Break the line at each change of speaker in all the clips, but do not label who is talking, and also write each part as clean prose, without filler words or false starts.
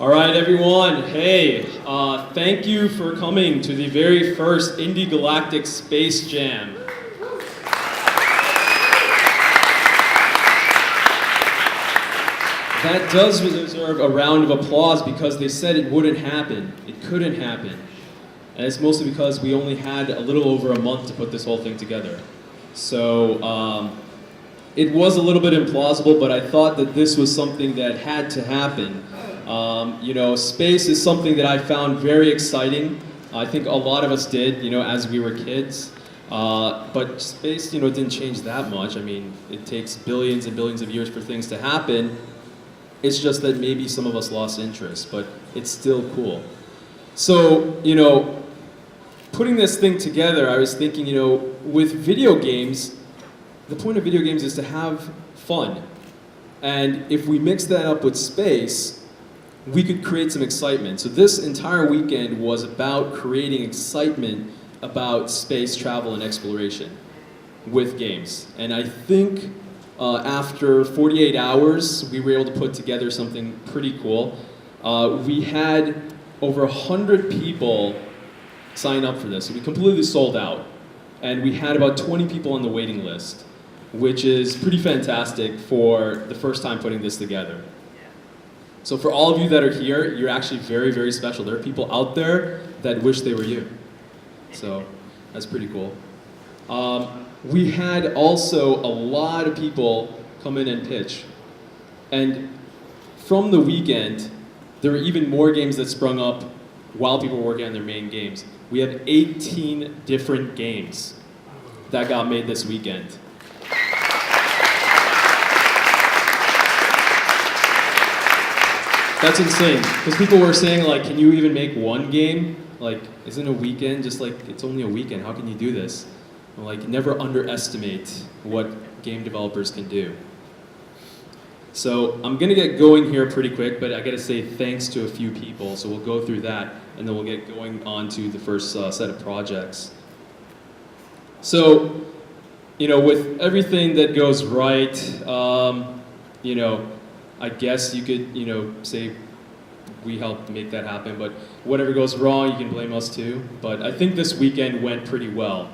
All right, everyone. Hey, thank you for coming to the very first Indie Galactic Space Jam. That does deserve a round of applause because they said it wouldn't happen. It couldn't happen. And it's mostly because we only had a little over a month to put this whole thing together. So it was a little bit implausible, but I thought that this was something that had to happen. Space is something that I found very exciting. I think a lot of us did, as we were kids. But space, didn't change that much. I mean, it takes billions and billions of years for things to happen. It's just that maybe some of us lost interest, but it's still cool. So, putting this thing together, I was thinking, with video games, the point of video games is to have fun. And if we mix that up with space, we could create some excitement. So this entire weekend was about creating excitement about space travel and exploration with games. And I think after 48 hours, we were able to put together something pretty cool. We had over 100 people sign up for this. So we completely sold out. And we had about 20 people on the waiting list, which is pretty fantastic for the first time putting this together. So for all of you that are here, you're actually very, very special. There are people out there that wish they were you. So that's pretty cool. We had also a lot of people come in and pitch. And from the weekend, there were even more games that sprung up while people were working on their main games. We have 18 different games that got made this weekend. That's insane, because people were saying, like, can you even make one game? Like, isn't a weekend just like, it's only a weekend, how can you do this? I'm like, never underestimate what game developers can do. So I'm gonna get going here pretty quick, but I gotta say thanks to a few people, so we'll go through that, and then we'll get going on to the first set of projects. So, with everything that goes right, I guess you could, say we helped make that happen, but whatever goes wrong, you can blame us too. But I think this weekend went pretty well.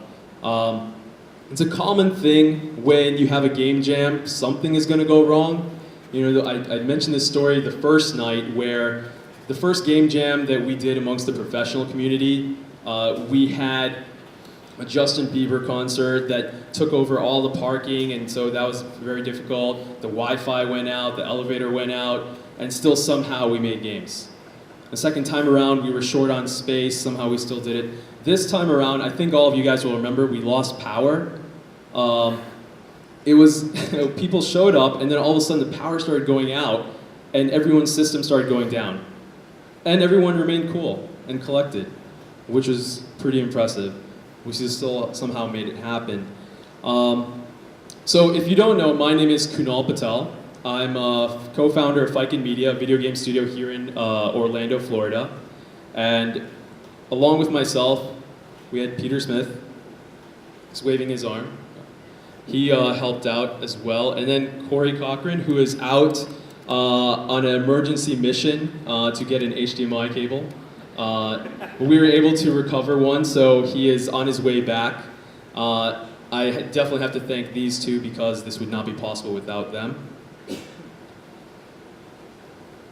It's a common thing when you have a game jam, something is gonna go wrong. I mentioned this story the first night where the first game jam that we did amongst the professional community, we had a Justin Bieber concert that took over all the parking, and so that was very difficult. The Wi-Fi went out, the elevator went out, and still somehow we made games. The second time around, we were short on space, somehow we still did it. This time around, I think all of you guys will remember, we lost power. It was, people showed up, and then all of a sudden the power started going out, and everyone's system started going down. And everyone remained cool and collected, which was pretty impressive. We still somehow made it happen. So if you don't know, my name is Kunal Patel. I'm a co-founder of Fiken Media, a video game studio here in Orlando, Florida. And along with myself, we had Peter Smith. He's waving his arm. He helped out as well. And then Corey Cochran, who is out on an emergency mission to get an HDMI cable. We were able to recover one, so he is on his way back. I definitely have to thank these two because this would not be possible without them.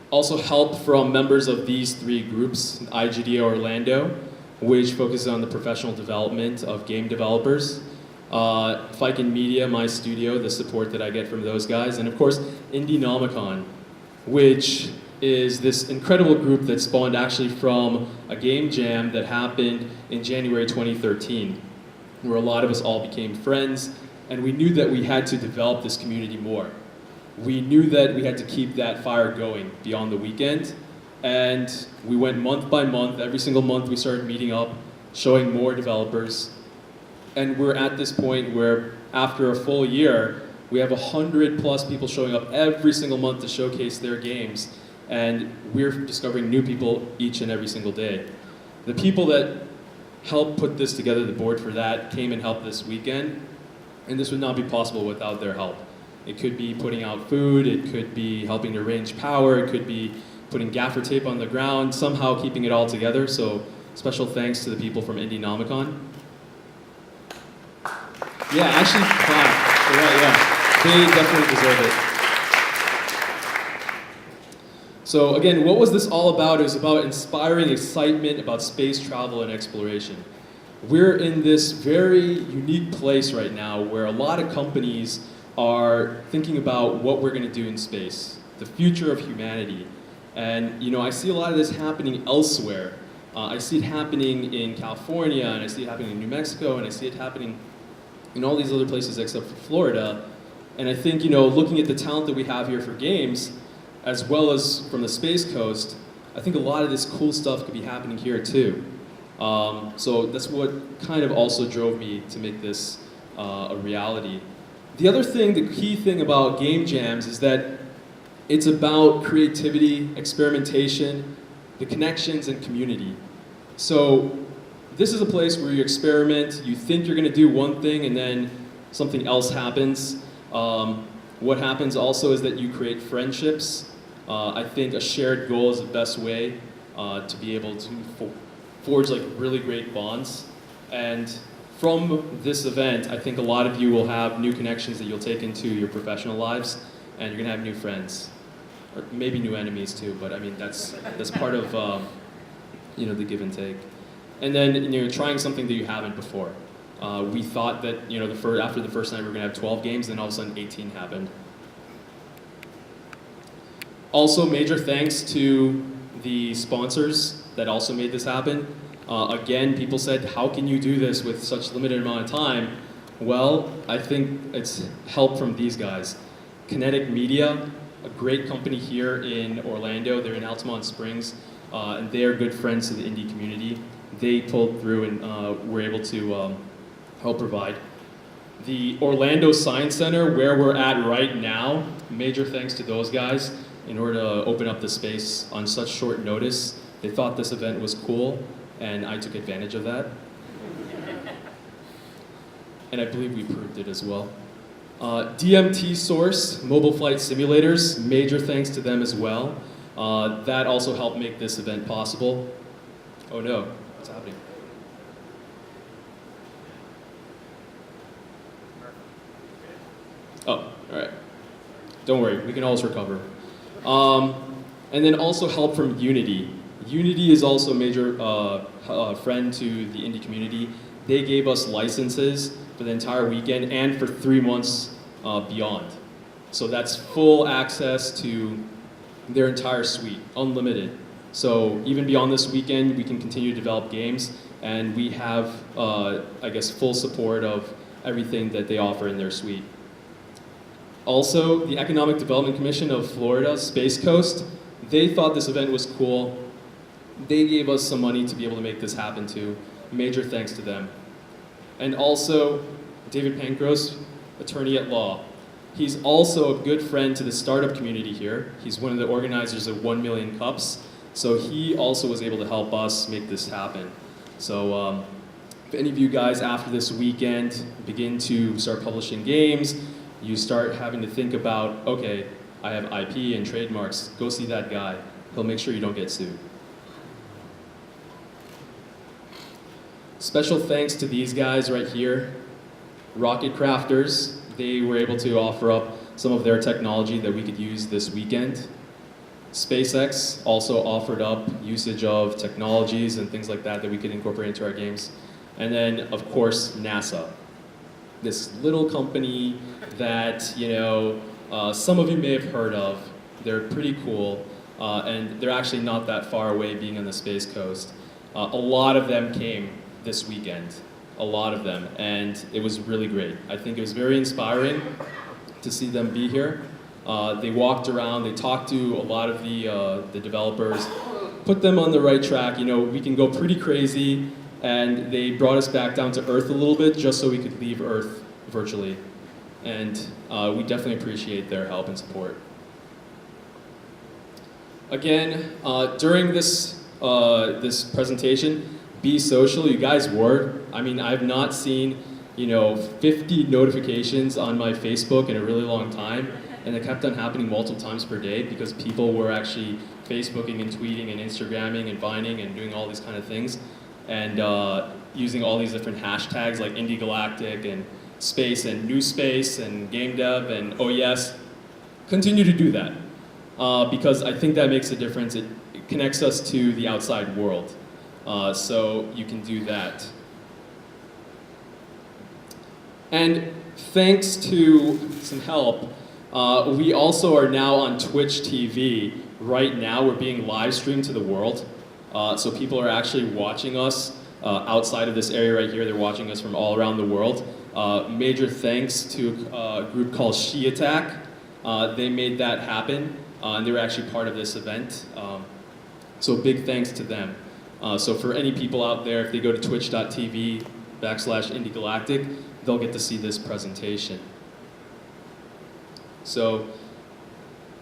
Also help from members of these three groups, IGDA Orlando, which focuses on the professional development of game developers. Fiken Media, my studio, the support that I get from those guys. And of course, Indienomicon, which is this incredible group that spawned actually from a game jam that happened in January 2013, where a lot of us all became friends, and we knew that we had to develop this community more. We knew that we had to keep that fire going beyond the weekend, and we went month by month. Every single month we started meeting up, showing more developers, and we're at this point where after a full year, we have 100+ people showing up every single month to showcase their games. And we're discovering new people each and every single day. The people that helped put this together, the board for that, came and helped this weekend, and this would not be possible without their help. It could be putting out food, it could be helping to arrange power, it could be putting gaffer tape on the ground, somehow keeping it all together. So special thanks to the people from Indienomicon. Yeah, actually, clap. Yeah, they definitely deserve it. So again, what was this all about? It was about inspiring excitement about space travel and exploration. We're in this very unique place right now where a lot of companies are thinking about what we're going to do in space, the future of humanity. And I see a lot of this happening elsewhere. I see it happening in California, and I see it happening in New Mexico, and I see it happening in all these other places except for Florida. And I think, looking at the talent that we have here for games, as well as from the Space Coast, I think a lot of this cool stuff could be happening here too. So that's what kind of also drove me to make this a reality. The other thing, the key thing about game jams is that it's about creativity, experimentation, the connections, and community. So this is a place where you experiment, you think you're going to do one thing, and then something else happens. What happens also is that you create friendships. I think a shared goal is the best way to be able to forge like really great bonds. And from this event, I think a lot of you will have new connections that you'll take into your professional lives, and you're gonna have new friends, or maybe new enemies too. But I mean, that's part of the give and take. And then trying something that you haven't before. We thought that after the first night we were gonna have 12 games, and then all of a sudden 18 happened. Also, major thanks to the sponsors that also made this happen. Again, people said, how can you do this with such limited amount of time? Well, I think it's help from these guys. Kinetic Media, a great company here in Orlando. They're in Altamont Springs, and they are good friends to the indie community. They pulled through and were able to help provide. The Orlando Science Center, where we're at right now, major thanks to those guys in order to open up the space on such short notice. They thought this event was cool, and I took advantage of that. And I believe we proved it as well. DMT Source, mobile flight simulators, major thanks to them as well. That also helped make this event possible. Oh no, what's happening? Oh, all right. Don't worry, we can always recover. And then also help from Unity. Unity is also a major friend to the indie community. They gave us licenses for the entire weekend and for 3 months beyond. So that's full access to their entire suite, unlimited. So even beyond this weekend, we can continue to develop games, and we have, full support of everything that they offer in their suite. Also, the Economic Development Commission of Florida, Space Coast, they thought this event was cool. They gave us some money to be able to make this happen too. Major thanks to them. And also, David Pankros, attorney at law. He's also a good friend to the startup community here. He's one of the organizers of 1 Million Cups. So he also was able to help us make this happen. So if any of you guys after this weekend begin to start publishing games, you start having to think about, okay, I have IP and trademarks, go see that guy. He'll make sure you don't get sued. Special thanks to these guys right here, Rocket Crafters. They were able to offer up some of their technology that we could use this weekend. SpaceX also offered up usage of technologies and things like that that we could incorporate into our games. And then, of course, NASA. This little company that, some of you may have heard of. They're pretty cool, and they're actually not that far away being on the Space Coast. A lot of them came this weekend, a lot of them, and it was really great. I think it was very inspiring to see them be here. They walked around, they talked to a lot of the developers, put them on the right track. We can go pretty crazy, and they brought us back down to earth a little bit just so we could leave Earth virtually. And we definitely appreciate their help and support. Again, during this presentation, be social. You guys were. I mean, I've not seen 50 notifications on my Facebook in a really long time, and it kept on happening multiple times per day because people were actually Facebooking and tweeting and Instagramming and Vining and doing all these kind of things, and using all these different hashtags like Indie Galactic and Space and New Space and Game Dev and oh yes, continue to do that because I think that makes a difference. It connects us to the outside world, so you can do that. And thanks to some help, we also are now on Twitch TV. Right now, we're being live streamed to the world. So people are actually watching us outside of this area right here. They're watching us from all around the world. Major thanks to a group called She Attack. They made that happen, and they were actually part of this event. So big thanks to them. So for any people out there, if they go to twitch.tv/IndieGalactic, they'll get to see this presentation. So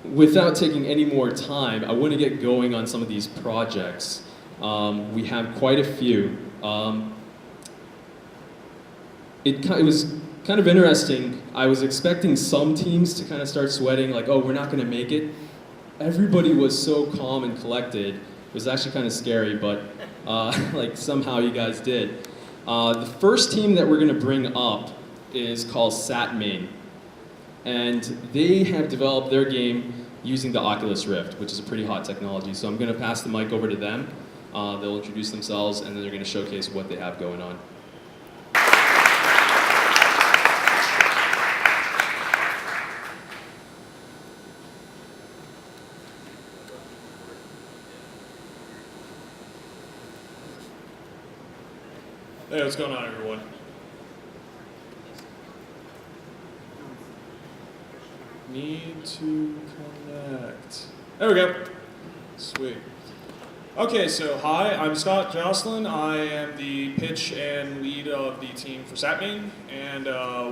without taking any more time, I want to get going on some of these projects. We have quite a few. It was kind of interesting. I was expecting some teams to kind of start sweating, like, oh, we're not going to make it. Everybody was so calm and collected. It was actually kind of scary, but like somehow you guys did. The first team that we're going to bring up is called Satmain. And they have developed their game using the Oculus Rift, which is a pretty hot technology. So I'm going to pass the mic over to them. They'll introduce themselves, and then they're going to showcase what they have going on.
Hey, what's going on, everyone? Need to connect. There we go. Sweet. Okay, so hi, I'm Scott Jocelyn. I am the pitch and lead of the team for Satmain, and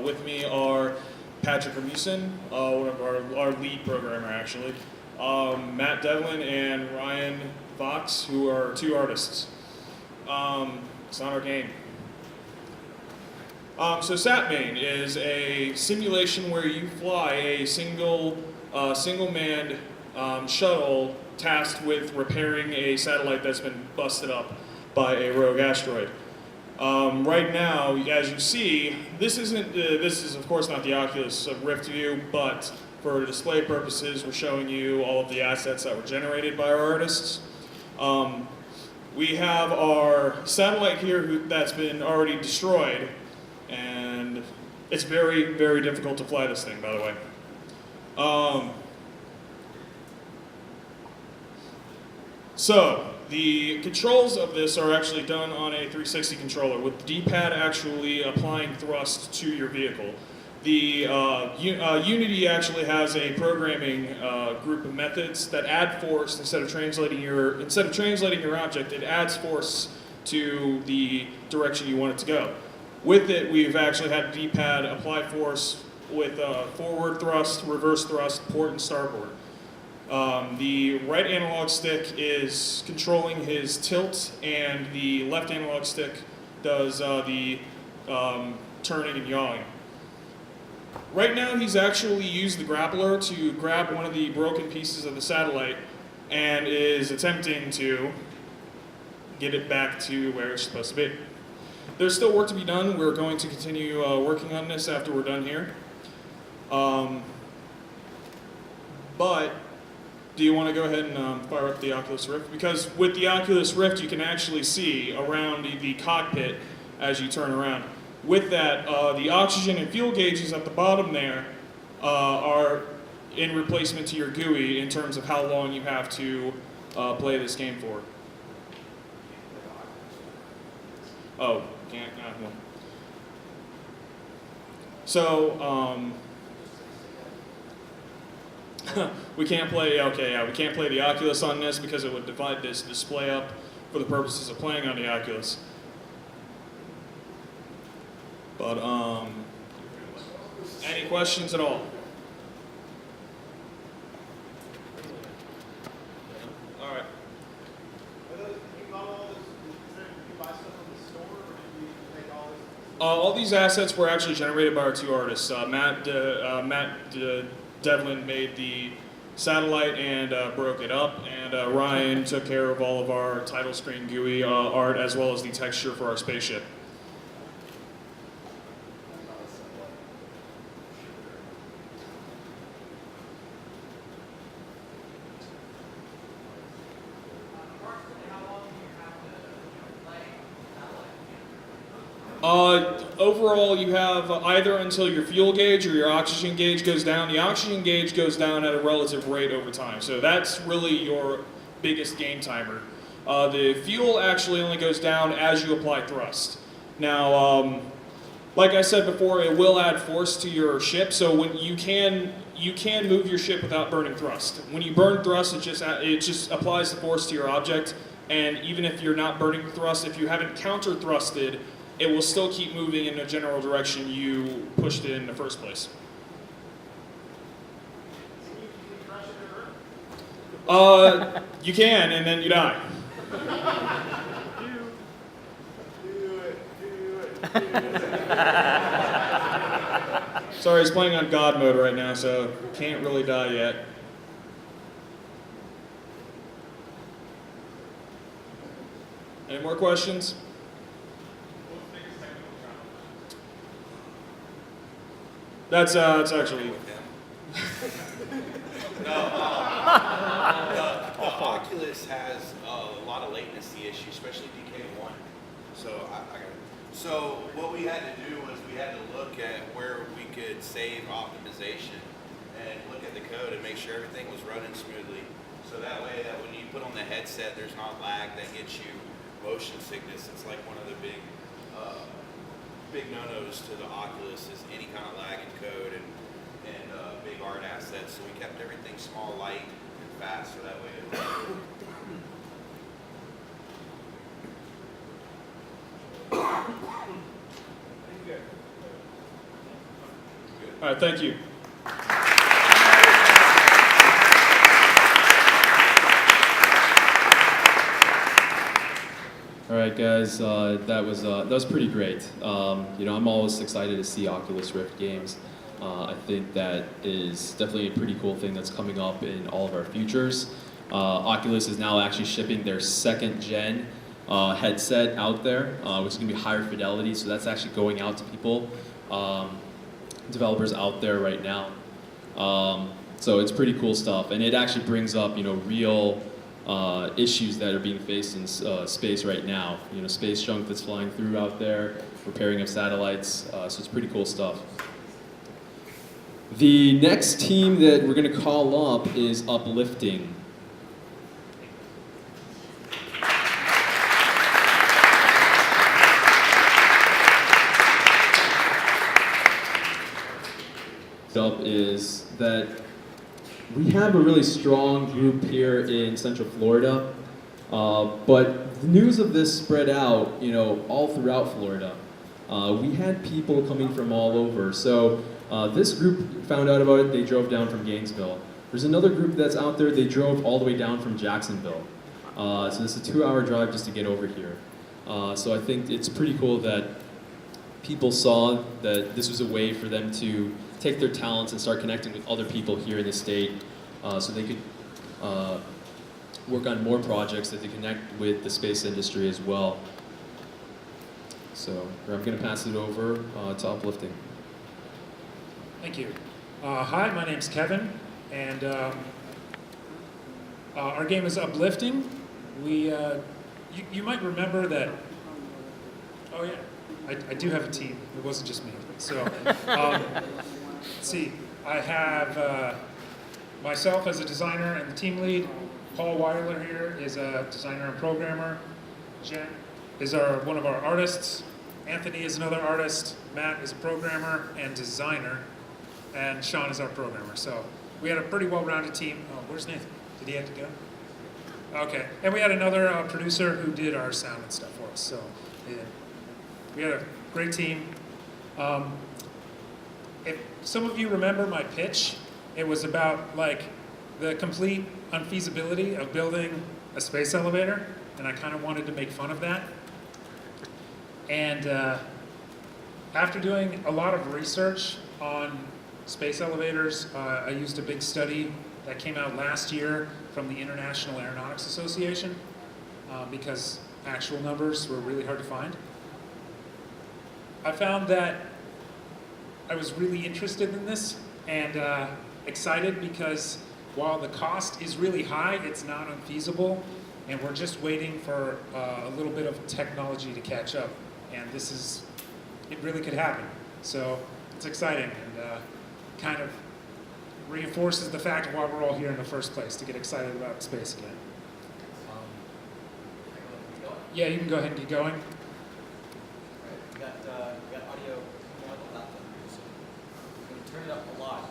with me are Patrick Ramusin, one of our lead programmer actually, Matt Devlin and Ryan Fox, who are two artists. It's not our game. So Satmain is a simulation where you fly a single-manned shuttle tasked with repairing a satellite that's been busted up by a rogue asteroid. Right now, as you see, this is of course not the Oculus Rift view, but for display purposes, we're showing you all of the assets that were generated by our artists. We have our satellite here that's been already destroyed. And it's very, very difficult to fly this thing, by the way. So, the controls of this are actually done on a 360 controller, with the D-pad actually applying thrust to your vehicle. The Unity actually has a programming group of methods that add force instead of translating your object. It adds force to the direction you want it to go. With it, we've actually had D-pad apply force with forward thrust, reverse thrust, port, and starboard. The right analog stick is controlling his tilt, and the left analog stick does the turning and yawing. Right now, he's actually used the grappler to grab one of the broken pieces of the satellite and is attempting to get it back to where it's supposed to be. There's still work to be done. We're going to continue working on this after we're done here. But do you want to go ahead and fire up the Oculus Rift? Because with the Oculus Rift, you can actually see around the cockpit as you turn around. With that, the oxygen and fuel gauges at the bottom there are in replacement to your GUI in terms of how long you have to play this game for. Oh, can't. Well. So we can't play. Okay, yeah, we can't play the Oculus on this because it would divide this display up for the purposes of playing on the Oculus. But any questions at all? All right. All these assets were actually generated by our two artists. Matt Devlin made the satellite and broke it up. And Ryan took care of all of our title screen GUI art as well as the texture for our spaceship. Overall, you have either until your fuel gauge or your oxygen gauge goes down. The oxygen gauge goes down at a relative rate over time, so that's really your biggest game timer. The fuel actually only goes down as you apply thrust. Now, like I said before, it will add force to your ship, so when you can move your ship without burning thrust. When you burn thrust, it just applies the force to your object, and even if you're not burning thrust, if you haven't counter thrusted, it will still keep moving in the general direction you pushed it in the first place. You can, and then you die. Sorry, he's playing on God mode right now, so can't really die yet. Any more questions? That's actually.
No, the Oculus has a lot of latency issues, especially DK1. So what we had to do was we had to look at where we could save optimization and look at the code and make sure everything was running smoothly. So that way that when you put on the headset, there's not lag that gets you motion sickness. It's like one of the big no-nos to the Oculus is any kind of lag in code and big art assets. So we kept everything small, light, and fast, so that way it
All right, thank you.
All right, guys, that was pretty great. I'm always excited to see Oculus Rift games. I think that is definitely a pretty cool thing that's coming up in all of our futures. Oculus is now actually shipping their second gen headset out there, which is going to be higher fidelity. So that's actually going out to people, developers out there right now. So it's pretty cool stuff, and it actually brings up real issues that are being faced in space right now. Space junk that's flying through out there, repairing of satellites. So it's pretty cool stuff. The next team that we're going to call up is Uplifting. Up is that we have a really strong group here in Central Florida, but the news of this spread out, all throughout Florida. We had people coming from all over. So this group found out about it. They drove down from Gainesville. There's another group that's out there. They drove all the way down from Jacksonville. So this is a 2-hour drive just to get over here. So I think it's pretty cool that people saw that this was a way for them to take their talents and start connecting with other people here in the state, so they could work on more projects that they connect with the space industry as well. So I'm going to pass it over to Uplifting.
Thank you. Hi, my name's Kevin, and our game is Uplifting. You might remember that. Oh yeah, I do have a team. It wasn't just me. So let's see. I have myself as a designer and the team lead. Paul Weiler here is a designer and programmer. Jen is one of our artists. Anthony is another artist. Matt is a programmer and designer. And Sean is our programmer. So we had a pretty well-rounded team. Oh, where's Nathan? Did he have to go? Okay. And we had another producer who did our sound and stuff for us. So yeah, we had a great team. If some of you remember my pitch, it was about the complete unfeasibility of building a space elevator, and I kind of wanted to make fun of that. And after doing a lot of research on space elevators, I used a big study that came out last year from the International Aeronautics Association because actual numbers were really hard to find. I found that I was really interested in this and excited because while the cost is really high, it's not unfeasible, and we're just waiting for a little bit of technology to catch up, and it really could happen. So it's exciting and kind of reinforces the fact of why we're all here in the first place, to get excited about space again. Yeah, you can go ahead and get going.
We got audio on the laptop here, so we're going to turn it up a lot.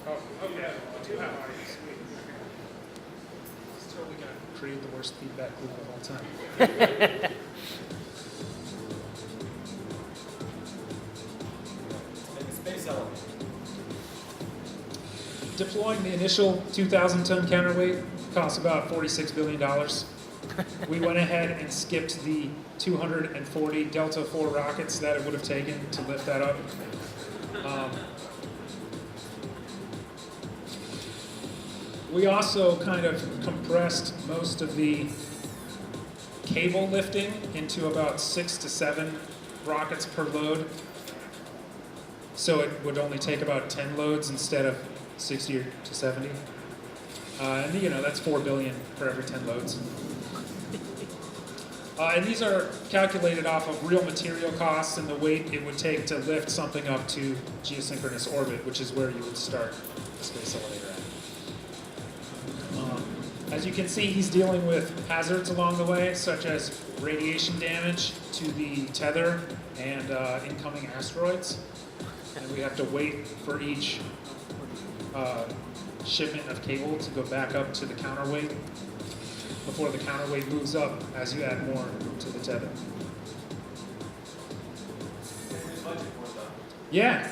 Oh yeah, I do have audio. Sweet. It's totally going to create the worst feedback loop of all time.
Make a space elevator.
Deploying the initial 2,000-ton counterweight costs about $46 billion. We went ahead and skipped the 240 Delta IV rockets that it would have taken to lift that up. We also kind of compressed most of the cable lifting into about 6 to 7 rockets per load. So it would only take about 10 loads instead of 60 to 70. And that's $4 billion for every 10 loads. And these are calculated off of real material costs and the weight it would take to lift something up to geosynchronous orbit, which is where you would start the space elevator at. As you can see, he's dealing with hazards along the way, such as radiation damage to the tether and incoming asteroids. And we have to wait for each shipment of cable to go back up to the counterweight before the counterweight moves up as you add more to the tether. Yeah,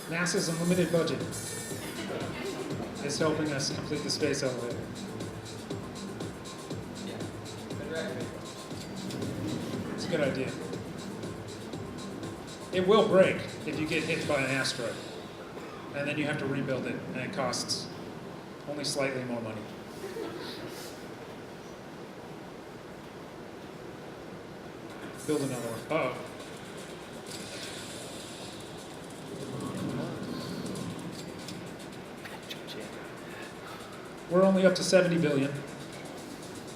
NASA's unlimited budget is helping us complete the space elevator. It's a good idea. It will break if you get hit by an asteroid, and then you have to rebuild it, and it costs only slightly more money. Build another one. Uh-oh. We're only up to 70 billion.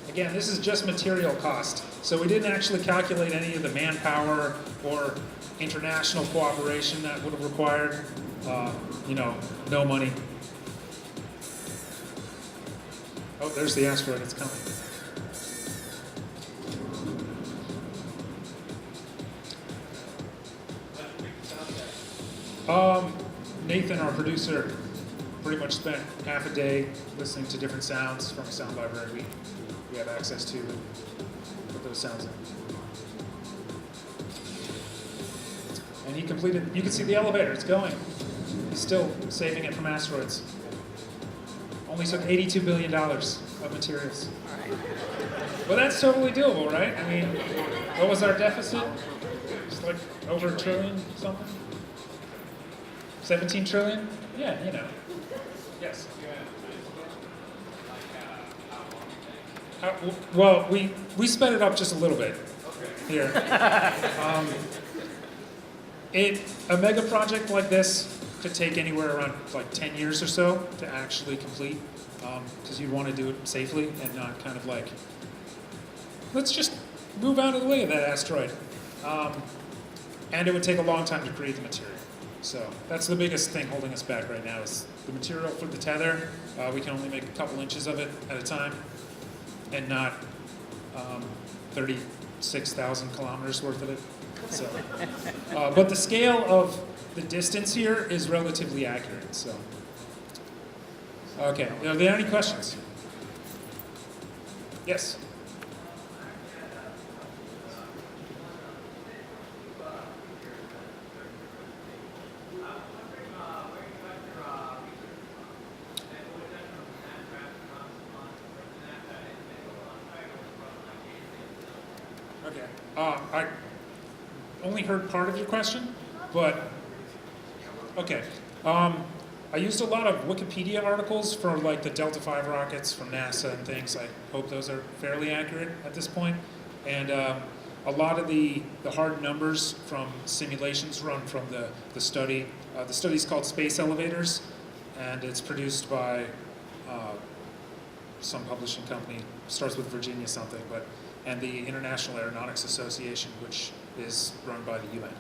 Again, this is just material cost. So we didn't actually calculate any of the manpower or international cooperation that would have required, no money. Oh, there's the asteroid, it's coming. Nathan, our producer, pretty much spent half a day listening to different sounds from a sound library we have access to and put those sounds in. And he completed, you can see the elevator, it's going. He's still saving it from asteroids. Only took $82 billion of materials. Well, that's totally doable, right? I mean, what was our deficit? It's like over a trillion something? 17 trillion? Yeah, Yes. Well, we sped it up just a little bit here. A mega project like this could take anywhere around like 10 years or so to actually complete, because you'd want to do it safely and not kind of like, let's just move out of the way of that asteroid. And it would take a long time to create the material. So that's the biggest thing holding us back right now is the material for the tether. We can only make a couple inches of it at a time and not 36,000 kilometers worth of it. So, but the scale of the distance here is relatively accurate. So, okay, are there any questions? Yes. Okay. I only heard part of your question, but okay. I used a lot of Wikipedia articles for like the Delta V rockets from NASA and things. I hope those are fairly accurate at this point. And a lot of the hard numbers from simulations run from the study. The study's called Space Elevators, and it's produced by some publishing company, starts with Virginia something, and the International Aeronautics Association, which is run by the UN.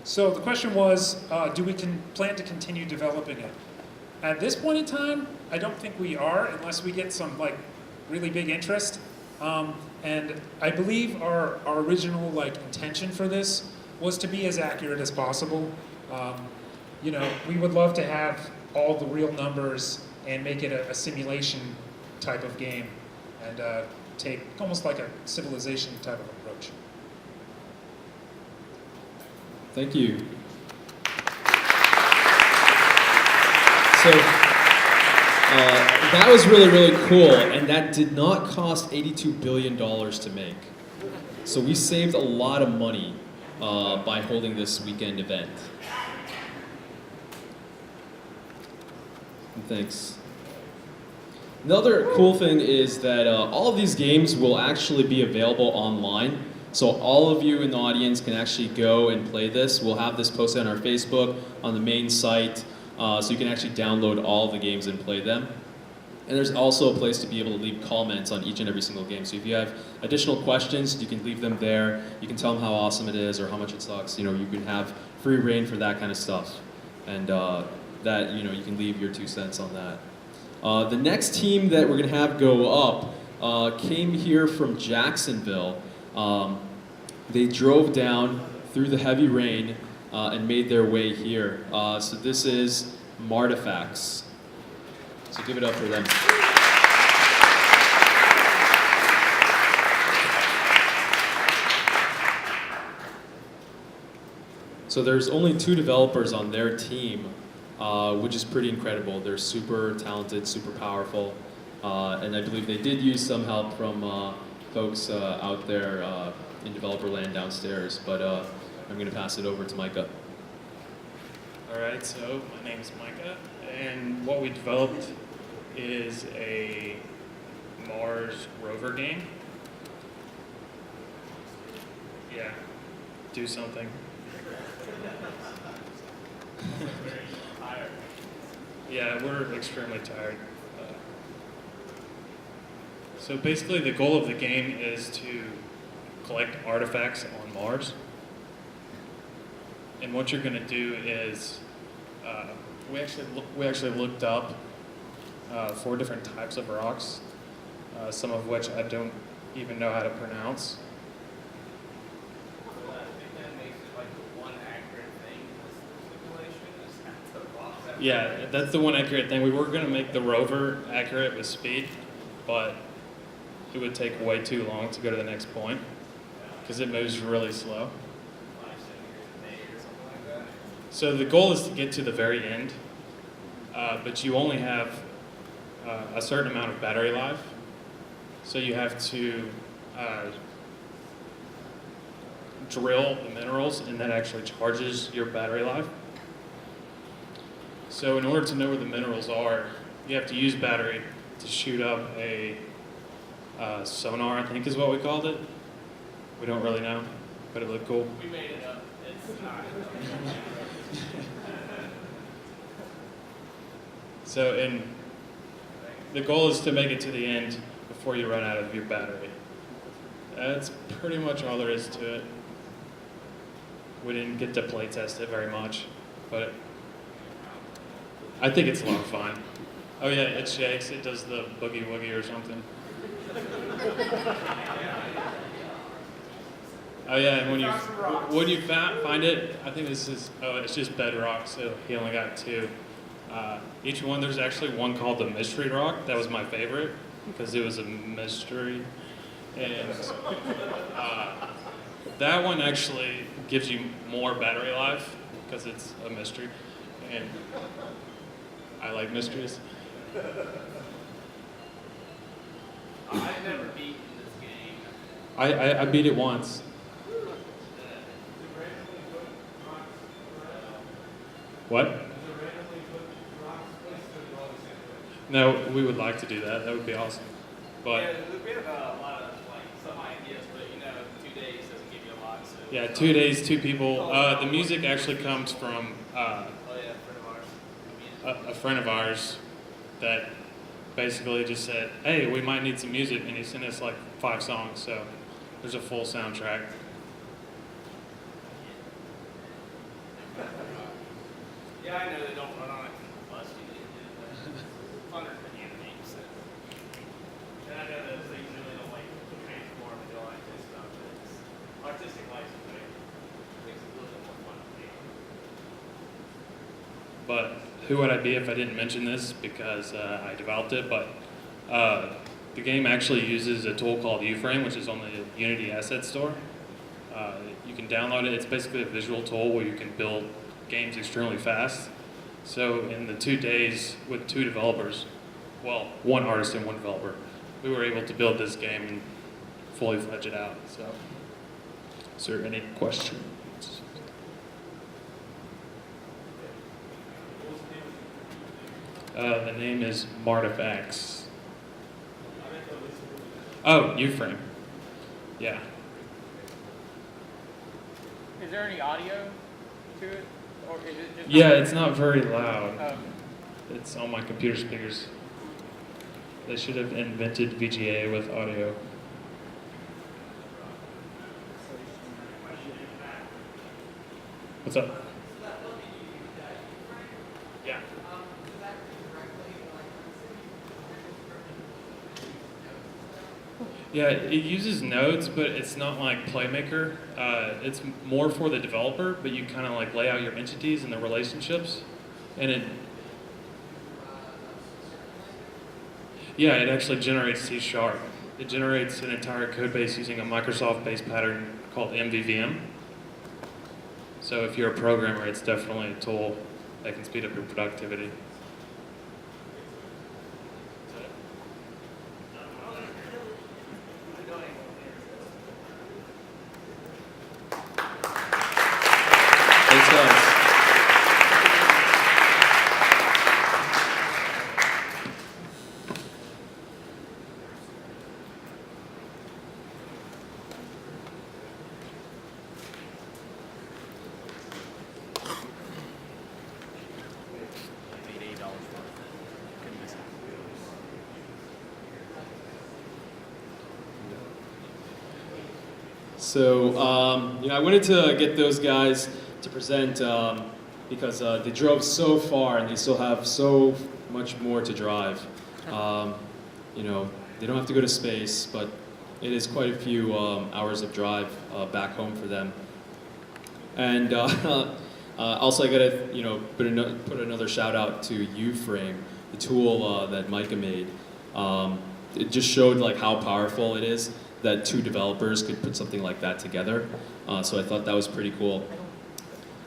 So the question was, do we plan to continue developing it? At this point in time, I don't think we are, unless we get some like really big interest. And I believe our original like intention for this was to be as accurate as possible. You know, we would love to have all the real numbers and make it a simulation type of game, and take almost like a civilization type of approach.
Thank you. So that was really, really cool, and that did not cost $82 billion to make. So we saved a lot of money by holding this weekend event. And thanks. Another cool thing is that all of these games will actually be available online. So all of you in the audience can actually go and play this. We'll have this posted on our Facebook, on the main site, so you can actually download all of the games and play them. And there's also a place to be able to leave comments on each and every single game. So if you have additional questions, you can leave them there. You can tell them how awesome it is or how much it sucks. You know, you can have free reign for that kind of stuff. And that, you know, you can leave your 2 cents on that. The next team that we're gonna have go up came here from Jacksonville. They drove down through the heavy rain and made their way here. So this is Martifacts. So give it up for them. So there's only 2 developers on their team, which is pretty incredible. They're super talented, super powerful, and I believe they did use some help from folks out there in developer land downstairs, but I'm going to pass it over to Micah.
All right, so my name is Micah, and what we developed is a Mars rover game. Yeah, do something. Yeah, we're extremely tired. So basically the goal of the game is to collect artifacts on Mars. And what you're going to do is, we actually looked up 4 different types of rocks, some of which I don't even know how to pronounce. Yeah, that's the one accurate thing. We were going to make the rover accurate with speed, but it would take way too long to go to the next point because it moves really slow. So the goal is to get to the very end, but you only have a certain amount of battery life. So you have to drill the minerals, and that actually charges your battery life. So in order to know where the minerals are, you have to use battery to shoot up a sonar, I think is what we called it. We don't really know, but it looked cool.
We made it up. It's not.
So, and the goal is to make it to the end before you run out of your battery. That's pretty much all there is to it. We didn't get to play test it very much, but I think it's a lot of fun. Oh yeah, it shakes. It does the boogie woogie or something. Oh yeah, and when you find it, I think this is, it's just bedrock, so he only got 2. Each one, there's actually one called the mystery rock. That was my favorite because it was a mystery. And That one actually gives you more battery life because it's a mystery, and I like mysteries.
I've never beaten this game.
I beat it once. What? No, we would like to do that. That would be awesome. But
Yeah, we have a lot of like some ideas, but 2 days doesn't give you a lot. So
yeah, 2 days, 2 people. The music actually comes from
oh yeah, friend of ours.
a friend of ours that basically just said, "Hey, we might need some music," and he sent us like 5 songs. So there's a full soundtrack.
Yeah, I know they don't run on a combustion engine, but it's funner to animate. So. And I know those things really don't like transform and do all that good stuff, but it's artistic license, right? Makes it a little bit more fun to make.
But who would I be if I didn't mention this? Because I developed it, but the game actually uses a tool called Uframe, which is on the Unity Asset Store. You can download it. It's basically a visual tool where you can build games extremely fast. So in the 2 days with 2 developers, well, 1 artist and 1 developer, we were able to build this game and fully fledge it out. So, is there any questions? The name is Martifacts. Oh, Uframe. Yeah.
Is there any audio to it? Or is it just
Yeah, it's not very loud.
Oh.
It's on my computer speakers. They should have invented VGA with audio. What's up? Yeah. Yeah, it uses nodes, but it's not like Playmaker. It's more for the developer, but you kind of like lay out your entities and the relationships, and it. Yeah, it actually generates C#. It generates an entire code base using a Microsoft-based pattern called MVVM. So if you're a programmer, it's definitely a tool that can speed up your productivity. Thanks, guys.
Paid $8 for it. Couldn't miss it.
So, I wanted to get those guys to present because they drove so far and they still have so much more to drive. They don't have to go to space, but it is quite a few hours of drive back home for them. And also, I gotta put another shout out to Uframe, the tool that Micah made. It just showed like how powerful it is that 2 developers could put something like that together. So I thought that was pretty cool.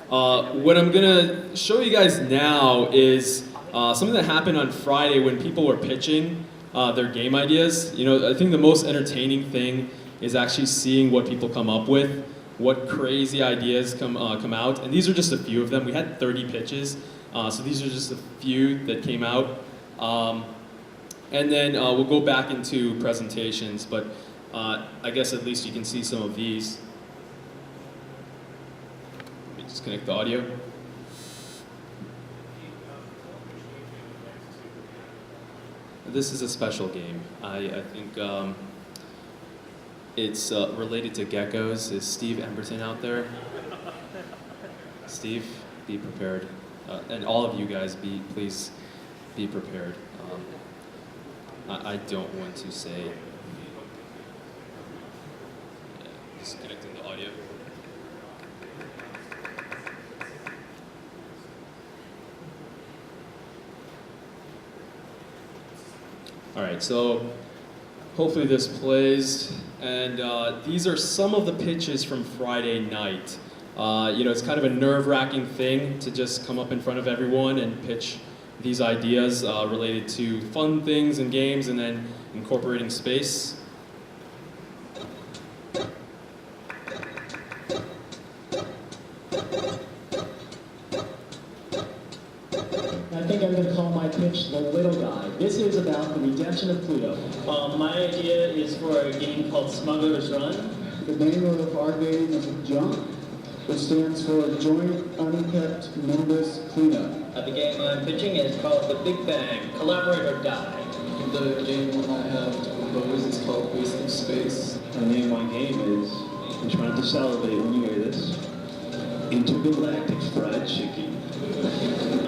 What I'm gonna show you guys now is something that happened on Friday when people were pitching their game ideas. I think the most entertaining thing is actually seeing what people come up with, what crazy ideas come out. And these are just a few of them. We had 30 pitches, so these are just a few that came out. And then we'll go back into presentations, but I guess at least you can see some of these. Let me just connect the audio. This is a special game. I think it's related to geckos. Is Steve Emberton out there? Steve, be prepared. And all of you guys, please be prepared. I don't want to say. Yeah, just connecting the audio. All right, so hopefully this plays. And these are some of the pitches from Friday night. It's kind of a nerve-wracking thing to just come up in front of everyone and pitch these ideas related to fun things and games and then incorporating space.
I think I'm going to call my pitch The Little Guy. This is about the redemption of Pluto. My idea is for a game called Smuggler's Run.
The name of our game is JUMP, which stands for Joint Unkept Nimbus Cleanup.
The game I'm pitching is called The Big Bang, Collaborate or Die.
The game I have to propose is called Waste of Space.
The name of my game is, I'm trying to salivate when you hear this, Galactic Fried Chicken.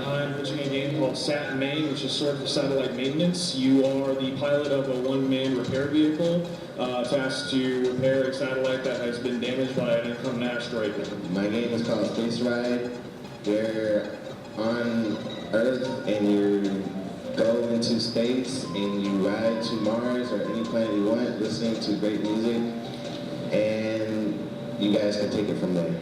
I'm pitching a game called Sat Main, which is short for satellite maintenance. You are the pilot of a one-man repair vehicle tasked to repair a satellite that has been damaged by an incoming asteroid.
My game is called Space Ride. You're on Earth and you go into space and you ride to Mars or any planet you want, listening to great music, and you guys can take it from there.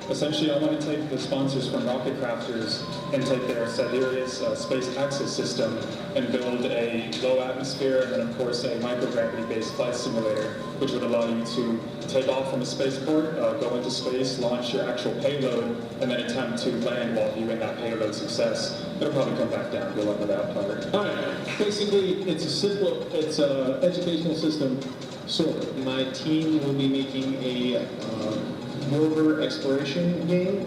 Essentially, I want to take the sponsors from Rocket Crafters and take their Sidereus space access system and build a low atmosphere and then, of course, a microgravity-based flight simulator, which would allow you to take off from a spaceport, go into space, launch your actual payload, and then attempt to land while viewing that payload success. It'll probably come back down. Good luck with that part.
All right. Basically, it's an educational system. So my team will be making a rover exploration game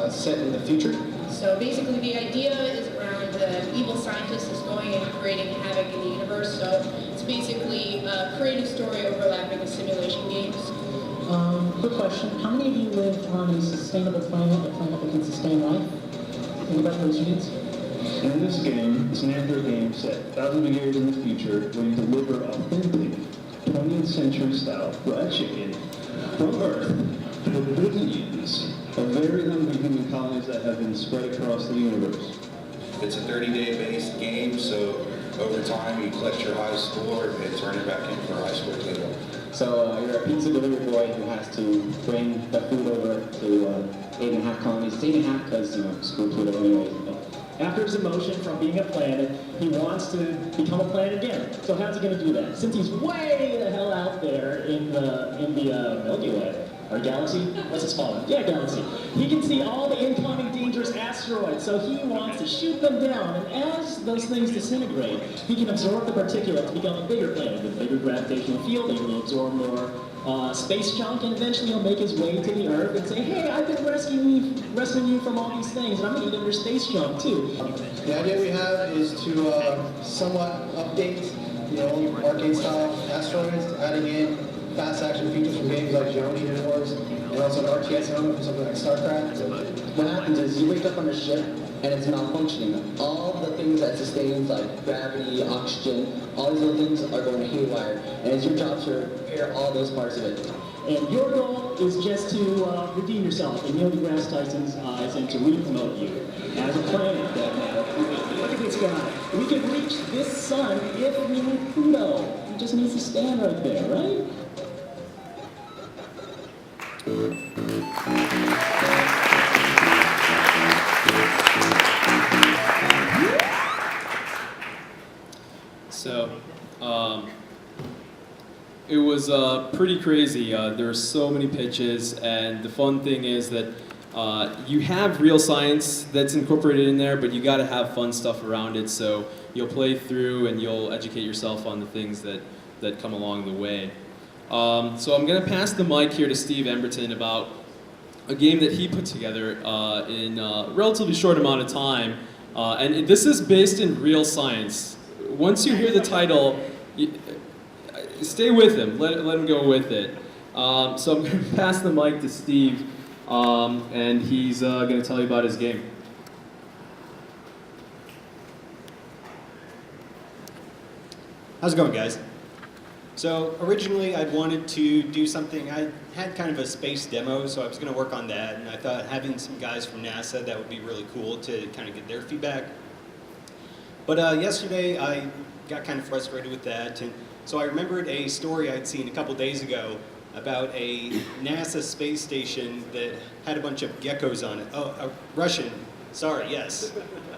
set in the future.
So basically the idea is around an evil scientist is going and creating havoc in the universe. So it's basically a creative story overlapping with simulation games.
Quick question. How many of you live on a sustainable planet, a planet that can sustain life? Think about those units.
In this game, it's an Android game set thousands of years in the future where you deliver authentic 20th century style fried chicken from Earth to the billions of very hungry human colonies that have been spread across the universe.
It's a 30-day based game, so over time you collect your high score and turn it back in for a high score table.
So you're a pizza delivery boy who has to bring the food over to 8.5 colonies. It's 8.5 because, screw Pluto anyway. After his emotion from being a planet, he wants to become a planet again. So how's he going to do that? Since he's way the hell out there in the Milky Way, or galaxy? What's the small one? Yeah, galaxy. He can see all the incoming dangerous asteroids, so he wants to shoot them down. And as those things disintegrate, he can absorb the particulates to become a bigger planet with a bigger gravitational field. He will absorb more space junk, and eventually he'll make his way to the Earth and say, hey, I've been rescuing you from all these things, and I'm going to eat your space junk too.
The idea we have is to somewhat update, arcade-style asteroids, adding in fast action features from games like Geometry Wars, and also an RTS element for something like StarCraft.
What happens is you wake up on a ship and it's malfunctioning. All the things that sustain, like gravity, oxygen, all these little things are going haywire. And it's your job to repair all those parts of it. And your goal is just to redeem yourself in Neil deGrasse Tyson's eyes and to re-promote you as a planet that matters. Look at this guy. We can reach this sun if we move Pluto. He just needs to stand right there, right?
So, it was pretty crazy. There were so many pitches, and the fun thing is that you have real science that's incorporated in there, but you got to have fun stuff around it. So you'll play through and you'll educate yourself on the things that come along the way. So I'm going to pass the mic here to Steve Emberton about a game that he put together in a relatively short amount of time. And this is based in real science. Once you hear the title, stay with him. Let him go with it. So I'm going to pass the mic to Steve, and he's going to tell you about his game.
How's it going, guys? So originally I'd wanted to do something, I had kind of a space demo, so I was going to work on that, and I thought having some guys from NASA, that would be really cool to kind of get their feedback. But yesterday I got kind of frustrated with that, and so I remembered a story I'd seen a couple days ago about a NASA space station that had a bunch of geckos on it. Oh, a Russian. Sorry, yes.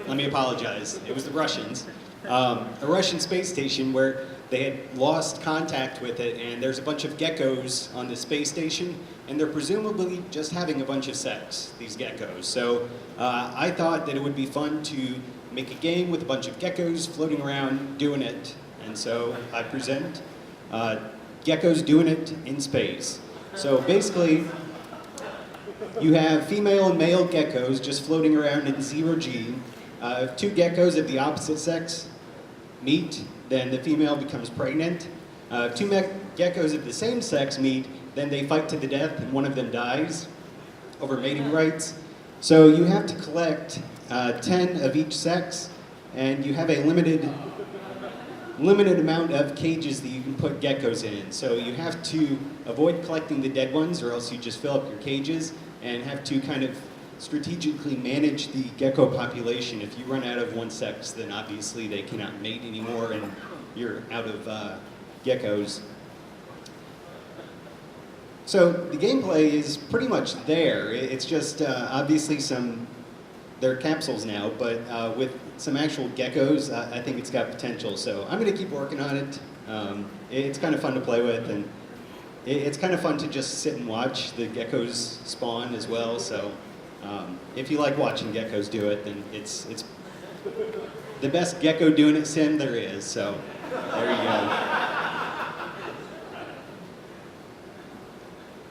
Let me apologize. It was the Russians. A Russian space station where they had lost contact with it, and there's a bunch of geckos on the space station, and they're presumably just having a bunch of sex, these geckos. So I thought that it would be fun to make a game with a bunch of geckos floating around doing it. And so I present geckos doing it in space. So basically, you have female and male geckos just floating around in zero G. If two geckos of the opposite sex meet, then the female becomes pregnant. If two geckos of the same sex meet, then they fight to the death and one of them dies over mating rights. So you have to collect 10 of each sex, and you have a limited amount of cages that you can put geckos in. So you have to avoid collecting the dead ones, or else you just fill up your cages, and have to kind of strategically manage the gecko population. If you run out of one sex, then obviously they cannot mate anymore, and you're out of geckos. So the gameplay is pretty much there. It's just obviously they're capsules now, but with some actual geckos, I think it's got potential. So I'm going to keep working on it. It's kind of fun to play with, and it's kind of fun to just sit and watch the geckos spawn as well. So if you like watching geckos do it, then it's the best gecko doing it sim there is. So there you go.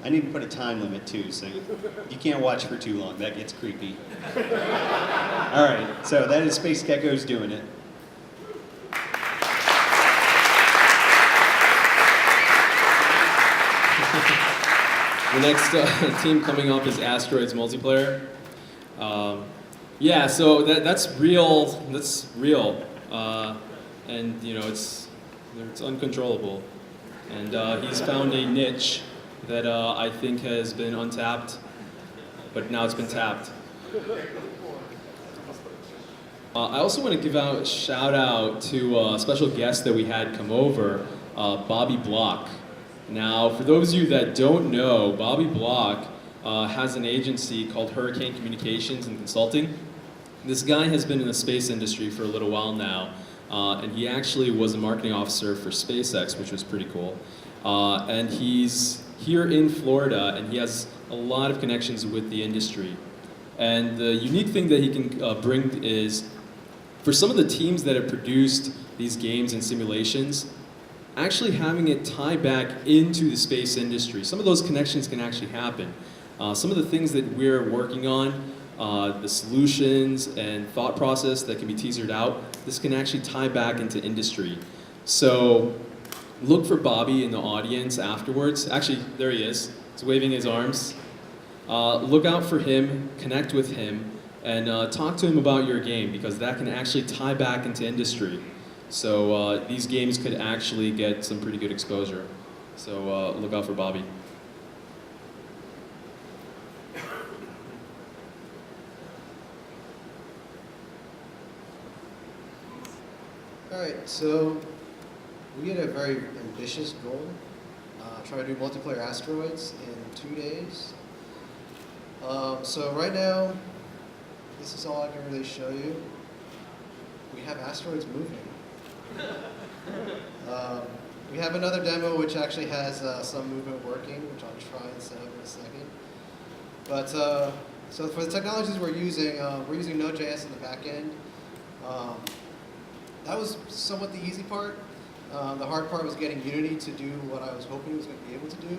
I need to put a time limit too, so you can't watch for too long. That gets creepy. All right, so that is Space Geckos doing it.
The next team coming up is Asteroids Multiplayer. Yeah, so that's real. That's real, and you know it's uncontrollable. And he's found a niche that I think has been untapped, but now it's been tapped. I also want to give out a shout out to a special guest that we had come over, Bobby Block. Now, for those of you that don't know, Bobby Block has an agency called Hurricane Communications and Consulting. This guy has been in the space industry for a little while now, and he actually was a marketing officer for SpaceX, which was pretty cool. And he's here in Florida, and he has a lot of connections with the industry. And the unique thing that he can bring is, for some of the teams that have produced these games and simulations, actually having it tie back into the space industry. Some of those connections can actually happen. Some of the things that we're working on, the solutions and thought process that can be teasered out, this can actually tie back into industry. So look for Bobby in the audience afterwards. Actually, there he is. He's waving his arms. Look out for him, connect with him, and talk to him about your game, because that can actually tie back into industry. So these games could actually get some pretty good exposure. So look out for Bobby.
All right, so we had a very ambitious goal. Try to do multiplayer asteroids in 2 days. So right now, this is all I can really show you. We have asteroids moving. We have another demo which actually has some movement working, which I'll try and set up in a second. But so for the technologies we're using Node.js in the back end. That was somewhat the easy part. The hard part was getting Unity to do what I was hoping it was going to be able to do.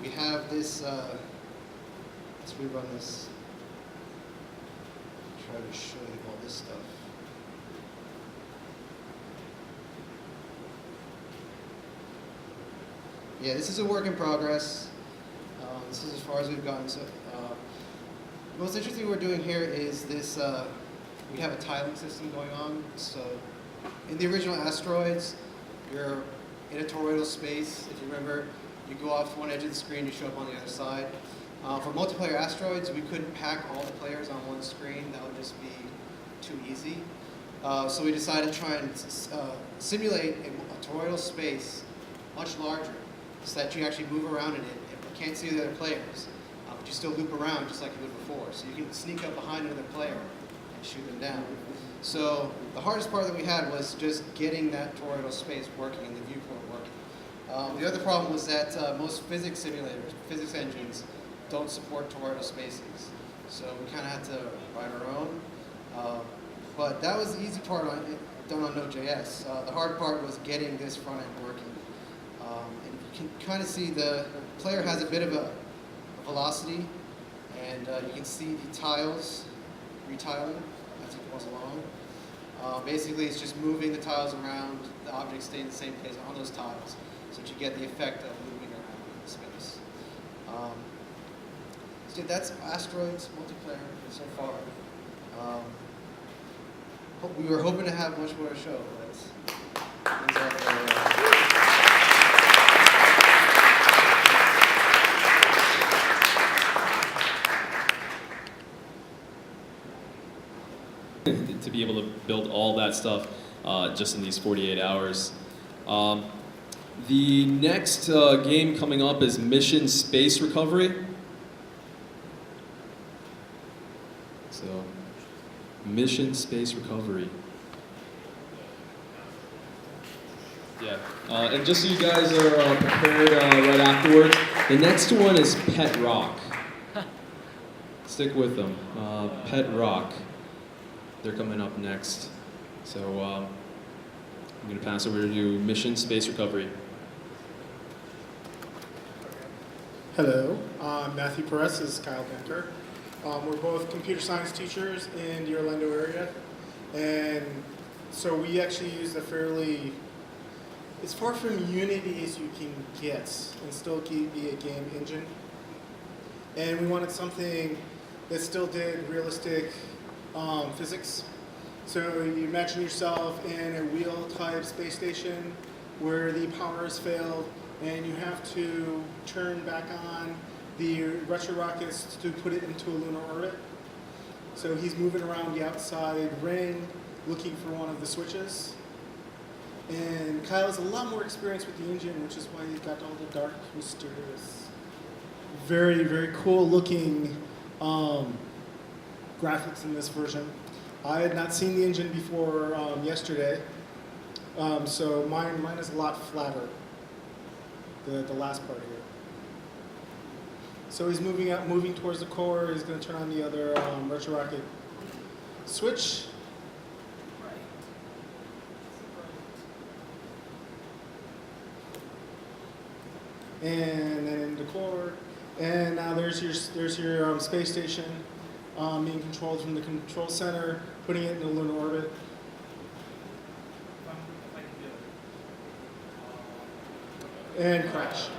We have this, let's rerun this, try to show you all this stuff. Yeah, this is a work in progress. This is as far as we've gotten. So, the most interesting we're doing here is this, we have a tiling system going on. So in the original asteroids, you're in a toroidal space. If you remember, you go off one edge of the screen, you show up on the other side. For multiplayer asteroids, we couldn't pack all the players on one screen. That would just be too easy. So we decided to try and simulate a toroidal space much larger so that you actually move around in it. You can't see the other players, but you still loop around just like you would before. So you can sneak up behind another player and shoot them down. So the hardest part that we had was just getting that toroidal space working and the viewport working. The other problem was that most physics simulators, physics engines, don't support toroidal spaces. So we kind of had to write our own. But that was the easy part done on Node.js. The hard part was getting this front end working. And you can kind of see the player has a bit of a velocity, and you can see the tiles retiling as it goes along. Basically, it's just moving the tiles around, the objects stay in the same place on those tiles, so that you get the effect of moving around in space. So that's Asteroids multiplayer so far. We were hoping to have much more to show, but things
to be able to build all that stuff just in these 48 hours. The next game coming up is Mission Space Recovery. So, Mission Space Recovery. Yeah, and just so you guys are prepared right afterwards, the next one is Pet Rock. Stick with them. Pet Rock. They're coming up next. So I'm going to pass over to Mission Space Recovery.
Hello, I'm Matthew Perez. This is Kyle Banter. We're both computer science teachers in the Orlando area. And so we actually use a fairly, as far from Unity as you can get and still be a game engine. And we wanted something that still did realistic physics. So you imagine yourself in a wheel-type space station where the power has failed, and you have to turn back on the retro rockets to put it into a lunar orbit. So he's moving around the outside ring, looking for one of the switches. And Kyle has a lot more experience with the engine, which is why he's got all the dark, mysterious, very, very cool looking graphics in this version. I had not seen the engine before yesterday, so mine is a lot flatter, the last part here. So he's moving towards the core. He's going to turn on the other retro rocket switch. And then in the core, and now there's your space station being controlled from the control center, putting it in a lunar orbit. And crash.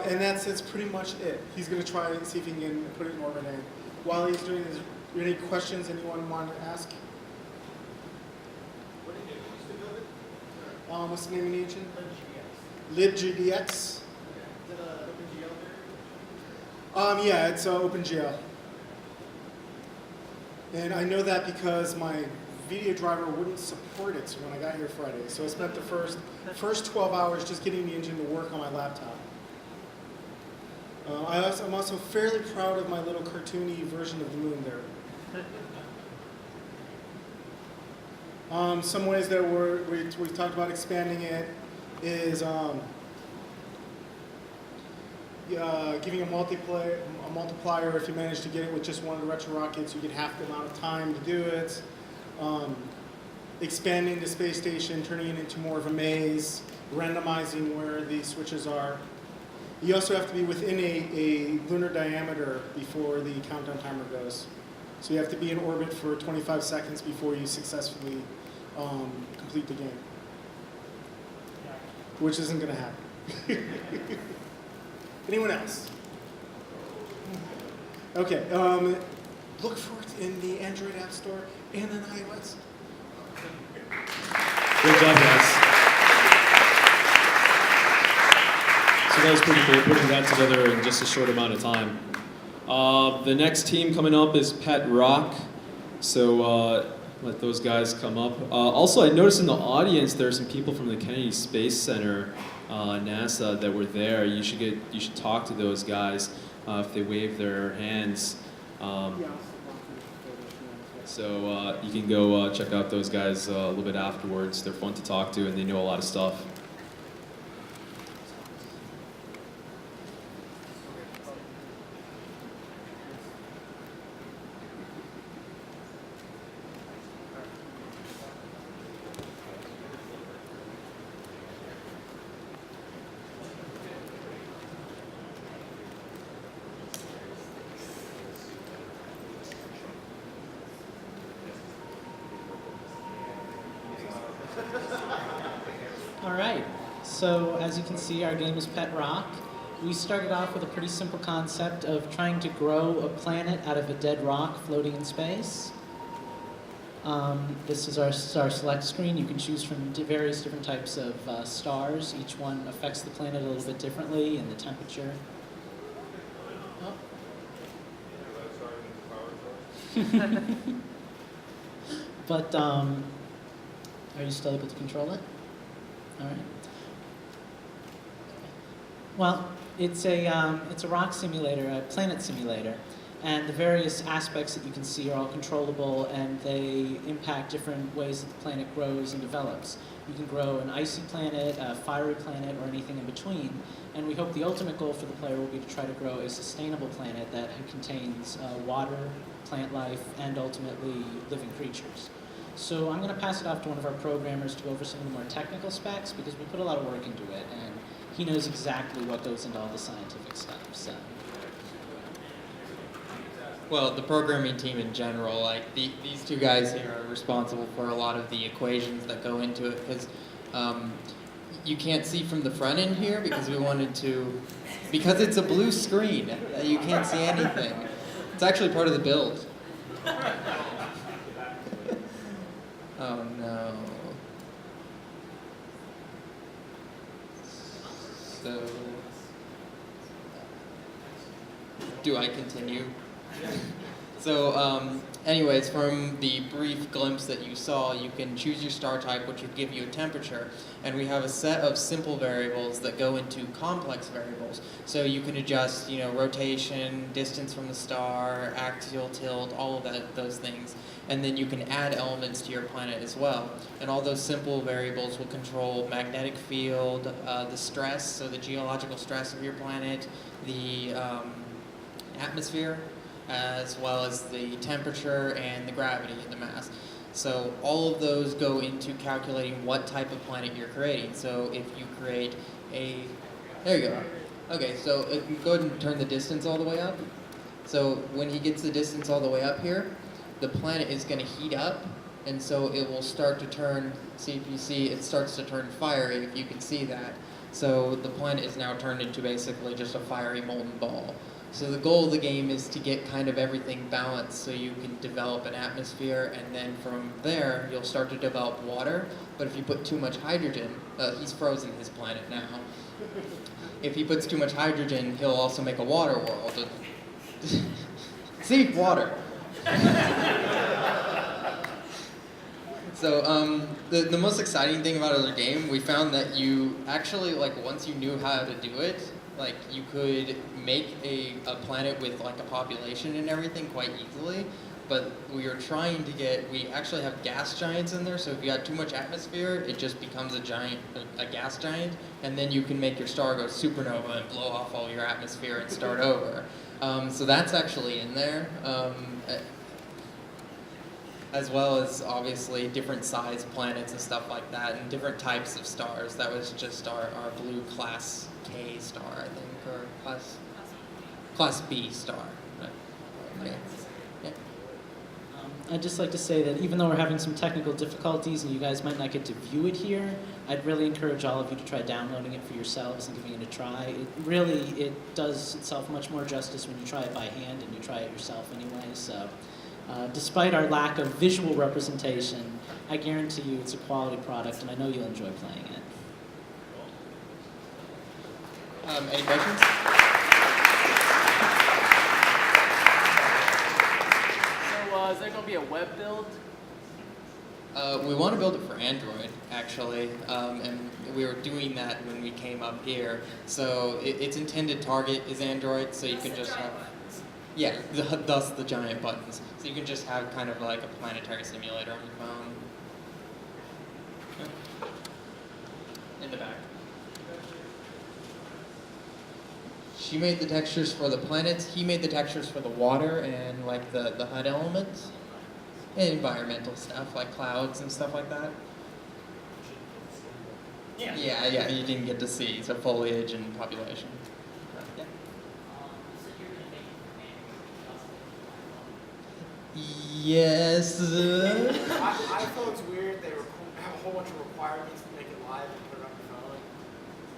And that's pretty much it. He's going to try and see if he can put it in orbit. And while he's doing this, are there any questions anyone want to ask? What's the name of the engine? LibGDX. Is it OpenGL? Yeah, it's OpenGL. And I know that because my video driver wouldn't support it when I got here Friday. So I spent the first 12 hours just getting the engine to work on my laptop. I'm also fairly proud of my little cartoony version of the moon there. Some ways that we talked about expanding it is giving a multiplier if you manage to get it with just one of the retro rockets. You get half the amount of time to do it. Expanding the space station, turning it into more of a maze, randomizing where the switches are. You also have to be within a lunar diameter before the countdown timer goes. So you have to be in orbit for 25 seconds before you successfully complete the game. Which isn't going to happen. Anyone else? Okay. Look for it in the Android App Store and in iOS.
Good job, guys. So that was pretty cool, putting that together in just a short amount of time. The next team coming up is Pet Rock, so let those guys come up. Also, I noticed in the audience there are some people from the Kennedy Space Center, NASA, that were there. You should talk to those guys if they wave their hands. So you can go check out those guys a little bit afterwards. They're fun to talk to and they know a lot of stuff.
All right, so as you can see, our game is Pet Rock. We started off with a pretty simple concept of trying to grow a planet out of a dead rock floating in space. This is our star select screen. You can choose from various different types of stars. Each one affects the planet a little bit differently and the temperature. But are you still able to control it? All right. Well, it's a rock simulator, a planet simulator, and the various aspects that you can see are all controllable, and they impact different ways that the planet grows and develops. You can grow an icy planet, a fiery planet, or anything in between. And we hope the ultimate goal for the player will be to try to grow a sustainable planet that contains water, plant life, and ultimately living creatures. So I'm going to pass it off to one of our programmers to go over some of the more technical specs, because we put a lot of work into it, and he knows exactly what goes into all the scientific stuff. So.
Well, the programming team in general, like these two guys here are responsible for a lot of the equations that go into it, because you can't see from the front end here because we wanted to, because it's a blue screen, you can't see anything. It's actually part of the build. Oh no. So, do I continue? So, anyways, from the brief glimpse that you saw, you can choose your star type, which would give you a temperature, and we have a set of simple variables that go into complex variables. So you can adjust, rotation, distance from the star, axial tilt, all of those things, and then you can add elements to your planet as well. And all those simple variables will control magnetic field, the stress, so the geological stress of your planet, the atmosphere, as well as the temperature and the gravity and the mass. So all of those go into calculating what type of planet you're creating. So if you create there you go. Okay, so go ahead and turn the distance all the way up. So when he gets the distance all the way up here, the planet is going to heat up, and so it will start to turn, see if you see, it starts to turn fiery, if you can see that. So the planet is now turned into basically just a fiery molten ball. So the goal of the game is to get kind of everything balanced so you can develop an atmosphere, and then from there you'll start to develop water. But if you put too much hydrogen, he's frozen his planet now. If he puts too much hydrogen, he'll also make a water world. See, water. So the most exciting thing about our game, we found that you actually, once you knew how to do it, you could make a planet with a population and everything quite easily, but we actually have gas giants in there, so if you add too much atmosphere, it just becomes a gas giant, and then you can make your star go supernova and blow off all your atmosphere and start over. So that's actually in there, as well as obviously different size planets and stuff like that, and different types of stars. That was just our blue class K star, I think, or class B star. Okay. Yeah.
I'd just like to say that even though we're having some technical difficulties and you guys might not get to view it here, I'd really encourage all of you to try downloading it for yourselves and giving it a try. It does itself much more justice when you try it by hand and you try it yourself anyway. So, despite our lack of visual representation, I guarantee you it's a quality product, and I know you'll enjoy playing it.
Any questions?
web build?
We want to build it for Android, actually, and we were doing that when we came up here. So its intended target is Android, so you can just have, yeah, thus the giant buttons. So you can just have kind of like a planetary simulator on your phone. In the back. She made the textures for the planets. He made the textures for the water and like the HUD elements. And environmental stuff like clouds and stuff like that. Yeah, you didn't get to see, so foliage and population. Yeah. Yes.
iPhone's weird. They have a whole bunch of requirements to make it live and put it on your phone.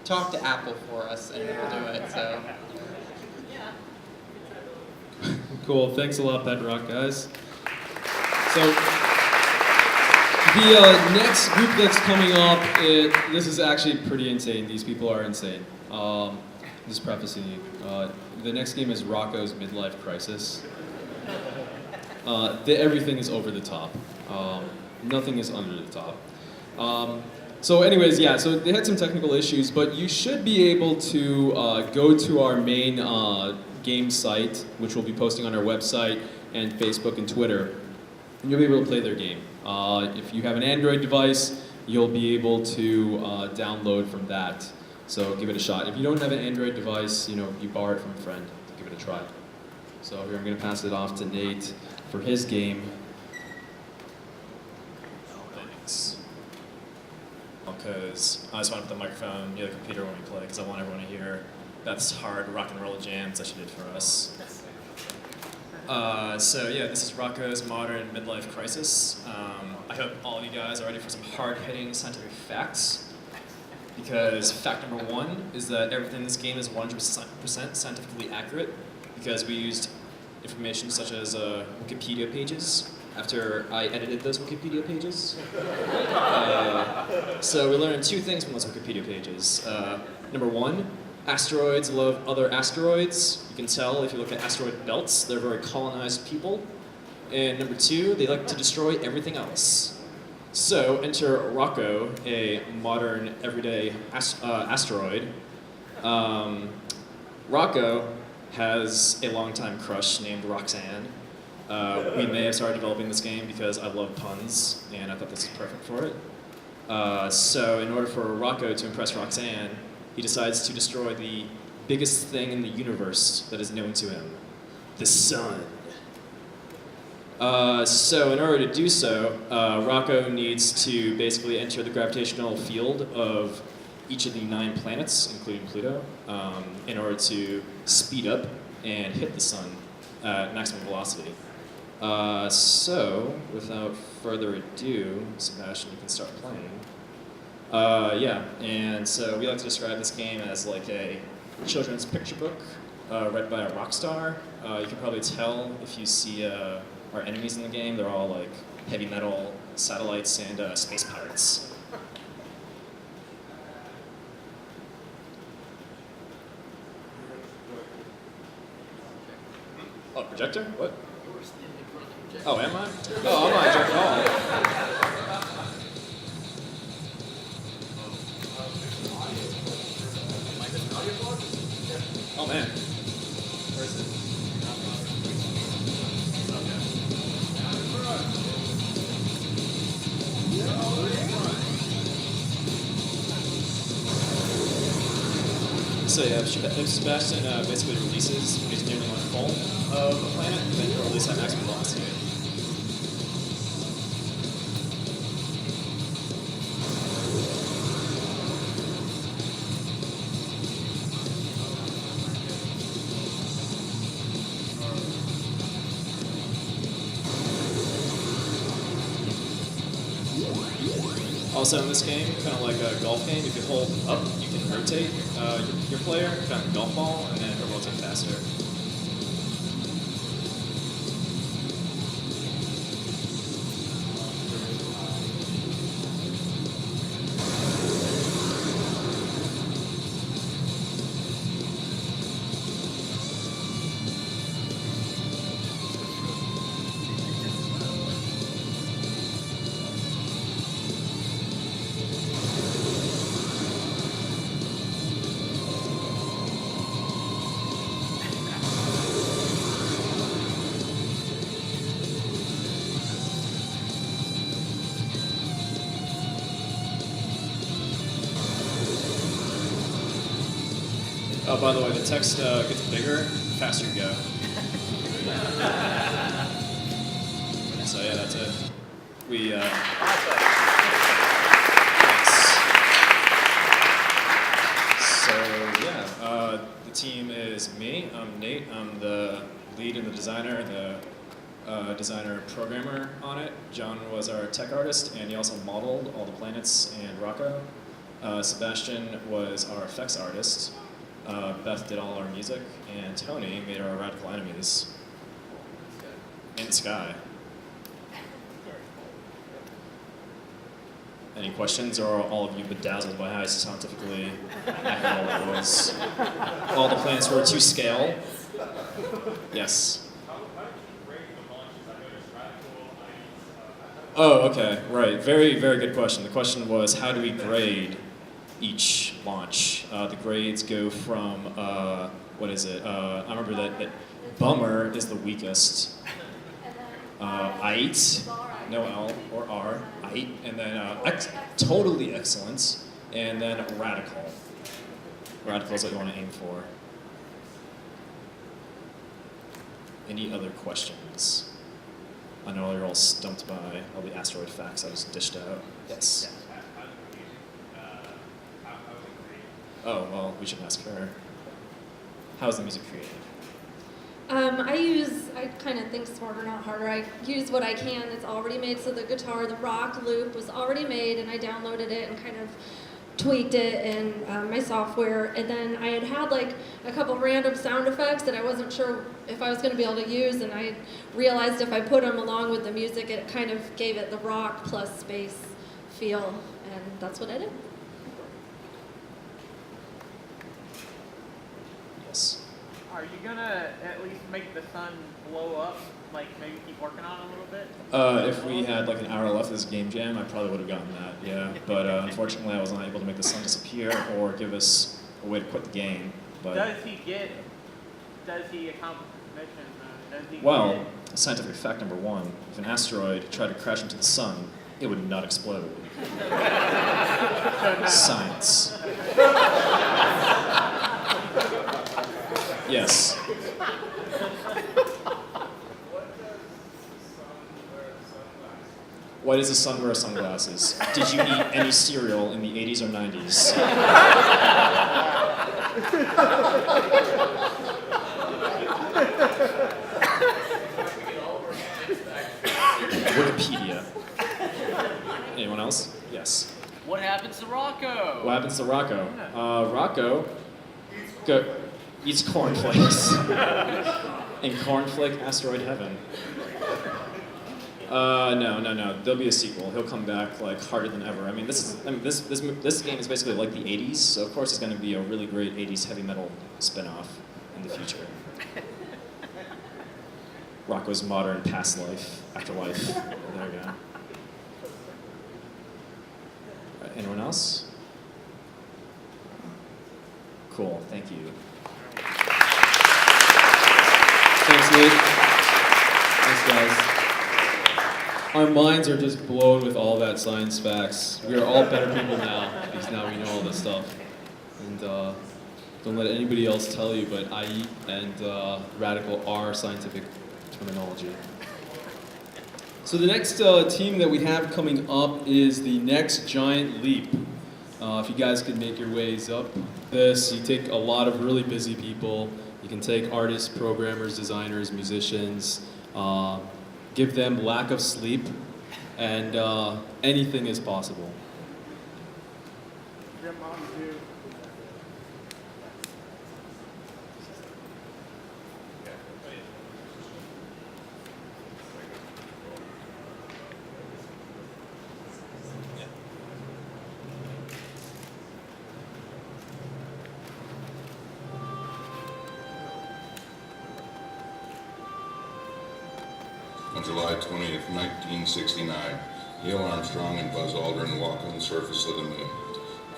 Talk to Apple for us and we'll do it, so.
Cool. Thanks a lot, Bedrock, guys. So the next group that's coming up, this is actually pretty insane. These people are insane. Just prefacing you. The next game is Rocco's Midlife Crisis. Everything is over the top. Nothing is under the top. So anyways, yeah, so they had some technical issues, but you should be able to go to our main game site, which we'll be posting on our website and Facebook and Twitter. And you'll be able to play their game. If you have an Android device, you'll be able to download from that. So give it a shot. If you don't have an Android device, you borrow it from a friend. Give it a try. So here I'm going to pass it off to Nate for his game.
Thanks. Because I just want to put the microphone near the computer when we play, because I want everyone to hear Beth's hard rock and roll jams that she did for us. So yeah, this is Rocco's Modern Midlife Crisis. I hope all of you guys are ready for some hard-hitting scientific facts. Because fact number one is that everything in this game is 100% scientifically accurate, because we used information such as Wikipedia pages after I edited those Wikipedia pages. So we learned two things from those Wikipedia pages. Number one, asteroids love other asteroids. You can tell if you look at asteroid belts, they're very colonized people. And number two, they like to destroy everything else. So enter Rocco, a modern, everyday asteroid. Rocco has a longtime crush named Roxanne. We may have started developing this game because I love puns, and I thought this was perfect for it. So in order for Rocco to impress Roxanne, he decides to destroy the biggest thing in the universe that is known to him, the sun. So in order to do so, Rocco needs to basically enter the gravitational field of each of the 9 planets, including Pluto, in order to speed up and hit the sun at maximum velocity. So, without further ado, Sebastian, you can start playing. Yeah, and so we like to describe this game as like a children's picture book read by a rock star. You can probably tell if you see our enemies in the game. They're all like heavy metal satellites and space pirates. Oh, projector? What? Oh, am I? Oh, I'm not a jerk at all. Oh man. Where is it? So yeah, if Sebastian basically releases when he's nearly on full of a planet, then he'll release at maximum velocity. Also in this game, kind of like a golf game, if you hold up, you can rotate your player, kind of golf ball, and then it'll rotate faster. by the way, the text gets bigger the faster you go. So yeah, that's it. We So yeah, the team is me. I'm Nate. I'm the lead and the designer, designer programmer on it. John was our tech artist, and he also modeled all the planets and Rocco. Sebastian was our effects artist. Beth did all our music, and Tony made our radical enemies in Sky. Any questions, or are all of you bedazzled by how scientifically accurate all that was? All the planets were to scale. Yes. Oh, okay, right. Very, very good question. The question was, how do we grade each launch? The grades go from, what is it? I remember that Bummer is the weakest. Ite, no L or R, Ite, and then totally excellent, and then Radical. Radical is what you want to aim for. Any other questions? I know you're all stumped by all the asteroid facts I just dished out. Yes. Oh, well, we should ask her. How's the music created?
I kind of think smarter, not harder. I use what I can that's already made. So the guitar, the rock loop was already made, and I downloaded it and kind of tweaked it in my software. And then I had like a couple random sound effects that I wasn't sure if I was going to be able to use, and I realized if I put them along with the music, it kind of gave it the rock plus space feel, and that's what I did.
Yes.
Are you gonna at least make the sun blow up? Like maybe keep working on it a little bit?
If we had like an hour left of this game jam, I probably would have gotten that, yeah. But unfortunately, I was not able to make the sun disappear or give us a way to quit the game. But
Does he accomplish the mission?
well, scientific fact number one, if an asteroid tried to crash into the sun, it would not explode. Science. Yes. Why does the sun wear sunglasses? Did you eat any cereal in the 80s or 90s? Wikipedia. Anyone else? Yes.
What happens to Rocco?
What happens to Rocco? Rocco eats cornflakes in cornflake asteroid heaven. No. There'll be a sequel. He'll come back like harder than ever. I mean, this game is basically like the '80s, so of course it's going to be a really great '80s heavy metal spin-off in the future. Rocco's modern past life, afterlife. There we go. Anyone else? Cool. Thank you.
Thanks, Nate. Thanks, guys. Our minds are just blown with all that science facts. We are all better people now because now we know all this stuff. And don't let anybody else tell you, but IE and radical are scientific terminology. So the next team that we have coming up is the Next Giant Leap. If you guys could make your ways up this, you take a lot of really busy people. You can take artists, programmers, designers, musicians, give them lack of sleep, and anything is possible.
On July 20th, 1969, Neil Armstrong and Buzz Aldrin walked on the surface of the moon.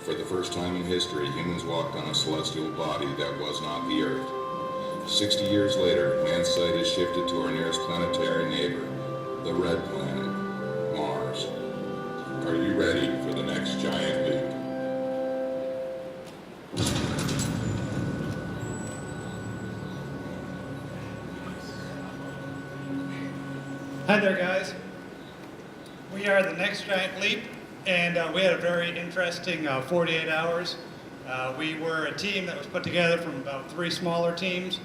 For the first time in history, humans walked on a celestial body that was not the Earth. 60 years later, man's sight has shifted to our nearest planetary neighbor, the red planet, Mars. Are you ready for the next giant leap?
Hi there, guys. We are the Next Giant Leap, and we had a very interesting 48 hours. We were a team that was put together from about 3 smaller teams,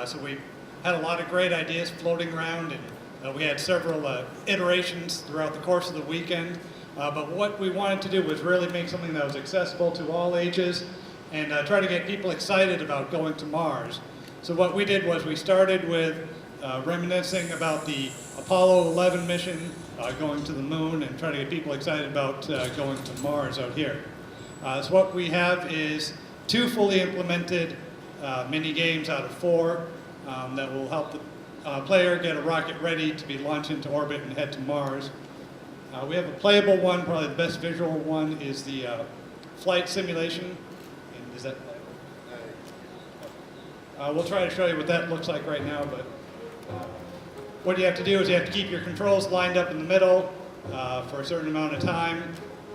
so we had a lot of great ideas floating around, and we had several iterations throughout the course of the weekend. But what we wanted to do was really make something that was accessible to all ages and try to get people excited about going to Mars. So what we did was we started with reminiscing about the Apollo 11 mission, going to the moon, and trying to get people excited about going to Mars out here. So what we have is 2 fully implemented mini games out of 4 that will help the player get a rocket ready to be launched into orbit and head to Mars. We have a playable one, probably the best visual one is the flight simulation. And is that playable? We'll try to show you what that looks like right now, but what you have to do is you have to keep your controls lined up in the middle for a certain amount of time.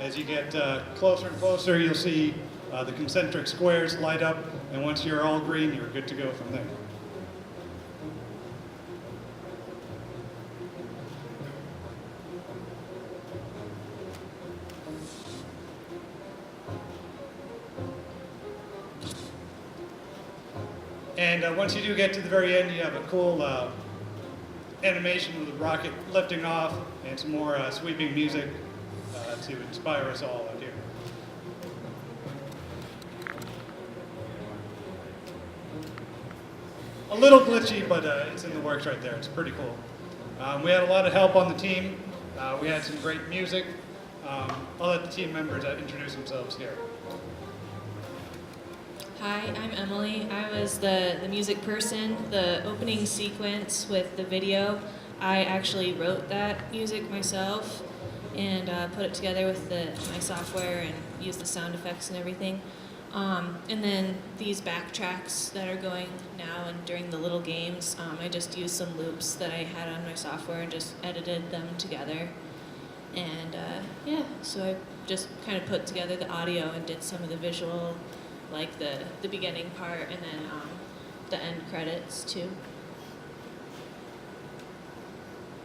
As you get closer and closer, you'll see the concentric squares light up, and once you're all green, you're good to go from there. And once you do get to the very end, you have a cool animation with the rocket lifting off and some more sweeping music to inspire us all out here. A little glitchy, but it's in the works right there. It's pretty cool. We had a lot of help on the team. We had some great music. I'll let the team members introduce themselves here.
Hi, I'm Emily. I was the music person. The opening sequence with the video, I actually wrote that music myself and put it together with my software and used the sound effects and everything. And then these backtracks that are going now and during the little games, I just used some loops that I had on my software and just edited them together. And yeah, so I just kind of put together the audio and did some of the visual, like the beginning part and then the end credits too.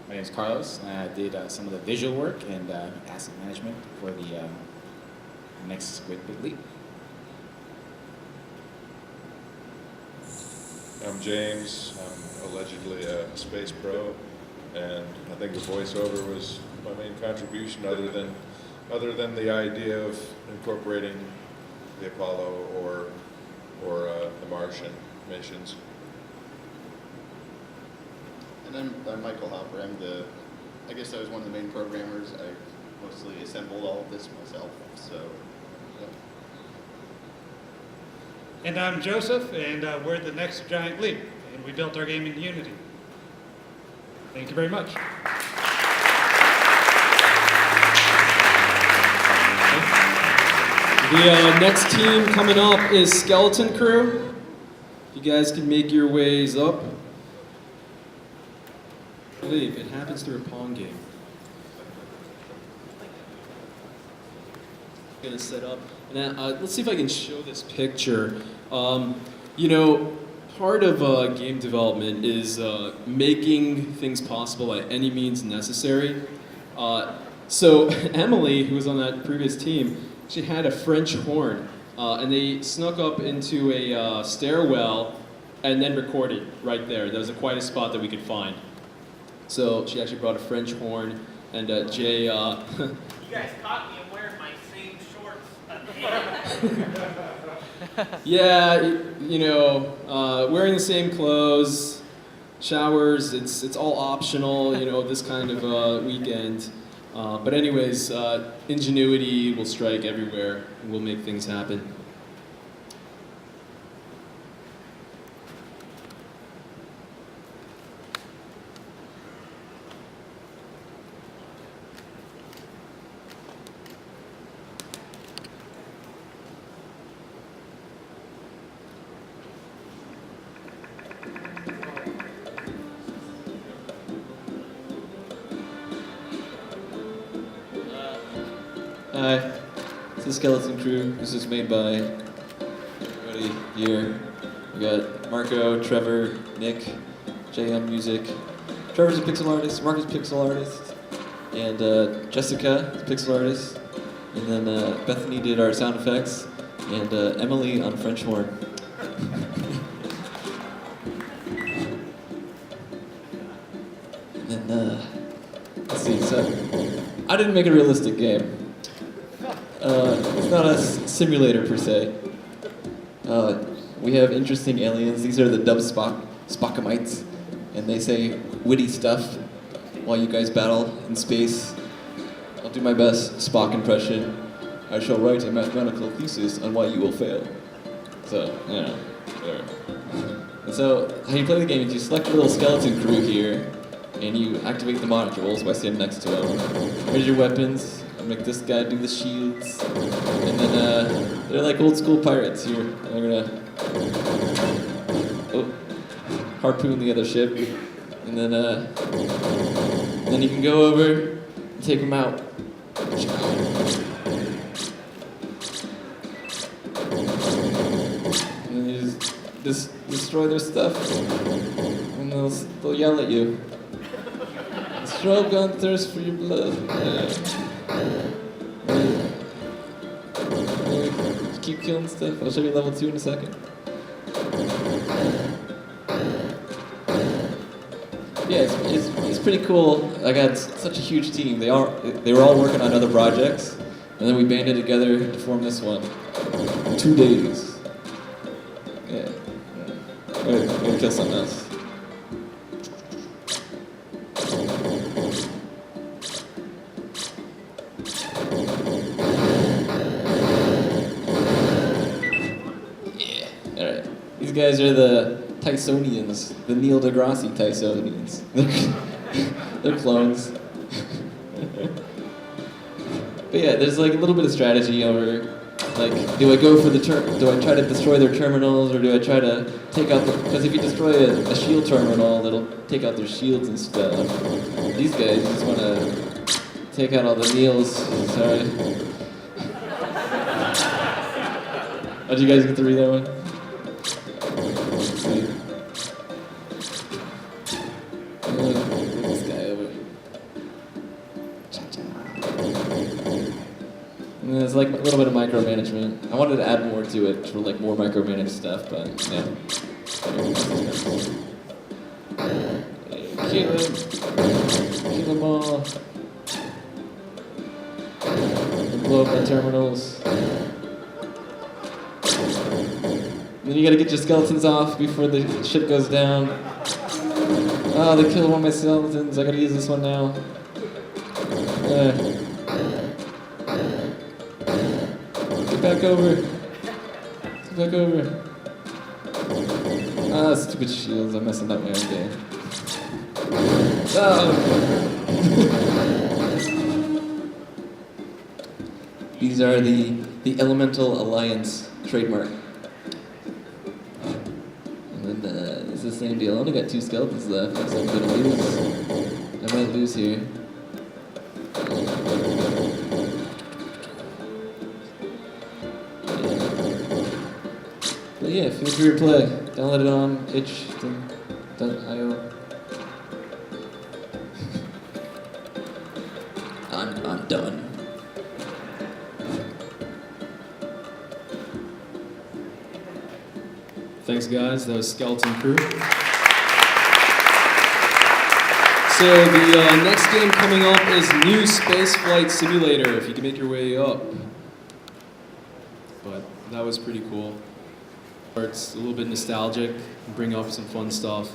My name is Carlos, and I did some of the visual work and asset management for the next Great Big Leap.
I'm James. I'm allegedly a space pro, and I think the voiceover was my main contribution, other than the idea of incorporating the Apollo or the Martian missions.
And I'm Michael Hopper. I guess I was one of the main programmers. I mostly assembled all of this myself. So, yeah.
And I'm Joseph, and we're the Next Giant Leap, and we built our game in Unity. Thank you very much.
The next team coming up is Skeleton Crew. If you guys can make your ways up. I believe it happens through a Pong game. Gonna set up, and let's see if I can show this picture. You know, part of game development is making things possible at any means necessary. So Emily, who was on that previous team, she had a French horn, and they snuck up into a stairwell and then recorded right there. That was the quietest spot that we could find. So she actually brought a French horn, and Jay...
You guys caught me. I'm wearing my same shorts again.
Yeah, you know, wearing the same clothes, showers, it's all optional, you know, this kind of weekend. But anyways, ingenuity will strike everywhere, and we'll make things happen.
Hi, this is Skeleton Crew. This is made by everybody here. We got Marco, Trevor, Nick, Jay on music, Trevor's a pixel artist, Mark is a pixel artist, and Jessica is a pixel artist, and then Bethany did our sound effects, and Emily on French horn. And then, let's see, so I didn't make a realistic game. It's not a simulator per se. We have interesting aliens. These are the dub Spockamites, and they say witty stuff while you guys battle in space. I'll do my best Spock impression. I shall write a mathematical thesis on why you will fail. So, you know, whatever. And so, how you play the game is you select a little skeleton crew here, and you activate the modules by standing next to them. Here's your weapons. I'll make this guy do the shields. And then, they're like old school pirates here. They're gonna harpoon the other ship. And then you can go over and take them out. And then you just destroy their stuff. And they'll yell at you. Strobe gun thirst for your blood. Just keep killing stuff. I'll show you level 2 in a second. Yeah, it's pretty cool. I got such a huge team. They were all working on other projects, and then we banded together to form this one. 2 days. Yeah. I'm gonna kill something else. These guys are the Tysonians, the Neil deGrasse Tysonians. They're clones. But yeah, there's like a little bit of strategy over, like, do I go for the do I try to destroy their terminals, or do I try to take out because if you destroy a shield terminal, it'll take out their shields and stuff. These guys just want to take out all the Neils. Sorry. How'd you guys get to read that one? This guy over. And there's like a little bit of micromanagement. I wanted to add more to it for like more micromanaged stuff, but yeah. Kill them all. And blow up my terminals. And then you gotta get your skeletons off before the ship goes down. Oh, they killed one of my skeletons. I gotta use this one now. Get back over. Get back over. Ah, stupid shields. I'm messing up my own game. Oh. These are the Elemental Alliance trademark. And then it's the same deal. I only got 2 skeletons left, so I'm gonna lose. I might lose here. But yeah, feel free to play. Download it on itch.io. I'm done.
Thanks, guys. That was Skeleton Crew. So the next game coming up is New Space Flight Simulator, if you can make your way up. But that was pretty cool. It's a little bit nostalgic, bring up some fun stuff.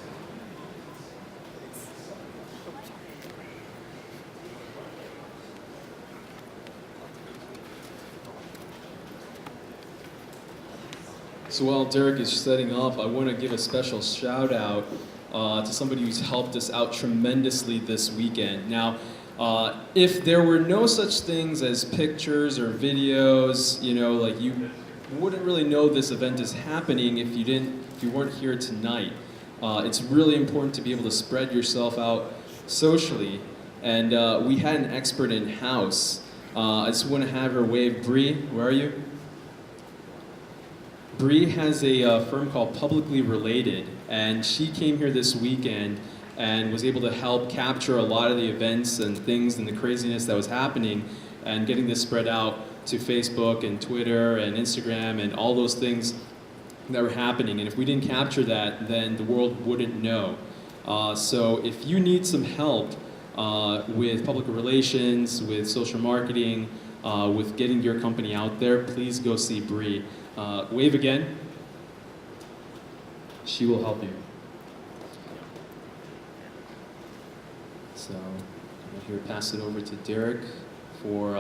So while Derek is setting up, I want to give a special shout out to somebody who's helped us out tremendously this weekend. Now, if there were no such things as pictures or videos, you know, like you wouldn't really know this event is happening if you weren't here tonight. It's really important to be able to spread yourself out socially, and we had an expert in house. I just want to have her wave. Bree, where are you? Bree has a firm called Publicly Related, and she came here this weekend and was able to help capture a lot of the events and things and the craziness that was happening, and getting this spread out to Facebook and Twitter and Instagram and all those things that were happening. And if we didn't capture that, then the world wouldn't know. So if you need some help with public relations, with social marketing, with getting your company out there, please go see Bree. Wave again. She will help you. So I'm here to pass it over to Derek for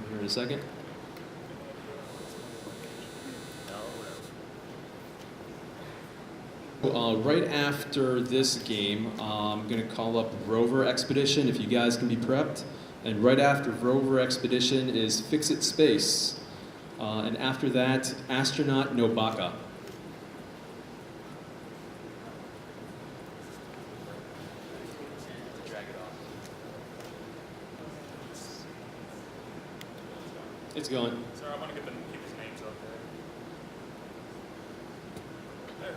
here in a second. Right after this game, I'm going to call up Rover Expedition, if you guys can be prepped. And right after Rover Expedition is Fix It Space. And after that, Astronaut Nobaka. It's going.
Sir, I want to get them keep his names up there.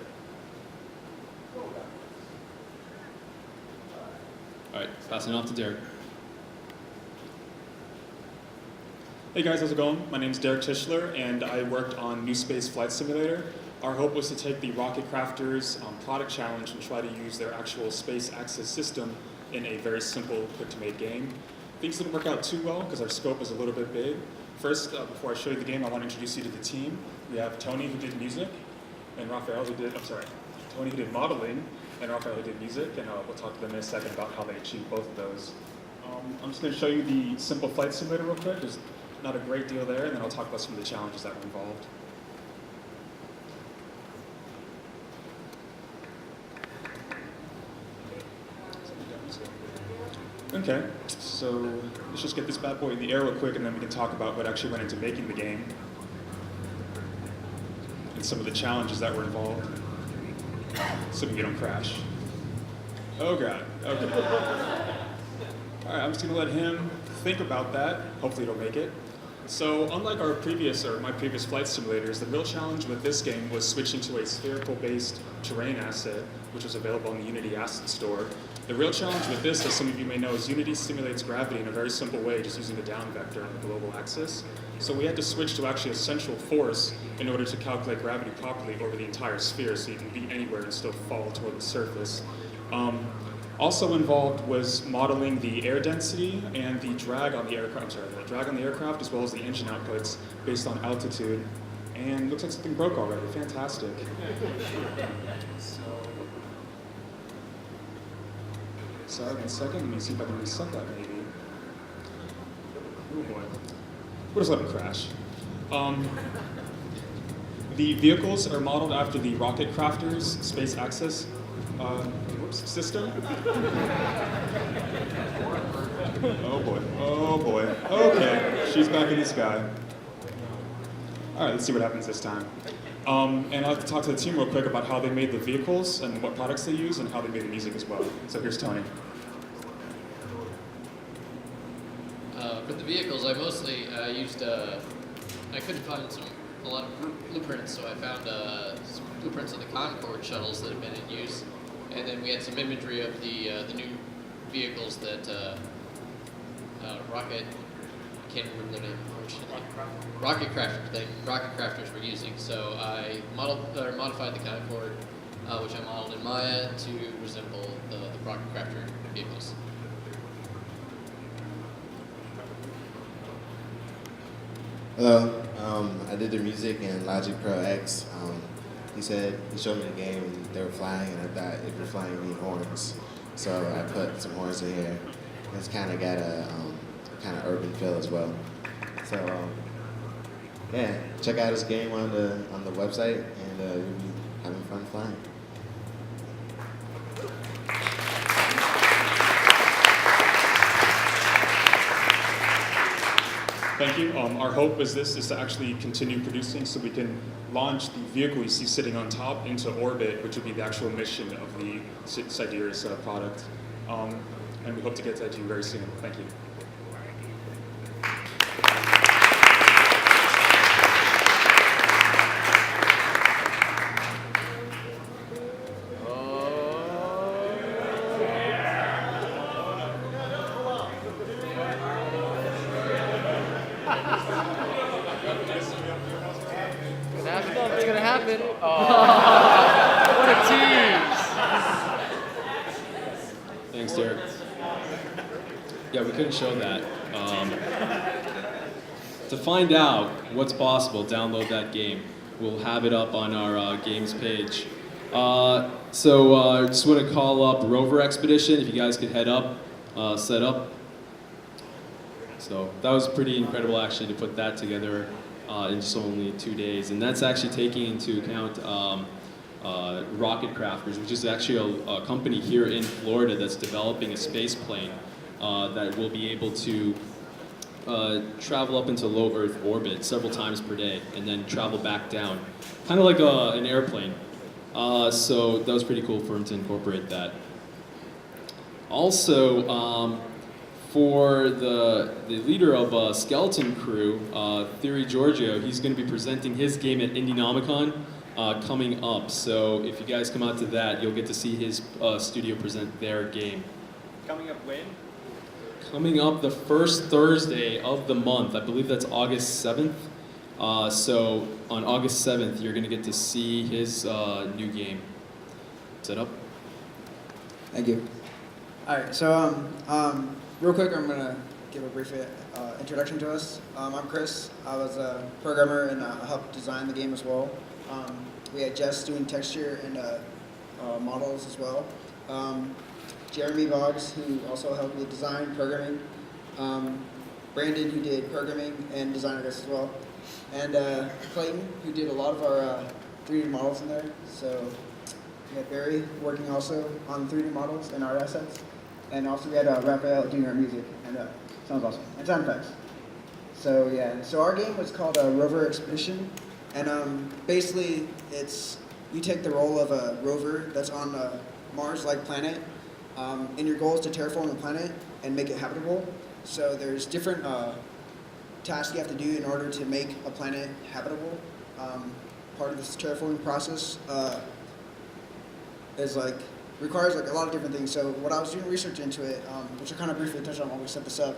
All right, passing it off to Derek.
Hey guys, how's it going? My name's Derek Tischler, and I worked on New Space Flight Simulator. Our hope was to take the Rocket Crafters product challenge and try to use their actual space access system in a very simple, quick-to-make game. Things didn't work out too well because our scope was a little bit big. First, before I show you the game, I want to introduce you to the team. We have Tony, who did music, and Raphael, Tony, who did modeling, and Raphael, who did music, and we'll talk to them in a second about how they achieved both of those. I'm just going to show you the simple flight simulator real quick. There's not a great deal there, and then I'll talk about some of the challenges that were involved. Okay, so let's just get this bad boy in the air real quick, and then we can talk about what actually went into making the game and some of the challenges that were involved, so we don't crash. Oh God, okay. All right, I'm just gonna let him think about that. Hopefully he'll make it. So unlike my previous flight simulators, the real challenge with this game was switching to a spherical-based terrain asset, which was available in the Unity Asset Store. The real challenge with this, as some of you may know, is Unity simulates gravity in a very simple way, just using the down vector on the global axis. So we had to switch to actually a central force in order to calculate gravity properly over the entire sphere, so you can be anywhere and still fall toward the surface. Also involved was modeling the air density and the drag on the aircraft, as well as the engine outputs based on altitude. And looks like something broke already. Fantastic. Sorry, 1 second. Let me see if I can reset that maybe. Oh boy. We'll just let it crash. The vehicles are modeled after the Rocket Crafters space access system. Oh boy. Okay, she's back in the sky. All right, let's see what happens this time. And I'd like to talk to the team real quick about how they made the vehicles and what products they use and how they made the music as well. So here's Tony.
For the vehicles, I mostly used, I couldn't find a lot of blueprints, so I found some blueprints of the Concorde shuttles that have been in use. And then we had some imagery of the new vehicles that Rocket, I can't remember their name, unfortunately. Rocket Crafters were using. So I modified the Concorde, which I modeled in Maya to resemble the Rocket Crafter vehicles.
Hello, I did the music in Logic Pro X. He showed me the game and they were flying, and I thought if you're flying, you need horns. So I put some horns in here. It's kind of got a kind of urban feel as well. So yeah, check out his game on the website, and you'll be having fun flying.
Thank you. Our hope is to actually continue producing so we can launch the vehicle you see sitting on top into orbit, which would be the actual mission of the Sidereus product. And we hope to get that to you very soon. Thank you.
7. Oh, what a tease.
Thanks, Derek. Yeah, we couldn't show that. To find out what's possible, download that game. We'll have it up on our games page. Just want to call up Rover Expedition, if you guys could head up, set up. So that was pretty incredible actually to put that together in just only 2 days. And that's actually taking into account Rocket Crafters, which is actually a company here in Florida that's developing a space plane that will be able to travel up into low Earth orbit several times per day and then travel back down, kind of like an airplane. So that was pretty cool for him to incorporate that. Also, for the leader of Skeleton Crew, Theory Giorgio, he's going to be presenting his game at Indienomicon coming up. So if you guys come out to that, you'll get to see his studio present their game.
Coming up when?
Coming up the first Thursday of the month. I believe that's August 7th. So on August 7th, you're going to get to see his new game. Set up.
Thank you. All right, so real quick, I'm gonna give a brief introduction to us. I'm Chris. I was a programmer and helped design the game as well. We had Jess doing texture and models as well. Jeremy Boggs, who also helped with design, programming. Brandon, who did programming and design, I guess, as well. And Clayton, who did a lot of our 3D models in there. So we had Barry working also on 3D models and art assets. And also we had Raphael doing our music, and sounds awesome, and sound effects. So yeah, so our game was called Rover Expedition, and basically it's, you take the role of a rover that's on a Mars-like planet, and your goal is to terraform the planet and make it habitable. So there's different tasks you have to do in order to make a planet habitable. Part of this terraforming process is requires a lot of different things. So what I was doing research into it, which I kind of briefly touched on when we set this up,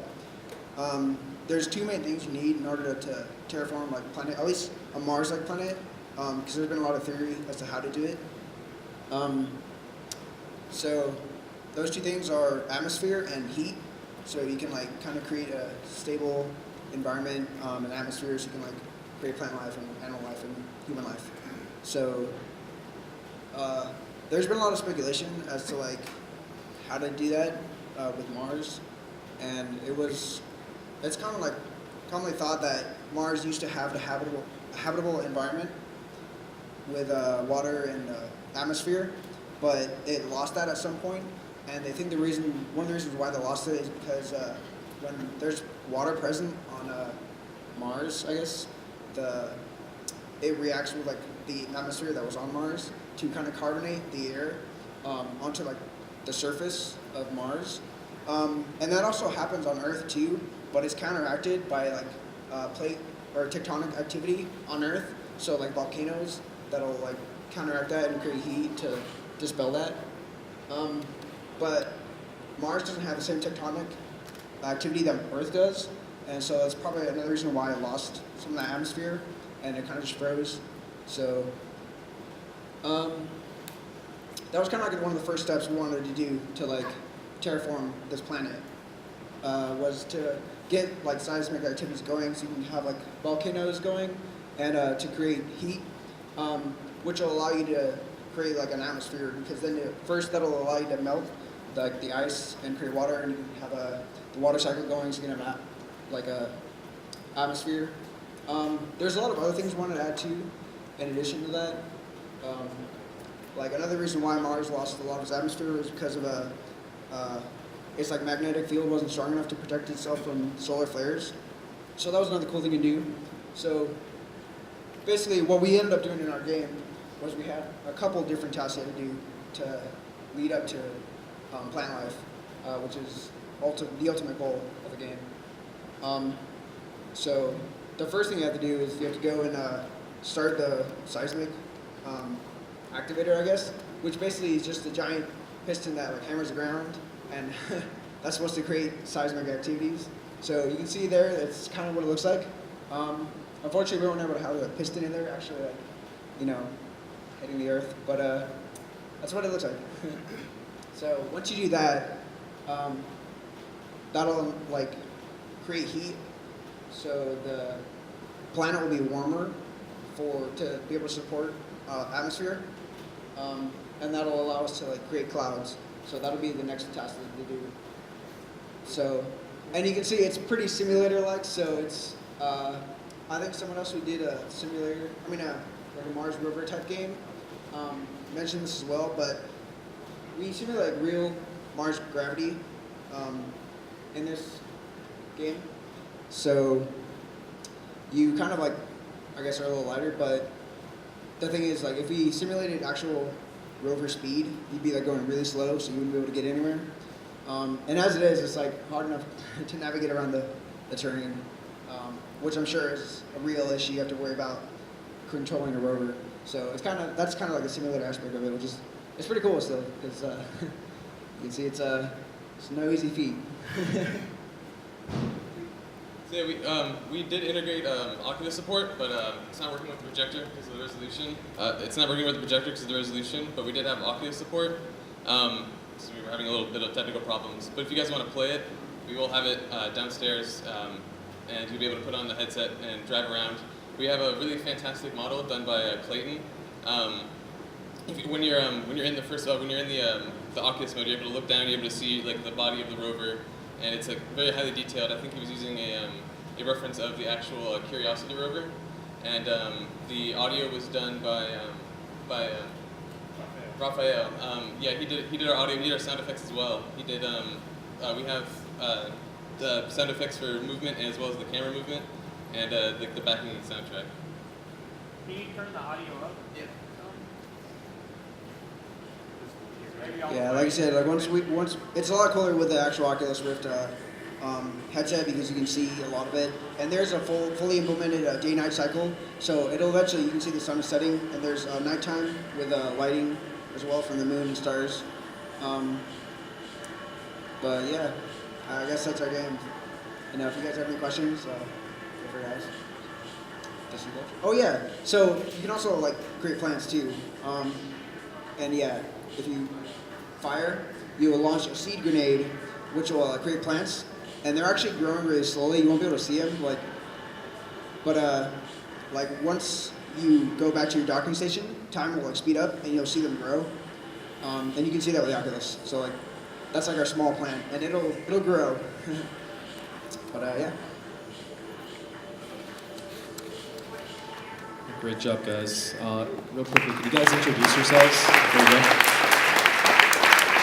there's 2 main things you need in order to terraform a planet, at least a Mars-like planet, because there's been a lot of theory as to how to do it. So those 2 things are atmosphere and heat. So you can kind of create a stable environment and atmosphere, so you can create plant life and animal life and human life. So there's been a lot of speculation as to how to do that with Mars, and it's kind of commonly thought that Mars used to have a habitable environment with water and atmosphere, but it lost that at some point, and they think one of the reasons why they lost it is because when there's water present on Mars, I guess, it reacts with the atmosphere that was on Mars to kind of carbonate the air onto the surface of Mars, and that also happens on Earth too, but it's counteracted by plate or tectonic activity on Earth. So volcanoes that'll counteract that and create heat to dispel that. But Mars doesn't have the same tectonic activity that Earth does, and so that's probably another reason why it lost some of that atmosphere and it kind of just froze. So that was kind of one of the first steps we wanted to do to terraform this planet, was to get seismic activities going, so you can have volcanoes going and to create heat, which will allow you to create an atmosphere, because then first that'll allow you to melt the ice and create water, and you can have the water cycle going, so you can have a atmosphere. There's a lot of other things we wanted to add too, in addition to that. Another reason why Mars lost a lot of its atmosphere was because of its magnetic field wasn't strong enough to protect itself from solar flares. So that was another cool thing to do. So basically what we ended up doing in our game was we had a couple different tasks you had to do to lead up to plant life, which is the ultimate goal of the game. So the first thing you have to do is you have to go and start the seismic activator, I guess, which basically is just a giant piston that hammers the ground, and that's supposed to create seismic activities. So you can see there, that's kind of what it looks like. Unfortunately, we weren't able to have a piston in there. Actually, hitting the Earth, but that's what it looks like. So once you do that, that'll like create heat, so the planet will be warmer to be able to support atmosphere, and that'll allow us to like create clouds. So that'll be the next task to do. So, and you can see it's pretty simulator-like. So it's I think someone else who did a simulator, like a Mars rover type game, mentioned this as well. But we simulate like real Mars gravity in this game. So you kind of like, I guess, are a little lighter, but the thing is, like, if we simulated actual rover speed, you'd be like going really slow, so you wouldn't be able to get anywhere. And as it is, it's like hard enough to navigate around the terrain, which I'm sure is a real issue you have to worry about controlling a rover. So it's that's kind of like a simulator aspect of it, which is it's pretty cool still, because you can see it's no easy feat.
So yeah, we did integrate Oculus support, but it's not working with the projector because of the resolution. But we did have Oculus support, so we were having a little bit of technical problems. But if you guys want to play it, we will have it downstairs, and you'll be able to put on the headset and drive around. We have a really fantastic model done by Clayton. When you're in the Oculus mode, you're able to look down, you're able to see like the body of the rover. And it's like very highly detailed. I think he was using a reference of the actual Curiosity rover, and the audio was done by Raphael. Yeah, he did our audio. He did our sound effects as well. He did. We have the sound effects for movement as well as the camera movement, and the backing and soundtrack.
Can you turn the audio up?
Yeah.
Yeah, like I said, like once it's a lot cooler with the actual Oculus Rift headset, because you can see a lot of it, and there's a fully implemented day-night cycle. So it'll eventually, you can see the sun is setting, and there's nighttime with lighting as well from the moon and stars. But yeah, I guess that's our game. And if you guys have any questions, feel free to ask. Oh yeah, so you can also like create plants too. And yeah, if you fire, you will launch a seed grenade, which will create plants, and they're actually growing really slowly. You won't be able to see them, but once you go back to your docking station, time will like speed up, and you'll see them grow. And you can see that with the Oculus. So like, that's like our small plant, and it'll grow. But yeah.
Great job, guys. Real quickly, can you guys introduce yourselves before we go?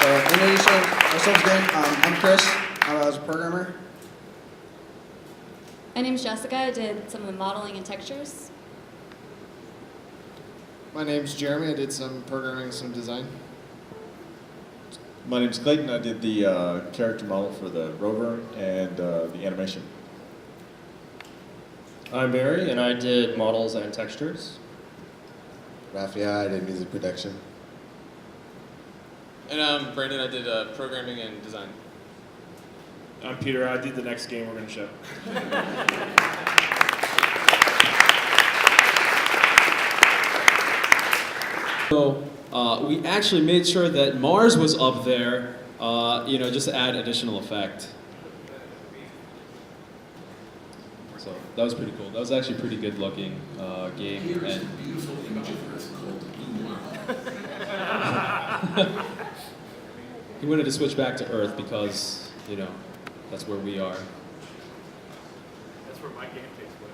Introduce ourselves again. I'm Chris. I was a programmer.
My name's Jessica. I did some of the modeling and textures.
My name's Jeremy. I did some programming and some design.
My name's Clayton. I did the character model for the rover and the animation.
I'm Barry, and I did models and textures.
Raphael, I did music production.
And Brandon, I did programming and design.
I'm Peter. I did the next game we're going to show.
So we actually made sure that Mars was up there, just to add additional effect. So that was pretty cool. That was actually a pretty good looking game.
Here's
And
a beautiful image of Earth called Blue Mars.
he wanted to switch back to Earth because, that's where we are.
That's where my game takes place.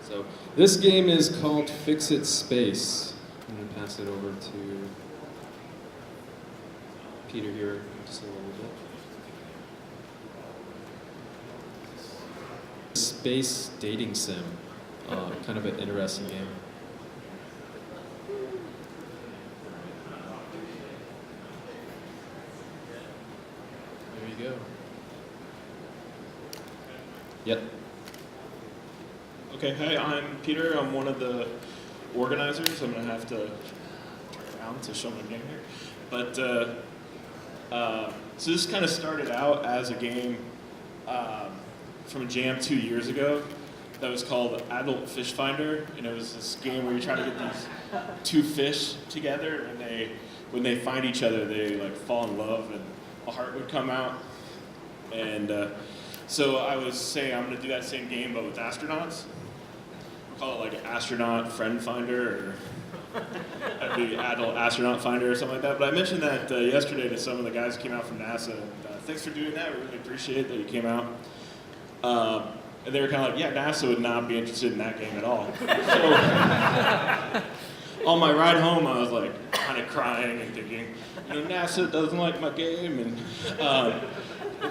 So this game is called Fix It Space. I'm going to pass it over to Peter here in just a little bit. Space dating sim. Kind of an interesting game. There you go. Yep.
Okay, hey, I'm Peter. I'm one of the organizers. I'm going to have to turn around to show my game here. But, so this kind of started out as a game from a jam 2 years ago. that was called Adult Fish Finder, and it was this game where you try to get these two fish together, and when they find each other, they like fall in love, and a heart would come out. And so I was saying I'm gonna do that same game, but with astronauts. We'll call it like Astronaut Friend Finder, or the Adult Astronaut Finder, or something like that. But I mentioned that yesterday to some of the guys who came out from NASA. And, thanks for doing that. We really appreciate that you came out. And they were kind of like, yeah, NASA would not be interested in that game at all. So on my ride home, I was like kind of crying and thinking, NASA doesn't like my game, and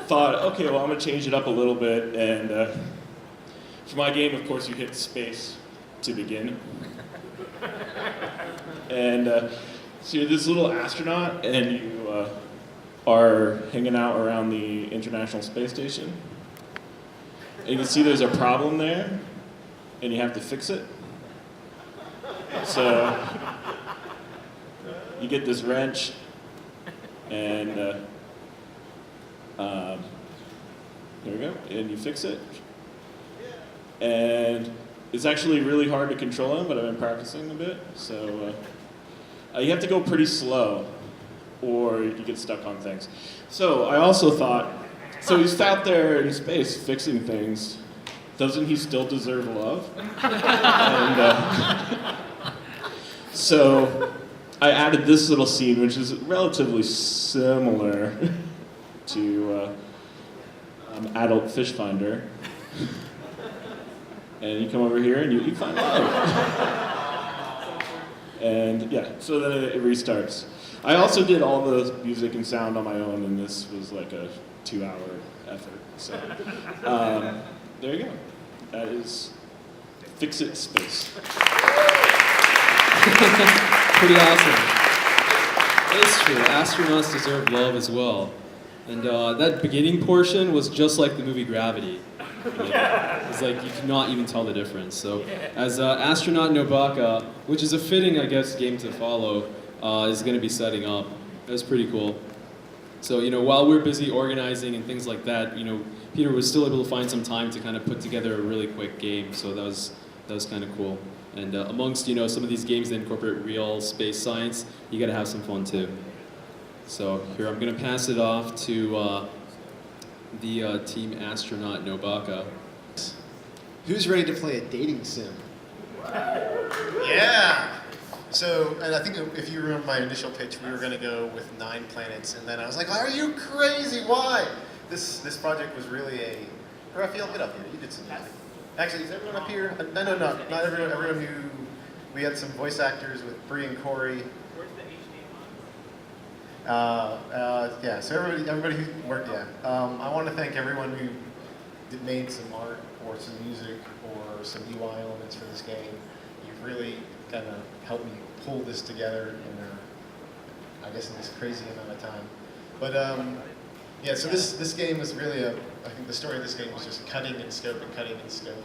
thought, okay, well, I'm gonna change it up a little bit. And for my game, of course, you hit space to begin. And so you're this little astronaut, and you are hanging out around the International Space Station. And you can see there's a problem there, and you have to fix it. So you get this wrench, and here we go, and you fix it. And it's actually really hard to control them, but I've been practicing a bit. So you have to go pretty slow, or you get stuck on things. So I also thought, so he's out there in space fixing things. Doesn't he still deserve love? And so I added this little scene, which is relatively similar to Adult Fish Finder. And you come over here and you find love. And yeah, so then it restarts. I also did all the music and sound on my own, and this was like a 2-hour effort. So there you go. That is Fix It Space.
Pretty awesome. It's true. Astronauts deserve love as well. And that beginning portion was just like the movie Gravity. It's like you cannot even tell the difference. So as Astronaut Nobaka, which is a fitting, I guess, game to follow, is going to be setting up. That was pretty cool. So, while we're busy organizing and things like that, Peter was still able to find some time to kind of put together a really quick game. So that was kind of cool. And amongst, some of these games that incorporate real space science, you got to have some fun too. So here, I'm going to pass it off to the Team Astronaut Nobaka.
Who's ready to play a dating sim?
Yeah! So, and I think if you remember my initial pitch, we were going to go with 9 planets, and then I was like, are you crazy? Why? This project was really Raphael, get up here. You did some music. Actually, is everyone up here? No, not everyone. Everyone who, we had some voice actors with Bree and Corey.
Where's the HDMI?
Yeah, so everybody who worked, yeah. I want to thank everyone who made some art or some music or some UI elements for this game. You've really kind of helped me pull this together in in this crazy amount of time. But yeah, so this game was really I think the story of this game was just cutting in scope,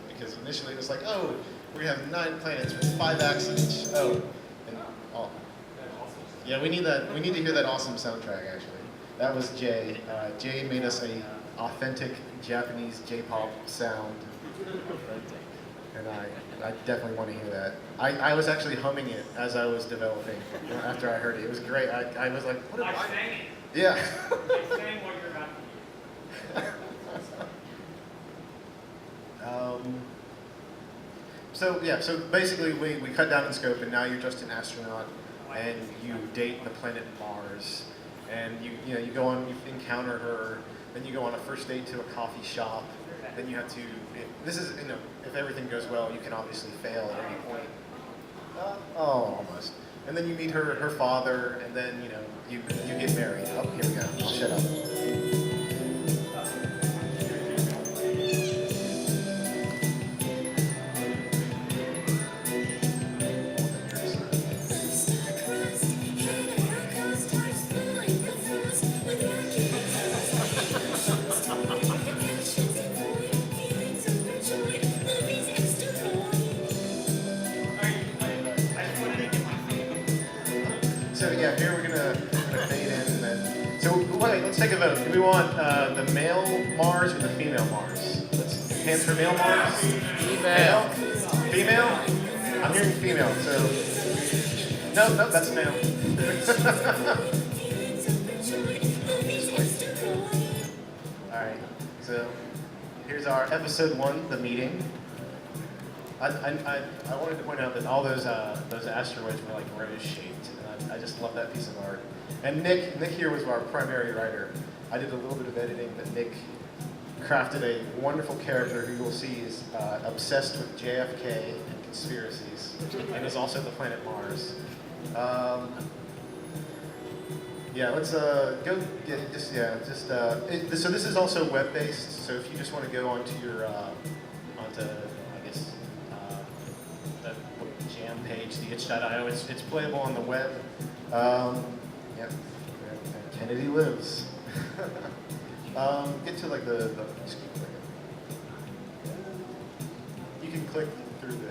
because initially it was like, oh, we have 9 planets with 5 acts each. Oh, and all. Yeah, we need to hear that awesome soundtrack actually. That was Jay. Jay made us a authentic Japanese J-pop sound. And I definitely want to hear that. I was actually humming it as I was developing after I heard it. It was great. I was like, what am I?
sang it.
Yeah.
I sang what you're about to do.
So basically we cut down in scope, and now you're just an astronaut, and you date the planet Mars, and you encounter her, then you go on a first date to a coffee shop, then you have to. If everything goes well, you can obviously fail at any point. Almost. And then you meet her father, and then you get married. Oh, here we go. I'll shut up. So yeah, here we're gonna fade in, and then. So wait, let's take a vote. Do we want the male Mars or the female Mars? Hands for male Mars?
Female.
Female? I'm hearing female, so. No, that's male. Alright, so here's our episode 1, the meeting. I wanted to point out that all those asteroids were like rose shaped, and I just love that piece of art. And Nick here was our primary writer. I did a little bit of editing, but Nick crafted a wonderful character who you'll see is obsessed with JFK and conspiracies, and is also the planet Mars. Yeah, let's go get this. Yeah, so this is also web-based. So if you just want to go onto your I guess the jam page, the itch.io, it's playable on the web. Yeah, Kennedy lives. Get to like the just keep clicking. You can click through the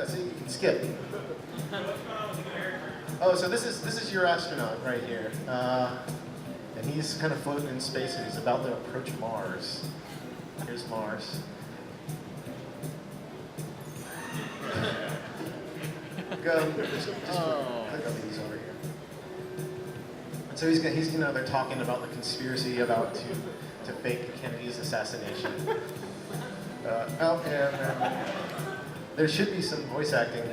so you can skip. Oh, so this is your astronaut right here, and he's kind of floating in space, and he's about to approach Mars. Here's Mars. Go. Just click on these over here. And so they're talking about the conspiracy about to fake Kennedy's assassination. There should be some voice acting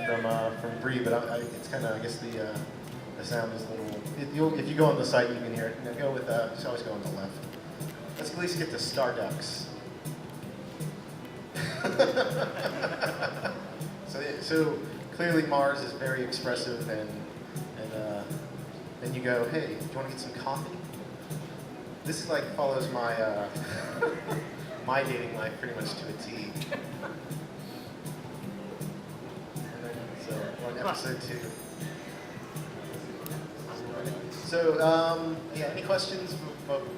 from Bree, but it's kind of, I guess the sound is a little. If you go on the site, you can hear it. Go with just always go on the left. Let's at least get to Starducks. So clearly Mars is very expressive, and then you go, hey, do you want to get some coffee? This is like follows my my dating life pretty much to a T. So we're on episode 2. So yeah, any questions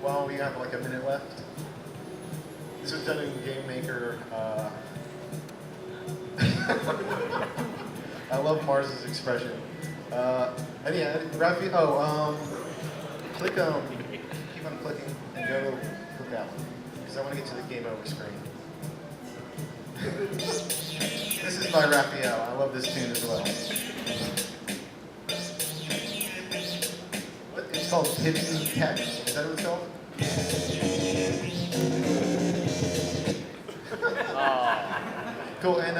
while we have like a minute left? This was done in Game Maker. I love Mars's expression. And yeah, Raphael. Click keep on clicking and go click that one because I want to get to the game over screen. This is by Raphael. I love this tune as well. It's called Hidden Tech. Is that what it's called? Cool. And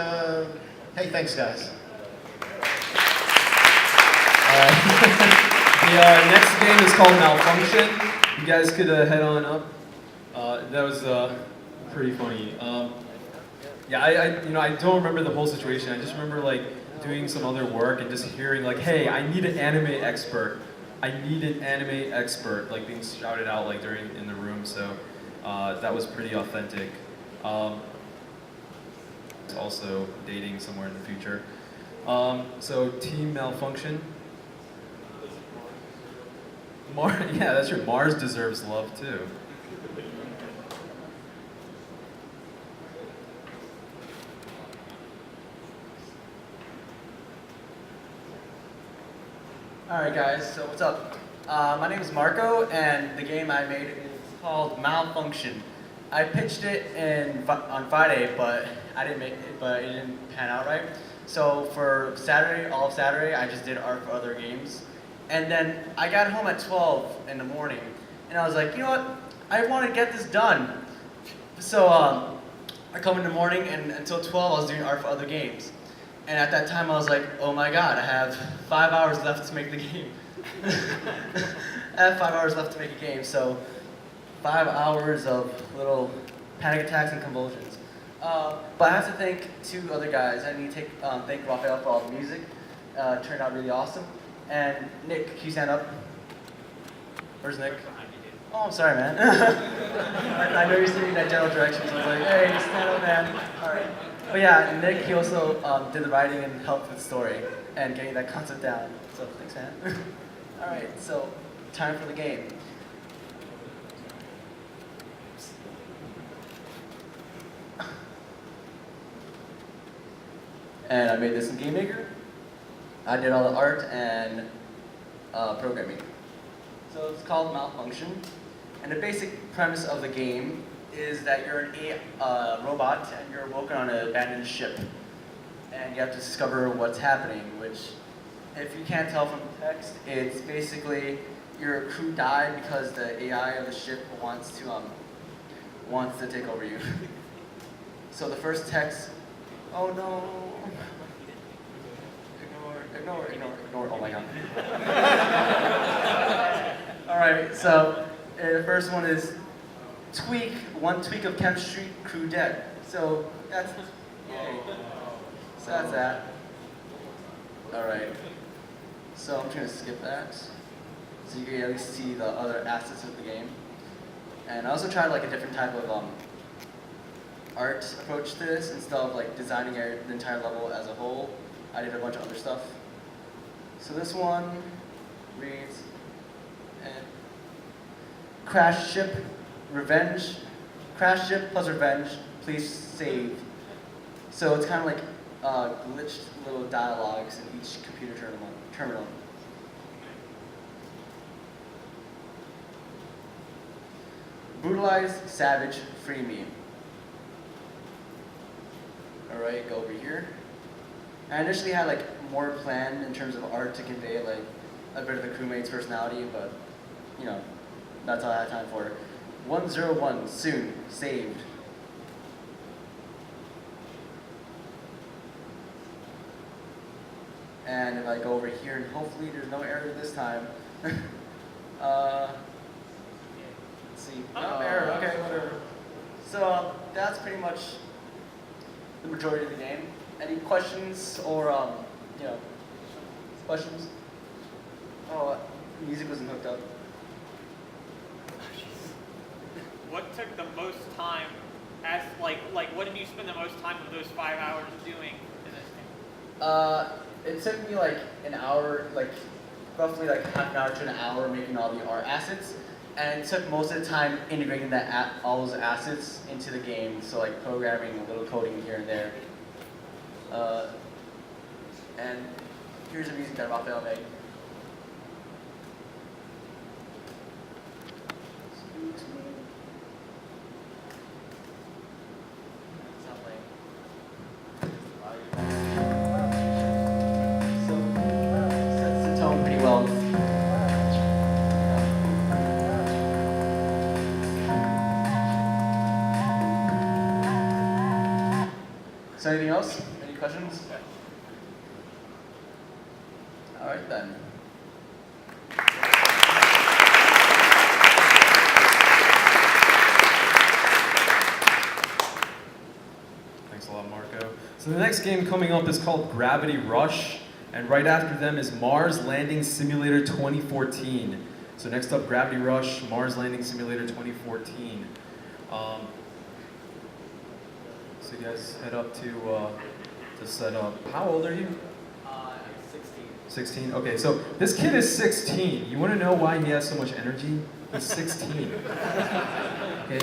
hey, thanks, guys.
The next game is called Malfunction. You guys could head on up. That was pretty funny. Yeah, I don't remember the whole situation. I just remember like doing some other work and just hearing like, "Hey, I need an anime expert. I need an anime expert," like being shouted out like in the room. So that was pretty authentic. Also dating somewhere in the future. So Team Malfunction. Yeah, that's true. Mars deserves love too.
Alright guys, so what's up? My name is Marco, and the game I made is called Malfunction. I pitched it on Friday, but it didn't pan out right. So for Saturday, all of Saturday, I just did art for other games. And then I got home at 12 in the morning, and I was like, you know what? I want to get this done. So I come in the morning, and until 12, I was doing art for other games. And at that time, I was like, oh my god, I have 5 hours left to make the game. I have 5 hours left to make a game, so 5 hours of little panic attacks and convulsions. But I have to thank 2 other guys. I need to thank Raphael for all the music. It turned out really awesome. And Nick, can you stand up? Where's Nick? Oh, I'm sorry, man. I know you're sitting in that general direction, so I was like, hey, stand up, man. All right. But yeah, Nick, he also did the writing and helped with the story and getting that concept down. So thanks, man. All right, so time for the game. And I made this in Game Maker. I did all the art and programming. So it's called Malfunction. And the basic premise of the game is that you're an robot and you're woken on an abandoned ship. And you have to discover what's happening, which, if you can't tell from the text, it's basically your crew died because the AI of the ship wants to take over you. So the first text, oh no. Ignore, oh my god. Alright, so the first one is one tweak of chemistry, crew dead. So that's, yay. So that's that. Alright, so I'm just gonna skip that. So you can at least see the other assets of the game. And I also tried like a different type of art approach to this. Instead of like designing the entire level as a whole, I did a bunch of other stuff. So this one reads, crash ship, revenge, crash ship plus revenge, please save. So it's kind of like glitched little dialogues in each computer terminal. Brutalized, savage, free me. Alright, go over here. I initially had like more planned in terms of art to convey like a bit of the crewmate's personality, but you know, that's all I had time for. 101, soon, saved. And if I go over here, and hopefully there's no error this time. Let's see, no error, okay, whatever. So that's pretty much the majority of the game. Any questions or, questions? Oh, music wasn't hooked up.
What took the most time as, like what did you spend the most time of those 5 hours doing in this game?
It took me like an hour, like roughly like half an hour to an hour making all the art assets. And it took most of the time integrating all those assets into the game. So like programming a little coding here and there. And here's the music that Raphael made. It's not playing. So sets the tone pretty well. So anything else? Any questions? All right then.
Thanks a lot, Marco. So the next game coming up is called Gravity Rush, and right after them is Mars Landing Simulator 2014. So next up, Gravity Rush, Mars Landing Simulator 2014. So you guys head up to set up. How old are you?
16.
16? Okay, so this kid is 16. You want to know why he has so much energy? He's 16. Okay.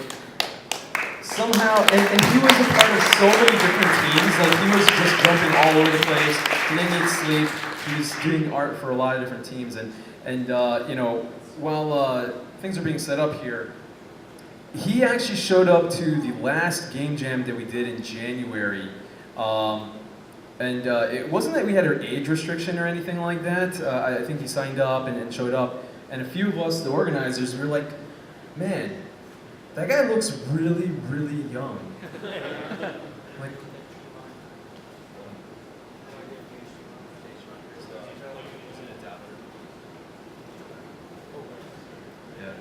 Somehow, and he was a part of so many different teams. Like, he was just jumping all over the place. He didn't need sleep. He was doing art for a lot of different teams. And you know, while things are being set up here, he actually showed up to the last game jam that we did in January. It wasn't that we had an age restriction or anything like that. I think he signed up and showed up. And a few of us, the organizers, were like, man, that guy looks really, really young. Like, yeah.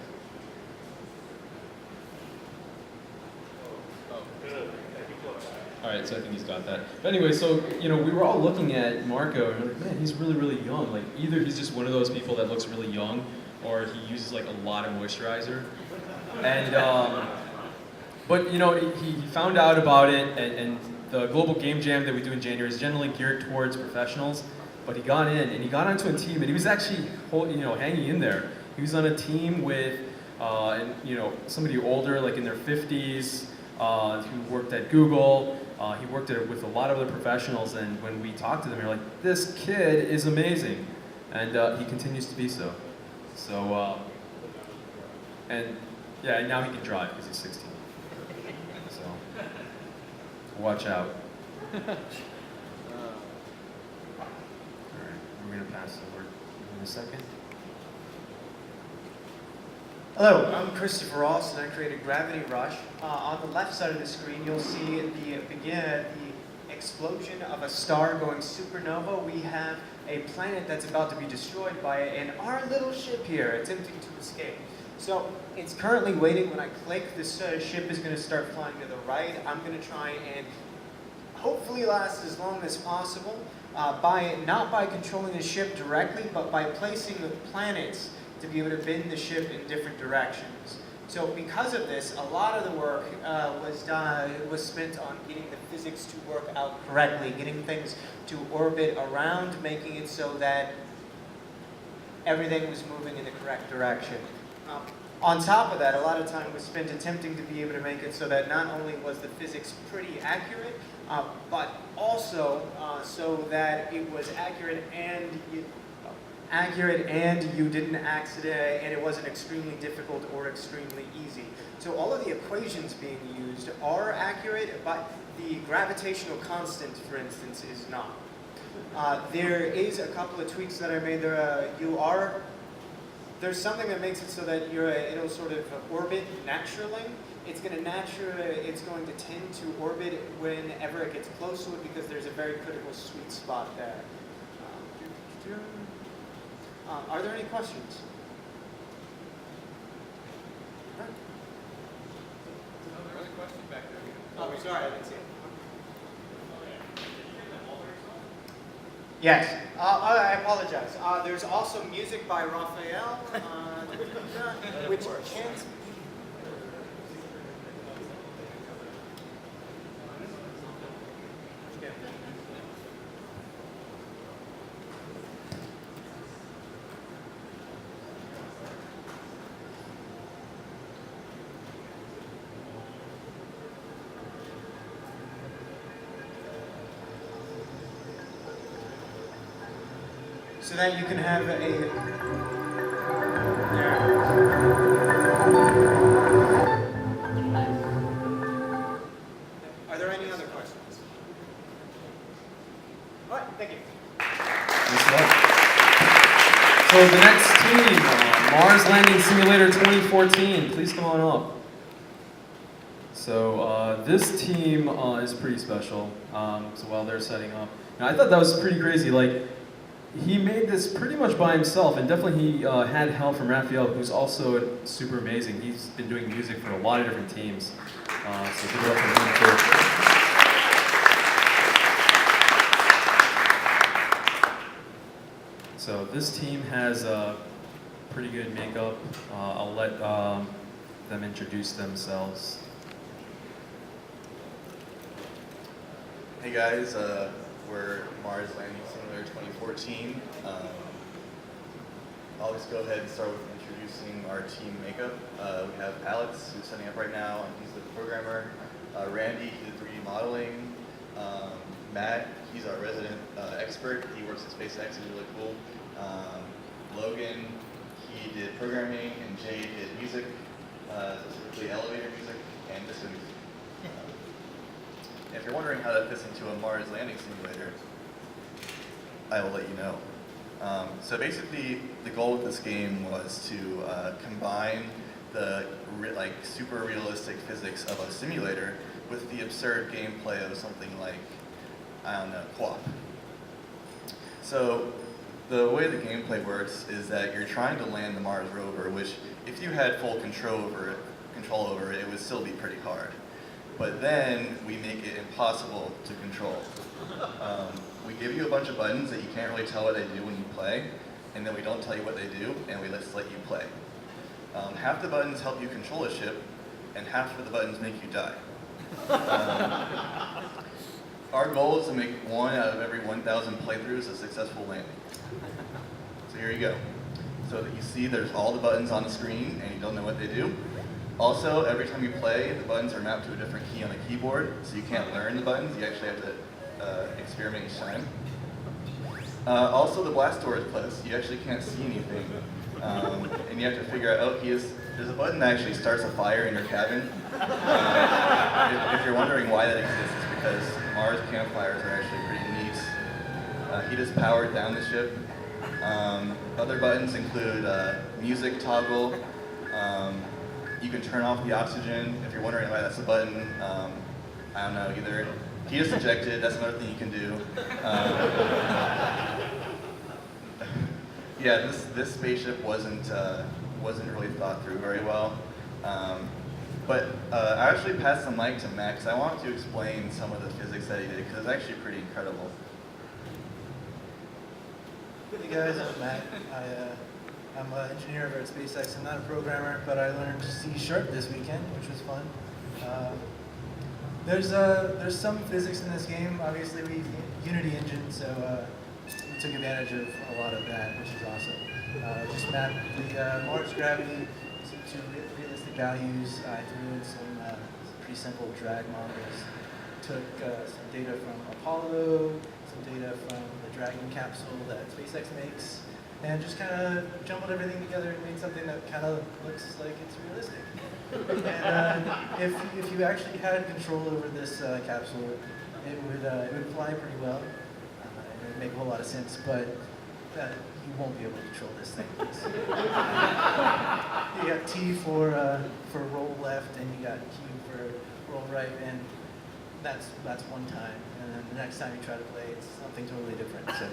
All right, so I think he's got that. But anyway, so, you know, we were all looking at Marco and we're like, man, he's really, really young. Like, either he's just one of those people that looks really young, or he uses like a lot of moisturizer. And, but you know, he found out about it, and the global game jam that we do in January is generally geared towards professionals. But he got in, and he got onto a team, and he was actually, hanging in there. He was on a team with, somebody older, like in their 50s, who worked at Google. He worked with a lot of other professionals, and when we talked to them, we were like, this kid is amazing. And he continues to be so. So, and yeah, now he can drive because he's 16.
Watch out. Alright, we're gonna pass the word in a second.
Hello, I'm Christopher Ross, and I created Gravity Rush. On the left side of the screen, you'll see the explosion of a star going supernova. We have a planet that's about to be destroyed by it, and our little ship here attempting to escape. So it's currently waiting. When I click, this ship is going to start flying to the right. I'm going to try and hopefully last as long as possible, not by controlling the ship directly, but by placing the planets to be able to bend the ship in different directions. So because of this, a lot of the work was spent on getting the physics to work out correctly, getting things to orbit around, making it so that everything was moving in the correct direction. On top of that, a lot of time was spent attempting to be able to make it so that not only was the physics pretty accurate, but also so that it was accurate and you didn't accident, and it wasn't extremely difficult or extremely easy. So all of the equations being used are accurate, but the gravitational constant, for instance, is not. There is a couple of tweaks that I made there. There's something that makes it so that it'll sort of orbit naturally. It's going to tend to orbit whenever it gets close to it, because there's a very critical sweet spot there. Are there any questions? Oh, sorry, I didn't see it. Yes, I apologize. There's also music by Raphael, which chants. So that you can have Are there any other questions? All right, thank you.
So the next team, Mars Landing Simulator 2014, please come on up. So this team is pretty special. So while they're setting up, now I thought that was pretty crazy. Like, he made this pretty much by himself, and definitely he had help from Raphael, who's also super amazing. He's been doing music for a lot of different teams. So good luck with him too. So this team has pretty good makeup. I'll let them introduce themselves.
Hey guys, we're Mars Landing Simulator 2014. I'll just go ahead and start with introducing our team makeup. We have Alex, who's setting up right now, and he's the programmer. Randy, he did 3D modeling. Matt, he's our resident expert. He works at SpaceX, he's really cool. Logan, he did programming, and Jay did music, specifically elevator music and disco music. If you're wondering how that fits into a Mars Landing Simulator, I will let you know. So basically, the goal of this game was to combine the super realistic physics of a simulator with the absurd gameplay of something like, I don't know, QWOP. So the way the gameplay works is that you're trying to land the Mars rover, which if you had full control over it, it would still be pretty hard. But then we make it impossible to control. We give you a bunch of buttons that you can't really tell what they do when you play, and then we don't tell you what they do, and we just let you play. Half the buttons help you control a ship, and half of the buttons make you die. Our goal is to make 1 out of every 1,000 playthroughs a successful landing. So here you go. So that you see there's all the buttons on the screen, and you don't know what they do. Also, every time you play, the buttons are mapped to a different key on the keyboard, so you can't learn the buttons, you actually have to experiment each time. Also, the blast door is closed, you actually can't see anything. And you have to figure out, there's a button that actually starts a fire in your cabin. If you're wondering why that exists, it's because Mars campfires are actually pretty neat. Heat is powered down the ship. Other buttons include music toggle. You can turn off the oxygen. If you're wondering why that's a button, I don't know either. Heat is ejected, that's another thing you can do. Yeah, this spaceship wasn't really thought through very well. But I actually passed the mic to Matt because I wanted to explain some of the physics that he did because it's actually pretty incredible.
Hey guys, I'm Matt. I'm an engineer over at SpaceX. I'm not a programmer, but I learned C# this weekend, which was fun. There's some physics in this game. Obviously, we use Unity engine, so we took advantage of a lot of that, which is awesome. Just mapped the Mars gravity to realistic values. I threw in some pretty simple drag models. Took some data from Apollo, some data from the Dragon capsule that SpaceX makes, and just kind of jumbled everything together and made something that kind of looks like it's realistic. And if you actually had control over this capsule, it would fly pretty well. It would make a whole lot of sense, but you won't be able to control this thing. You got T for roll left, and you got Q for roll right, and that's one time. And then the next time you try to play, it's something totally different. So,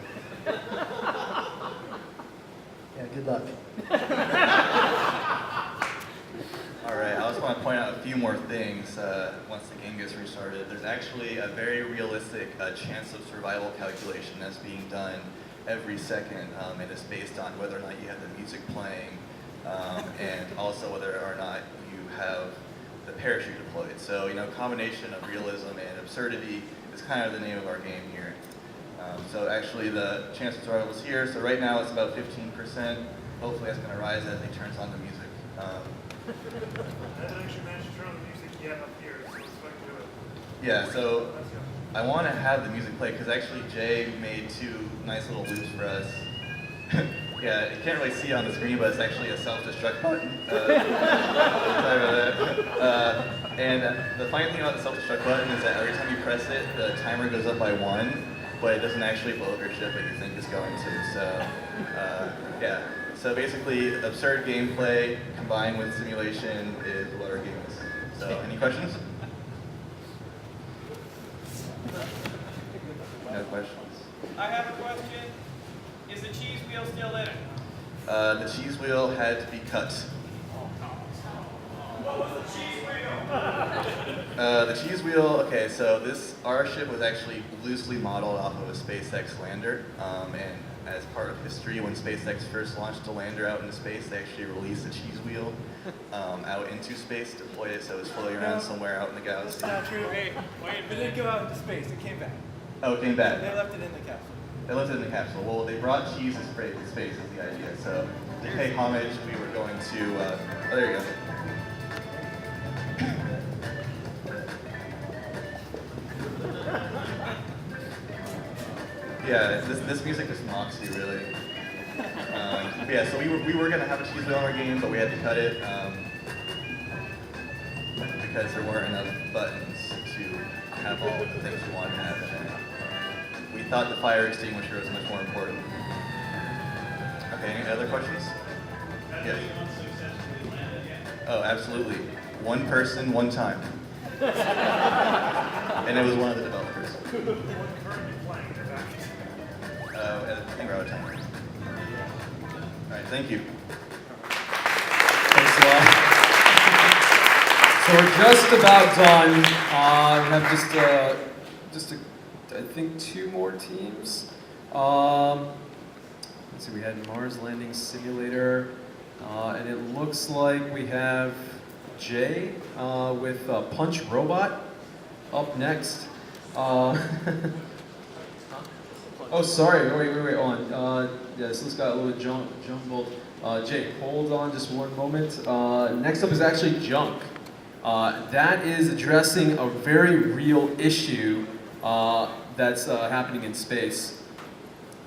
yeah, good luck.
All right, I just want to point out a few more things once the game gets restarted. There's actually a very realistic chance of survival calculation that's being done every second, and it's based on whether or not you have the music playing, and also whether or not you have the parachute deployed. So, combination of realism and absurdity is kind of the name of our game here. So actually the chance of survival is here. So right now it's about 15%. Hopefully that's going to rise as he turns on the music.
I haven't actually managed to turn on the music yet up here, so let's go do it.
Yeah, so I want to have the music play because actually Jay made two nice little loops for us. Yeah, you can't really see it on the screen, but it's actually a self-destruct button. Sorry about that. And the funny thing about the self-destruct button is that every time you press it, the timer goes up by 1, but it doesn't actually blow up your ship that you think it's going to. So, yeah. So basically, absurd gameplay combined with simulation is what our game is. So, any questions? No questions.
I have a question. Is the cheese wheel still in it?
The cheese wheel had to be cut.
What was the cheese wheel?
The cheese wheel, okay, so our ship was actually loosely modeled off of a SpaceX lander, and as part of history, when SpaceX first launched a lander out into space, they actually released a cheese wheel out into space, deployed it so it was floating around somewhere out in the galaxy.
That's not true. It didn't go out into space. It came back.
Oh, it came back.
They left it in the capsule.
They left it in the capsule. Well, they brought cheese to space is the idea. So to pay homage, we were going to, oh, there you go. Yeah, this music just mocks you, really. Yeah, so we were gonna have a cheese wheel in our game, but we had to cut it because there weren't enough buttons to have all the things we wanted to have in there. We thought the fire extinguisher was much more important. Okay, any other questions? Yes. Oh, absolutely. One person, one time. And it was one of the developers. I think we're out of time. All right, thank you.
Thanks a lot. So we're just about done. We have just I think 2 more teams. Let's see, we had Mars Landing Simulator, and it looks like we have Jay with Punch Robot up next. Oh, sorry. Wait. On. Yeah, this list got a little jumbled. Jay, hold on just one moment. Next up is actually junk. That is addressing a very real issue that's happening in space.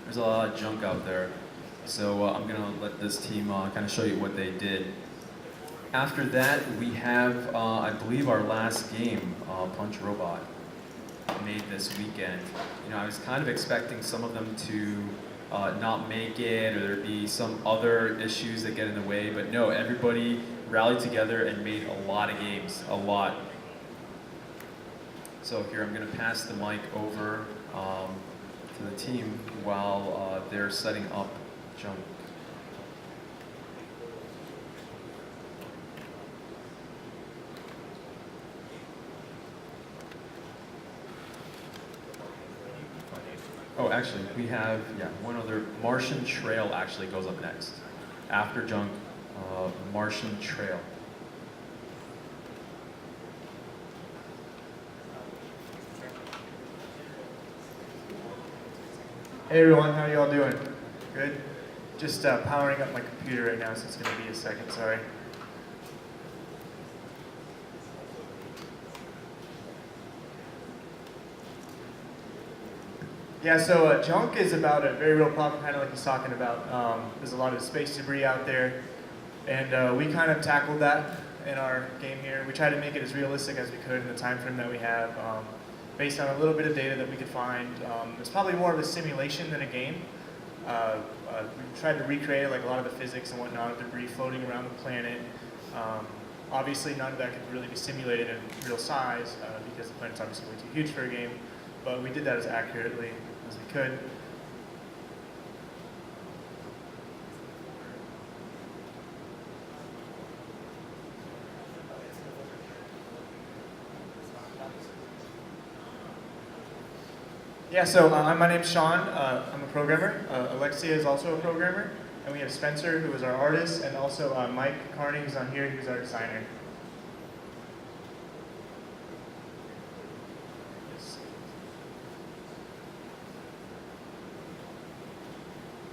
There's a lot of junk out there. So I'm going to let this team kind of show you what they did. After that, we have, I believe, our last game, Punch Robot. made this weekend. You know, I was kind of expecting some of them to not make it, or there'd be some other issues that get in the way, but no, everybody rallied together and made a lot of games, a lot. So here I'm going to pass the mic over to the team while they're setting up junk. Oh, actually, we have, one other. Martian Trail actually goes up next. After junk, Martian Trail.
Hey everyone, how y'all doing? Good? Just powering up my computer right now, so it's going to be a second, sorry. Yeah, so junk is about a very real problem, kind of like he's talking about. There's a lot of space debris out there, and we kind of tackled that in our game here. We tried to make it as realistic as we could in the time frame that we have, based on a little bit of data that we could find. It's probably more of a simulation than a game. We tried to recreate like a lot of the physics and whatnot of debris floating around the planet. Obviously, none of that could really be simulated in real size because the planet's obviously way too huge for a game, but we did that as accurately as we could. Yeah, so my name's Sean. I'm a programmer. Alexia is also a programmer. And we have Spencer, who is our artist, and also Mike Carney, who's on here, who's our designer.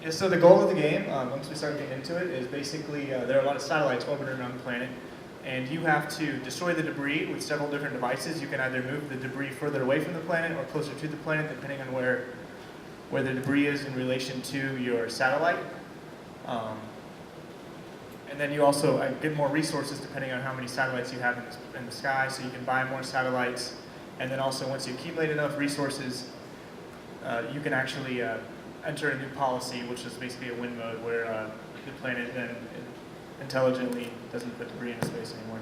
Yeah, so the goal of the game, once we start getting into it, is basically there are a lot of satellites orbiting around the planet, and you have to destroy the debris with several different devices. You can either move the debris further away from the planet or closer to the planet, depending on where the debris is in relation to your satellite. And then you also get more resources depending on how many satellites you have in the sky, so you can buy more satellites. And then also, once you accumulate enough resources, you can actually enter a new policy, which is basically a win mode, where the planet then intelligently doesn't put debris into space anymore.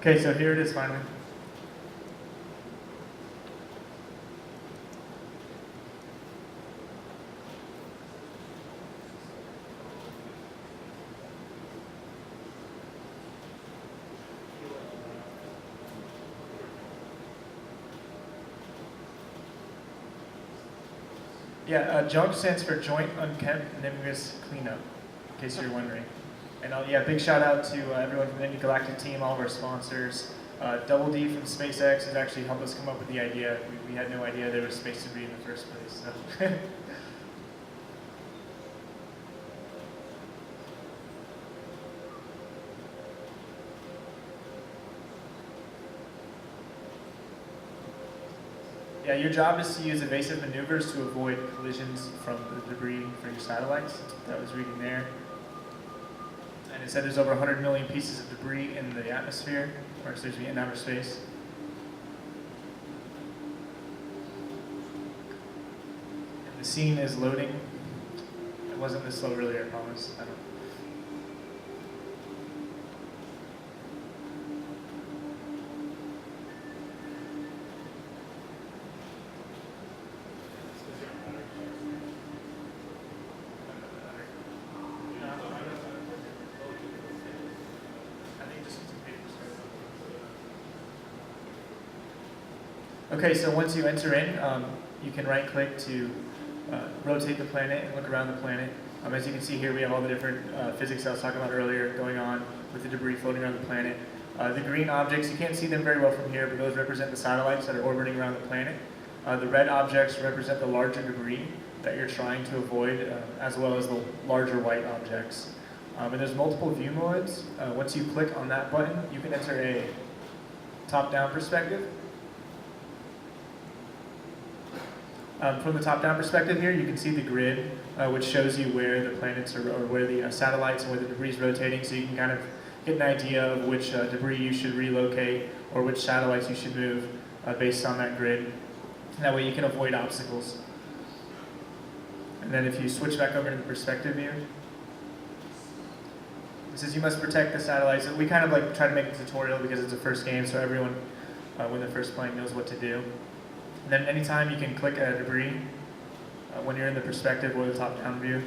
Okay, so here it is finally. Yeah, JUNK stands for Joint Unkempt Nimgus Cleanup, in case you're wondering. And yeah, big shout out to everyone from the Galactic team, all of our sponsors. Double D from SpaceX has actually helped us come up with the idea. We had no idea there was space debris in the first place. So. Yeah, your job is to use evasive maneuvers to avoid collisions from the debris for your satellites. That was reading there. And it said there's over 100 million pieces of debris in the atmosphere, or excuse me, in outer space. And The scene is loading. It wasn't this slow earlier, I promise. I don't. Okay, so once you enter in, you can right-click to rotate the planet and look around the planet. As you can see here, we have all the different physics I was talking about earlier going on with the debris floating around the planet. The green objects, you can't see them very well from here, but those represent the satellites that are orbiting around the planet. The red objects represent the larger debris that you're trying to avoid, as well as the larger white objects. And there's multiple view modes. Once you click on that button, you can enter a top-down perspective. From the top-down perspective here, you can see the grid, which shows you where the planets are, or where the satellites and where the debris is rotating, so you can kind of get an idea of which debris you should relocate or which satellites you should move based on that grid. That way you can avoid obstacles. And then if you switch back over to the perspective view, it says you must protect the satellites. We kind of like try to make a tutorial because it's a first game, so everyone, when they're first playing, knows what to do. And then anytime you can click a debris when you're in the perspective or the top-down view.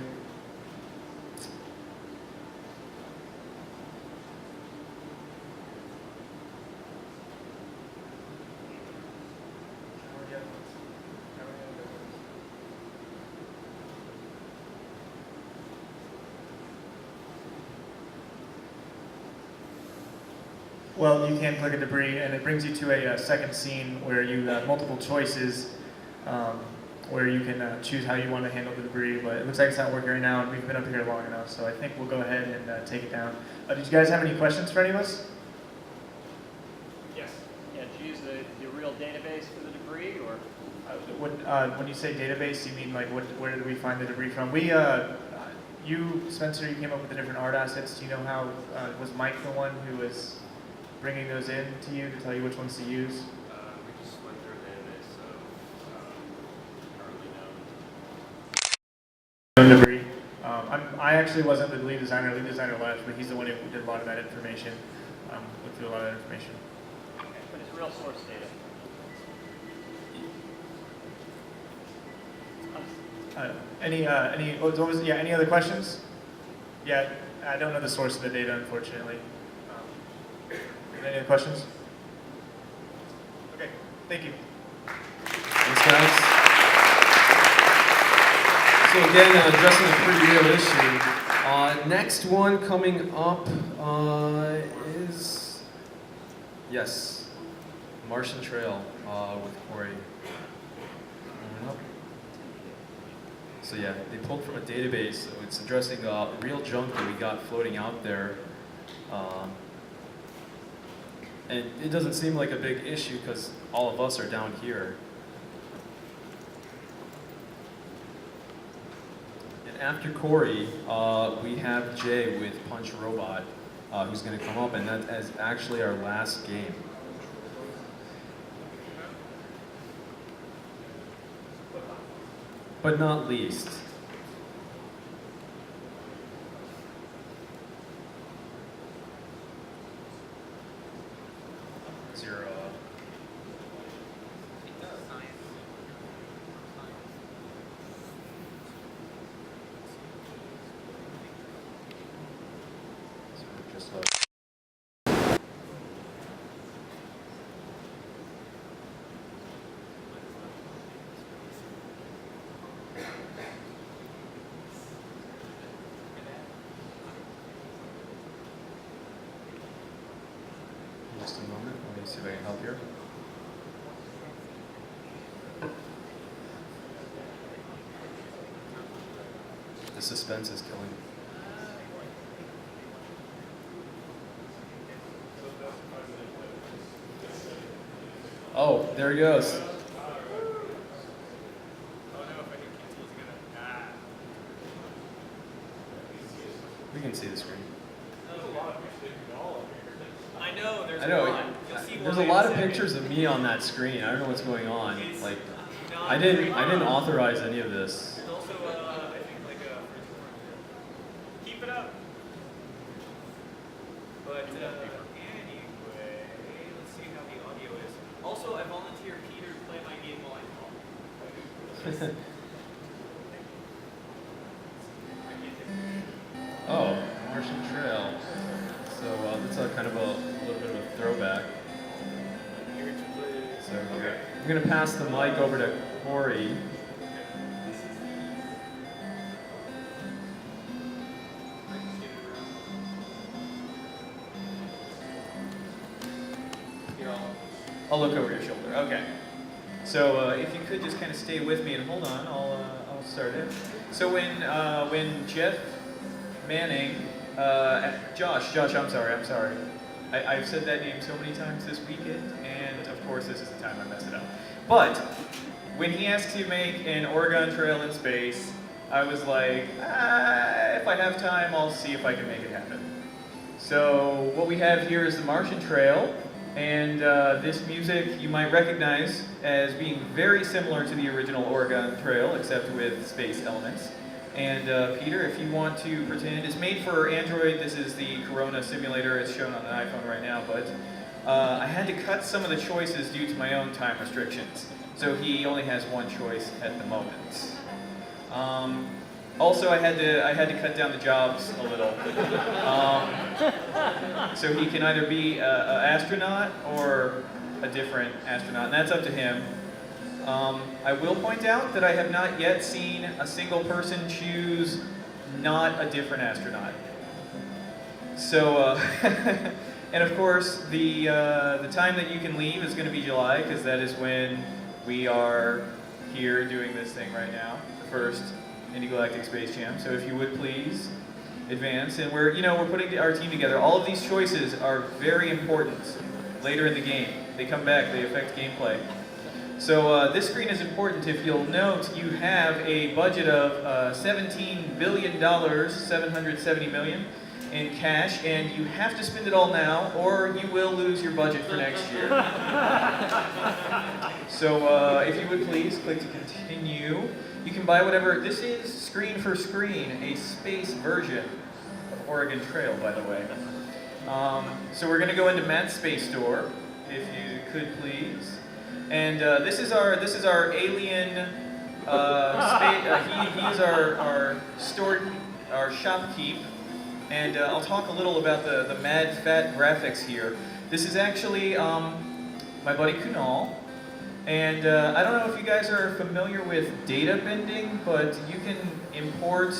Well, you can click a debris, and it brings you to a second scene where you have multiple choices, where you can choose how you want to handle the debris. But it looks like it's not working right now, and we've been up here long enough, so I think we'll go ahead and take it down. Did you guys have any questions for any of us?
Yes. Yeah, did you use the real database for the debris, or?
When you say database, you mean like where did we find the debris from? You, Spencer, you came up with the different art assets. Do you know how, was Mike the one who was bringing those in to you to tell you which ones to use?
We just went through the database, so
Known debris. I actually wasn't the lead designer. Lead designer left, but he's the one who did a lot of that information. Went through a lot of that information.
Okay, but it's real source data.
Any other questions? Yeah, I don't know the source of the data, unfortunately. Any other questions? Okay, thank you.
Thanks, guys. So again, addressing a pretty real issue. Next one coming up is, yes, Martian Trail with Corey. Coming up. So yeah, they pulled from a database. It's addressing real junk that we got floating out there. And it doesn't seem like a big issue because all of us are down here. And after Corey, we have Jay with Punch Robot, who's going to come up, and that is actually our last game. But not least. Just a moment, let me see if I can help here. The suspense is killing me. Oh, there he goes. We can see the screen.
I know, there's
I know.
one. You'll see
There's
one
a lot of
in a second.
pictures of me on that screen. I don't know what's going on. Like,
Not
I didn't authorize any of this.
There's also, I think, like a keep it up. But anyway, let's see how the audio is. Also, I volunteer Peter to play my game while I talk.
Oh, Martian Trail. So that's a kind of a little bit of a throwback. So I'm going to pass the mic over to Corey.
I'll look over your shoulder. Okay. So if you could just kind of stay with me and hold on, I'll start it. So when Jeff Manning, Josh, I'm sorry. I've said that name so many times this weekend, and of course this is the time I mess it up. But when he asked to make an Oregon Trail in space, I was like, if I have time, I'll see if I can make it happen. So what we have here is the Martian Trail, and this music you might recognize as being very similar to the original Oregon Trail, except with space elements. And Peter, if you want to pretend, it's made for Android. This is the Corona simulator. It's shown on an iPhone right now, but I had to cut some of the choices due to my own time restrictions. So he only has one choice at the moment. Also, I had to cut down the jobs a little. So he can either be an astronaut or a different astronaut, and that's up to him. I will point out that I have not yet seen a single person choose not a different astronaut. So, and of course, the time that you can leave is going to be July, because that is when we are here doing this thing right now, the first Galactic Space Jam. So if you would please advance, and we're putting our team together. All of these choices are very important later in the game. They come back, they affect gameplay. So this screen is important. If you'll note, you have a budget of $17 billion, 770 million in cash, and you have to spend it all now, or you will lose your budget for next year. So if you would please click to continue. You can buy whatever. This is screen for screen, a space version of Oregon Trail, by the way. So we're going to go into Matt's space store, if you could please. And this is our alien space. He is our shopkeep, and I'll talk a little about the mad fat graphics here. This is actually my buddy Kunal, and I don't know if you guys are familiar with data bending, but you can import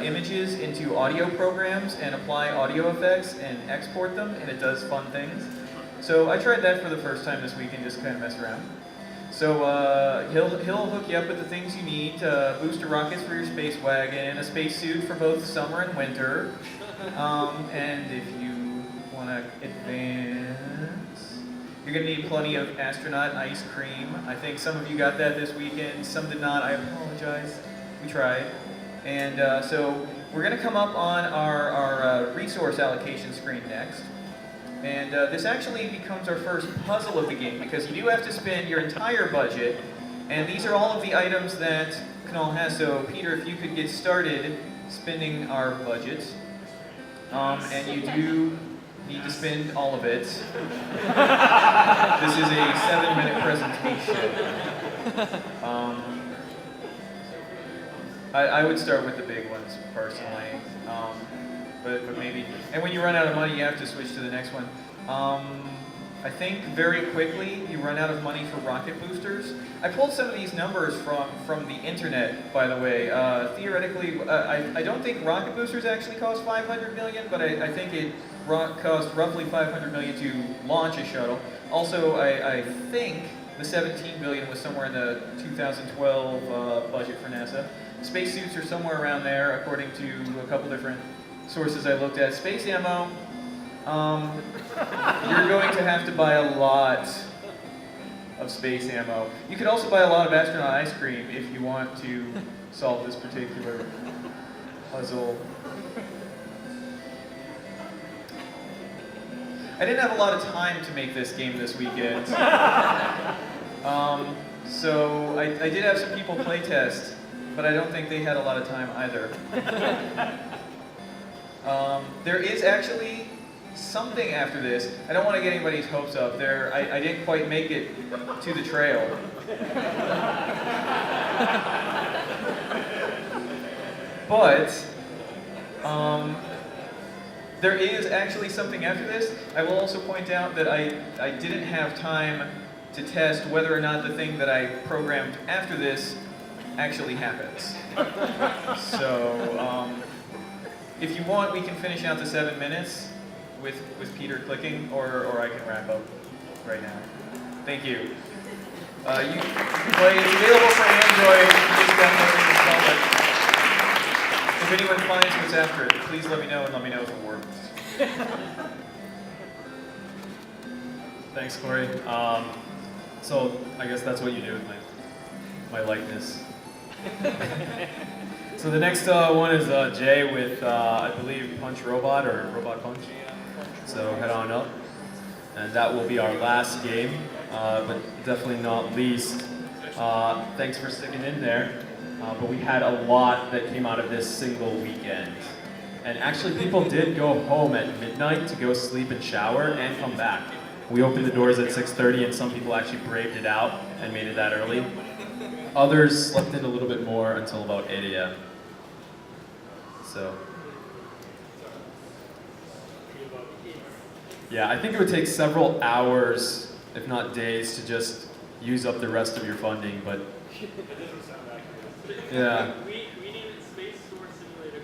images into audio programs and apply audio effects and export them, and it does fun things. So I tried that for the first time this week and just kind of messed around. So he'll hook you up with the things you need: booster rockets for your space wagon, a spacesuit for both summer and winter, and if you want to advance, you're going to need plenty of astronaut ice cream. I think some of you got that this weekend, some did not. I apologize. We tried. And so we're going to come up on our resource allocation screen next. And this actually becomes our first puzzle of the game, because you do have to spend your entire budget, and these are all of the items that Kunal has. So Peter, if you could get started spending our budget, and you do need to spend all of it. This is a 7-minute presentation. I would start with the big ones personally. But maybe, and when you run out of money, you have to switch to the next one. I think very quickly you run out of money for rocket boosters. I pulled some of these numbers from the internet, by the way. Theoretically, I don't think rocket boosters actually cost $500 million, but I think it cost roughly $500 million to launch a shuttle. Also, I think the $17 billion was somewhere in the 2012 budget for NASA. Spacesuits are somewhere around there, according to a couple different sources I looked at. Space ammo, you're going to have to buy a lot of space ammo. You could also buy a lot of astronaut ice cream if you want to solve this particular puzzle. I didn't have a lot of time to make this game this weekend. So I did have some people play test, but I don't think they had a lot of time either. There is actually something after this. I don't want to get anybody's hopes up. I didn't quite make it to the trail. But there is actually something after this. I will also point out that I didn't have time to test whether or not the thing that I programmed after this actually happens. So if you want, we can finish out the 7 minutes with Peter clicking, or I can wrap up right now. Thank you. You can play. It's available for Android. You just download and install it. If anyone finds what's after it, please let me know and let me know if it works.
Thanks, Corey. So I guess that's what you do with my likeness. So the next one is Jay with, I believe, Punch Robot or Robot Punch. So head on up. And that will be our last game, but definitely not least. Thanks for sticking in there. But we had a lot that came out of this single weekend. And actually people did go home at midnight to go sleep and shower and come back. We opened the doors at 6:30 and some people actually braved it out and made it that early. Others slept in a little bit more until about 8 a.m. So, yeah, I think it would take several hours, if not days, to just use up the rest of your funding, but yeah.
We named it Space Store Simulator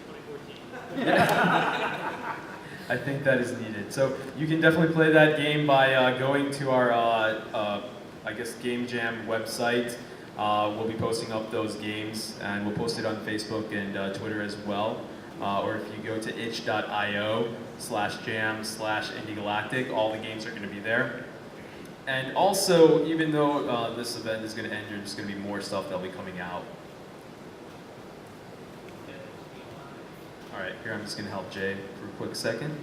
2014.
Yeah. I think that is needed. So you can definitely play that game by going to our, I guess, Game Jam website. We'll be posting up those games, and we'll post it on Facebook and Twitter as well. Or if you go to itch.io/jam/indiegalactic, all the games are going to be there. And also, even though this event is going to end, there's going to be more stuff that'll be coming out. All right, here I'm just going to help Jay for a quick second.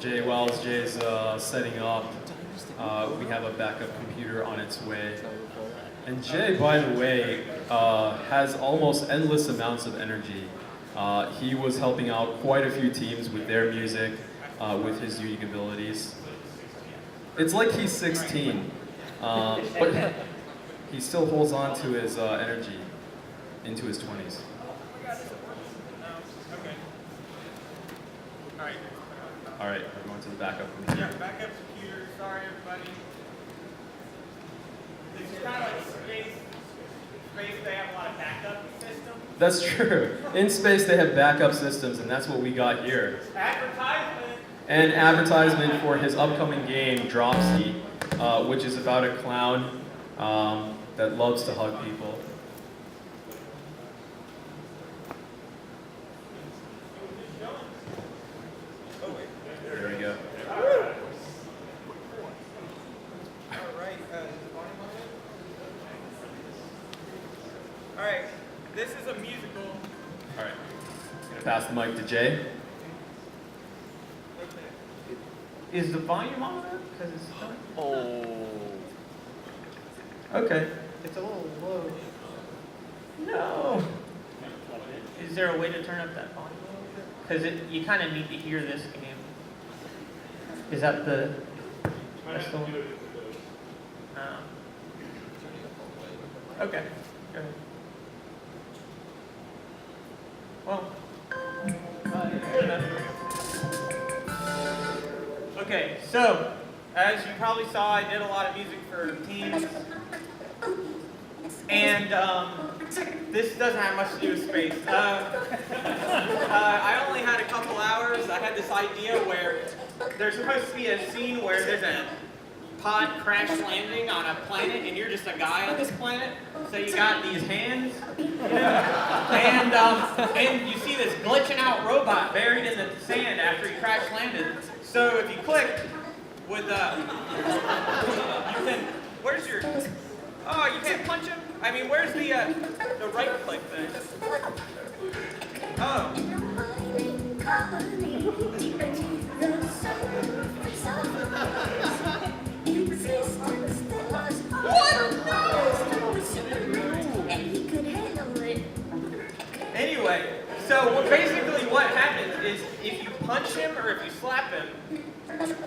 Jay, while Jay's setting up, we have a backup computer on its way. And Jay, by the way, has almost endless amounts of energy. He was helping out quite a few teams with their music, with his unique abilities. It's like he's 16, but he still holds on to his energy into his 20s. All right, we're going to the backup computer.
Yeah, backup computer. Sorry, everybody. This is kind of like space. Space, they have a lot of backup systems.
That's true. In space, they have backup systems, and that's what we got here.
Advertisement.
An advertisement for his upcoming game, Dropsy, which is about a clown that loves to hug people. There we go.
All right, this is a musical.
All right, I'm gonna pass the mic to Jay.
Is the volume on there? Because it's
Okay. It's a little low.
No.
Is there a way to turn up that volume? Because you kind of need to hear this game.
Is that the...
That's the one. Okay. Go ahead. Well. Okay, so as you probably saw, I did a lot of music for teams, and this doesn't have much to do with space. I only had a couple hours. I had this idea where there's supposed to be a scene where there's a pod crash landing on a planet, and you're just a guy on this planet. So you got these hands, and you see this glitching out robot buried in the sand after he crash landed. So if you click with you can. Where's your? Oh, you can't punch him. I mean, where's the right click thing? Oh. Anyway, so basically what happens is if you punch him or if you slap him,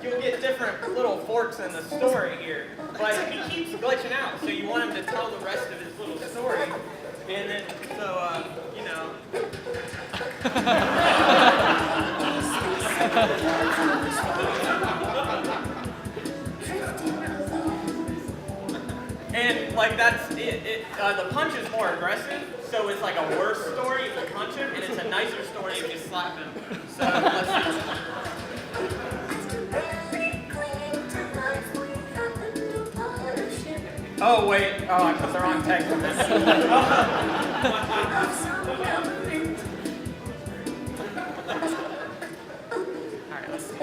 you'll get different little forks in the story here. But he keeps glitching out, so you want him to tell the rest of his little story. And then, so, you know. And, like, that's it. The punch is more aggressive, so it's like a worse story if you punch him, and it's a nicer story if you slap him. So, let's see. Oh, wait. Oh, I put the wrong text in this. Alright, let's see.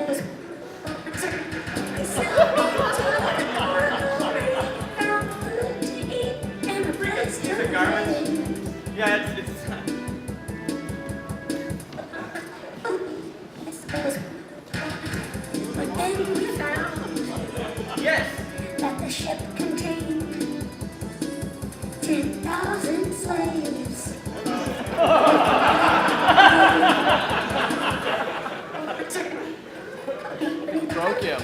Is it garbage? Yeah, it's yes!
That the ship contained 10,000 slaves.
Broke him.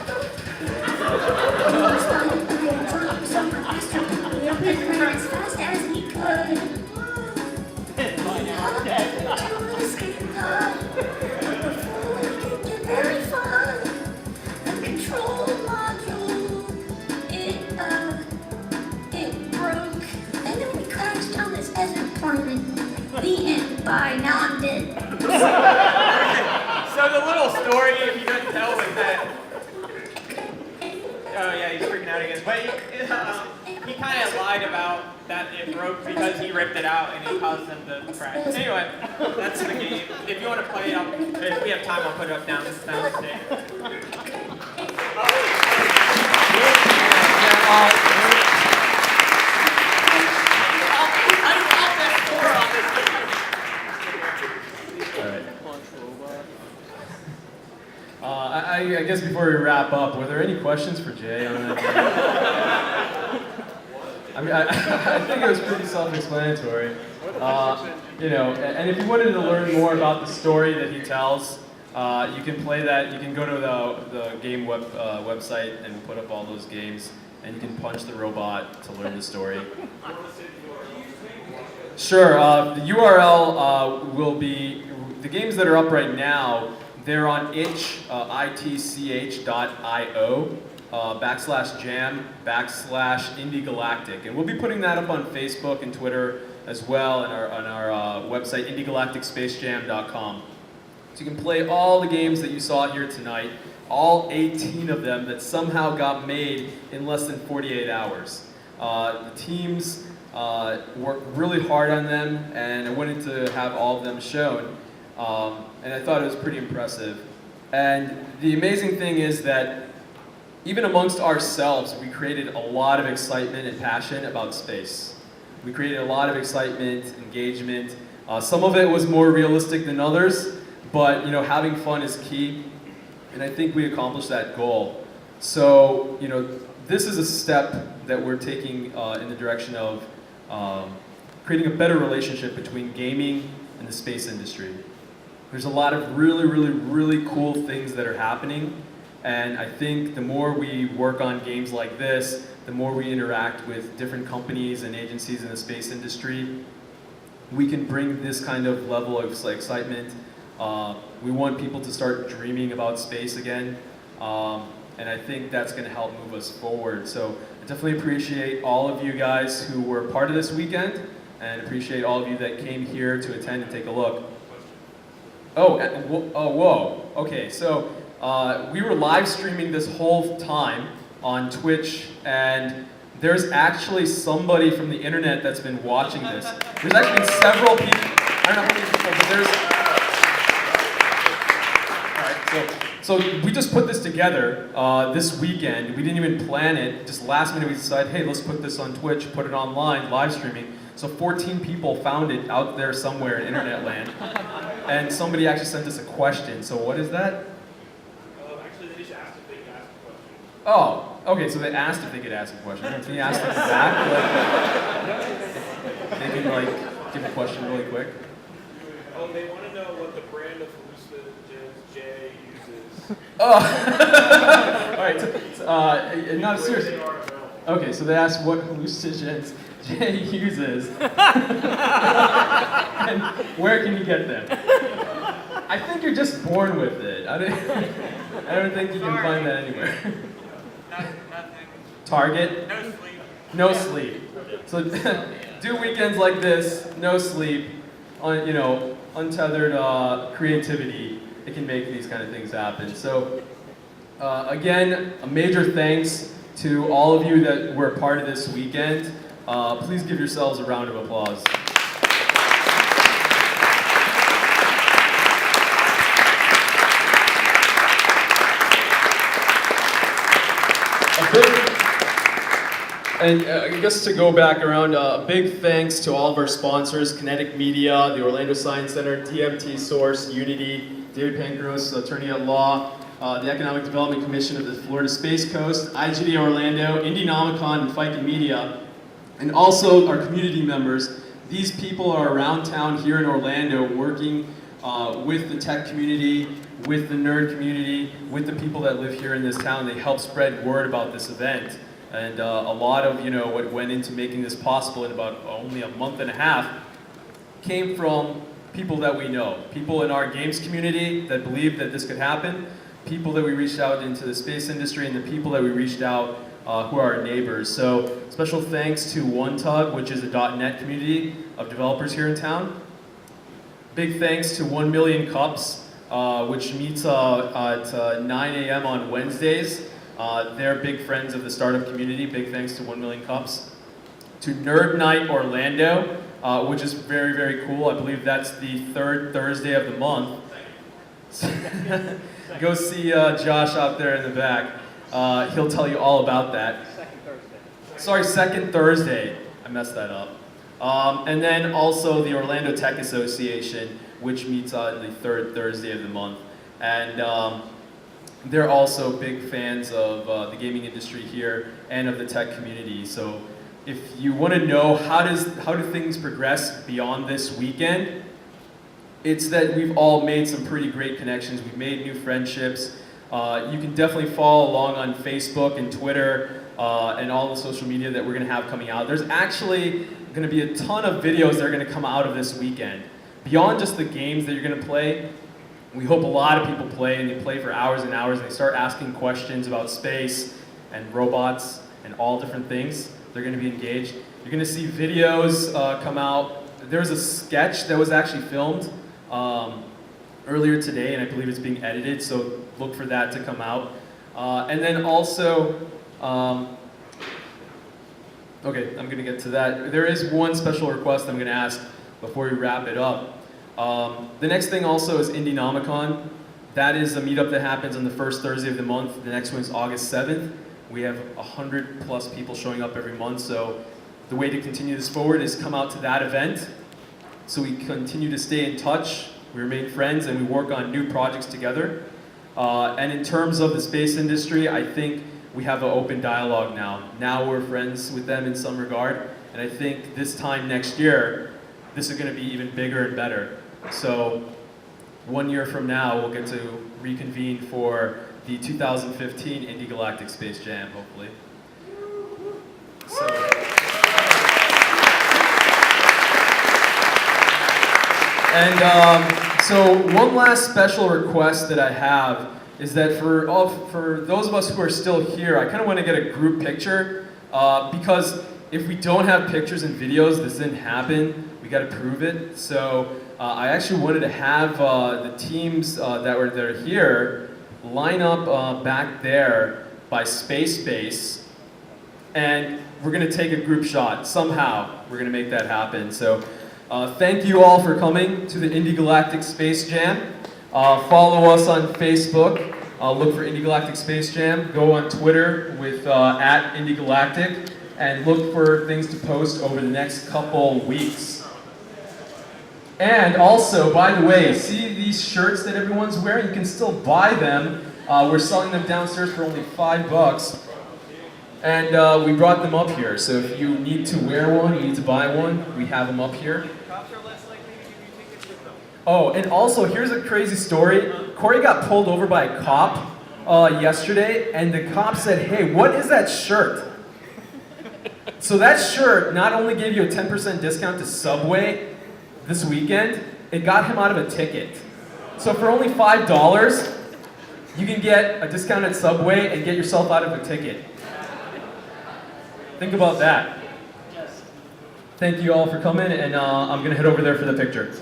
He opened the line as fast as he could. To escape before we could get very far. The control module, it broke, and then we crashed on this desert planet. The end. Bye. Now I'm dead.
So the little story, if you couldn't tell, was that. Oh yeah, he's freaking out again. But he kind of lied about that it broke because he ripped it out and it caused them to crash. Anyway, that's the game. If you want to play it, if we have time, I'll put it up down the stage.
I guess before we wrap up, were there any questions for Jay on that? I mean, I think it was pretty self-explanatory. You know, and if you wanted to learn more about the story that he tells, you can play that. You can go to the game website and put up all those games, and you can punch the robot to learn the story. Sure. The URL will be the games that are up right now. They're on itch.io /jam/Indie Galactic, and we'll be putting that up on Facebook and Twitter as well, and on our website indiegalacticspacejam.com. So you can play all the games that you saw here tonight, all 18 of them that somehow got made in less than 48 hours. The teams worked really hard on them, and I wanted to have all of them shown. And I thought it was pretty impressive. And the amazing thing is that even amongst ourselves, we created a lot of excitement and passion about space. We created a lot of excitement, engagement. Some of it was more realistic than others, but you know, having fun is key. And I think we accomplished that goal. So, you know, this is a step that we're taking in the direction of creating a better relationship between gaming and the space industry. There's a lot of really cool things that are happening, and I think the more we work on games like this, the more we interact with different companies and agencies in the space industry, we can bring this kind of level of excitement. We want people to start dreaming about space again, and I think that's going to help move us forward. So I definitely appreciate all of you guys who were part of this weekend, and appreciate all of you that came here to attend and take a look. Oh, whoa. Okay, so we were live streaming this whole time on Twitch, and there's actually somebody from the internet that's been watching this. There's actually been several people, I don't know how many people, but there's... Alright, So we just put this together this weekend. We didn't even plan it. Just last minute we decided, hey, let's put this on Twitch, put it online, live streaming. So 14 people found it out there somewhere in internet land. And somebody actually sent us a question. So what is that?
Actually, they just asked if they could ask a question.
Oh, okay, so they asked if they could ask a question. Can you ask them back? Like, they can like give a question really quick.
They want to know what the brand of hallucinogens Jay uses.
Oh, all right. Not serious. Okay, so they asked what hallucinogens Jay uses, and where can you get them? I think you're just born with it. I don't think you can find that anywhere.
Nothing.
Target?
No sleep.
No sleep. So do weekends like this, no sleep, untethered creativity. It can make these kind of things happen. So again, a major thanks to all of you that were a part of this weekend. Please give yourselves a round of applause. And I guess to go back around, a big thanks to all of our sponsors, Kinetic Media, the Orlando Science Center, TMT Source, Unity, David Pankros, attorney at law, the Economic Development Commission of the Florida Space Coast, IGD Orlando, Indienomicon, and FICA Media, and also our community members. These people are around town here in Orlando working with the tech community, with the nerd community, with the people that live here in this town. They help spread word about this event. And a lot of what went into making this possible in about only a month and a half came from people that we know. People in our games community that believed that this could happen, people that we reached out into the space industry, and the people that we reached out who are our neighbors. So special thanks to OneTug, which is a .NET community of developers here in town. Big thanks to 1 Million Cups, which meets at 9 a.m. on Wednesdays. They're big friends of the startup community. Big thanks to 1 Million Cups. To Nerd Night Orlando, which is very, very cool. I believe that's the third Thursday of the month. Go see Josh out there in the back. He'll tell you all about that.
Second Thursday.
Sorry, second Thursday. I messed that up. And then also the Orlando Tech Association, which meets on the third Thursday of the month. And they're also big fans of the gaming industry here and of the tech community. So if you want to know how do things progress beyond this weekend, it's that we've all made some pretty great connections. We've made new friendships. You can definitely follow along on Facebook and Twitter and all the social media that we're going to have coming out. There's actually going to be a ton of videos that are going to come out of this weekend. Beyond just the games that you're going to play, we hope a lot of people play, and they play for hours and hours, and they start asking questions about space and robots and all different things. They're going to be engaged. You're going to see videos come out. There was a sketch that was actually filmed earlier today, and I believe it's being edited, so look for that to come out. And then also, okay, I'm going to get to that. There is one special request I'm going to ask before we wrap it up. The next thing also is Indienomicon. That is a meetup that happens on the first Thursday of the month. The next one is August 7th. We have 100+ people showing up every month, so the way to continue this forward is come out to that event so we continue to stay in touch, we remain friends, and we work on new projects together. And in terms of the space industry, I think we have an open dialogue now. Now we're friends with them in some regard, and I think this time next year, this is going to be even bigger and better. So 1 year from now, we'll get to reconvene for the 2015 Indie Galactic Space Jam, hopefully. So one last special request that I have is that for those of us who are still here, I kind of want to get a group picture because if we don't have pictures and videos, this didn't happen. We got to prove it. So I actually wanted to have the teams that are here line up back there by Space Base, and we're going to take a group shot. Somehow, we're going to make that happen. So thank you all for coming to the Indie Galactic Space Jam. Follow us on Facebook Look for Indie Galactic Space Jam. Go on Twitter with at Indie Galactic, and look for things to post over the next couple weeks. And also, by the way, see these shirts that everyone's wearing? You can still buy them. We're selling them downstairs for only $5. And we brought them up here. So if you need to wear one, you need to buy one, we have them up here. Oh, and also, here's a crazy story. Corey got pulled over by a cop yesterday, and the cop said, "Hey, what is that shirt?" So that shirt not only gave you a 10% discount to Subway this weekend, it got him out of a ticket. So for only $5, you can get a discount at Subway and get yourself out of a ticket. Think about that. Thank you all for coming, and I'm gonna head over there for the picture.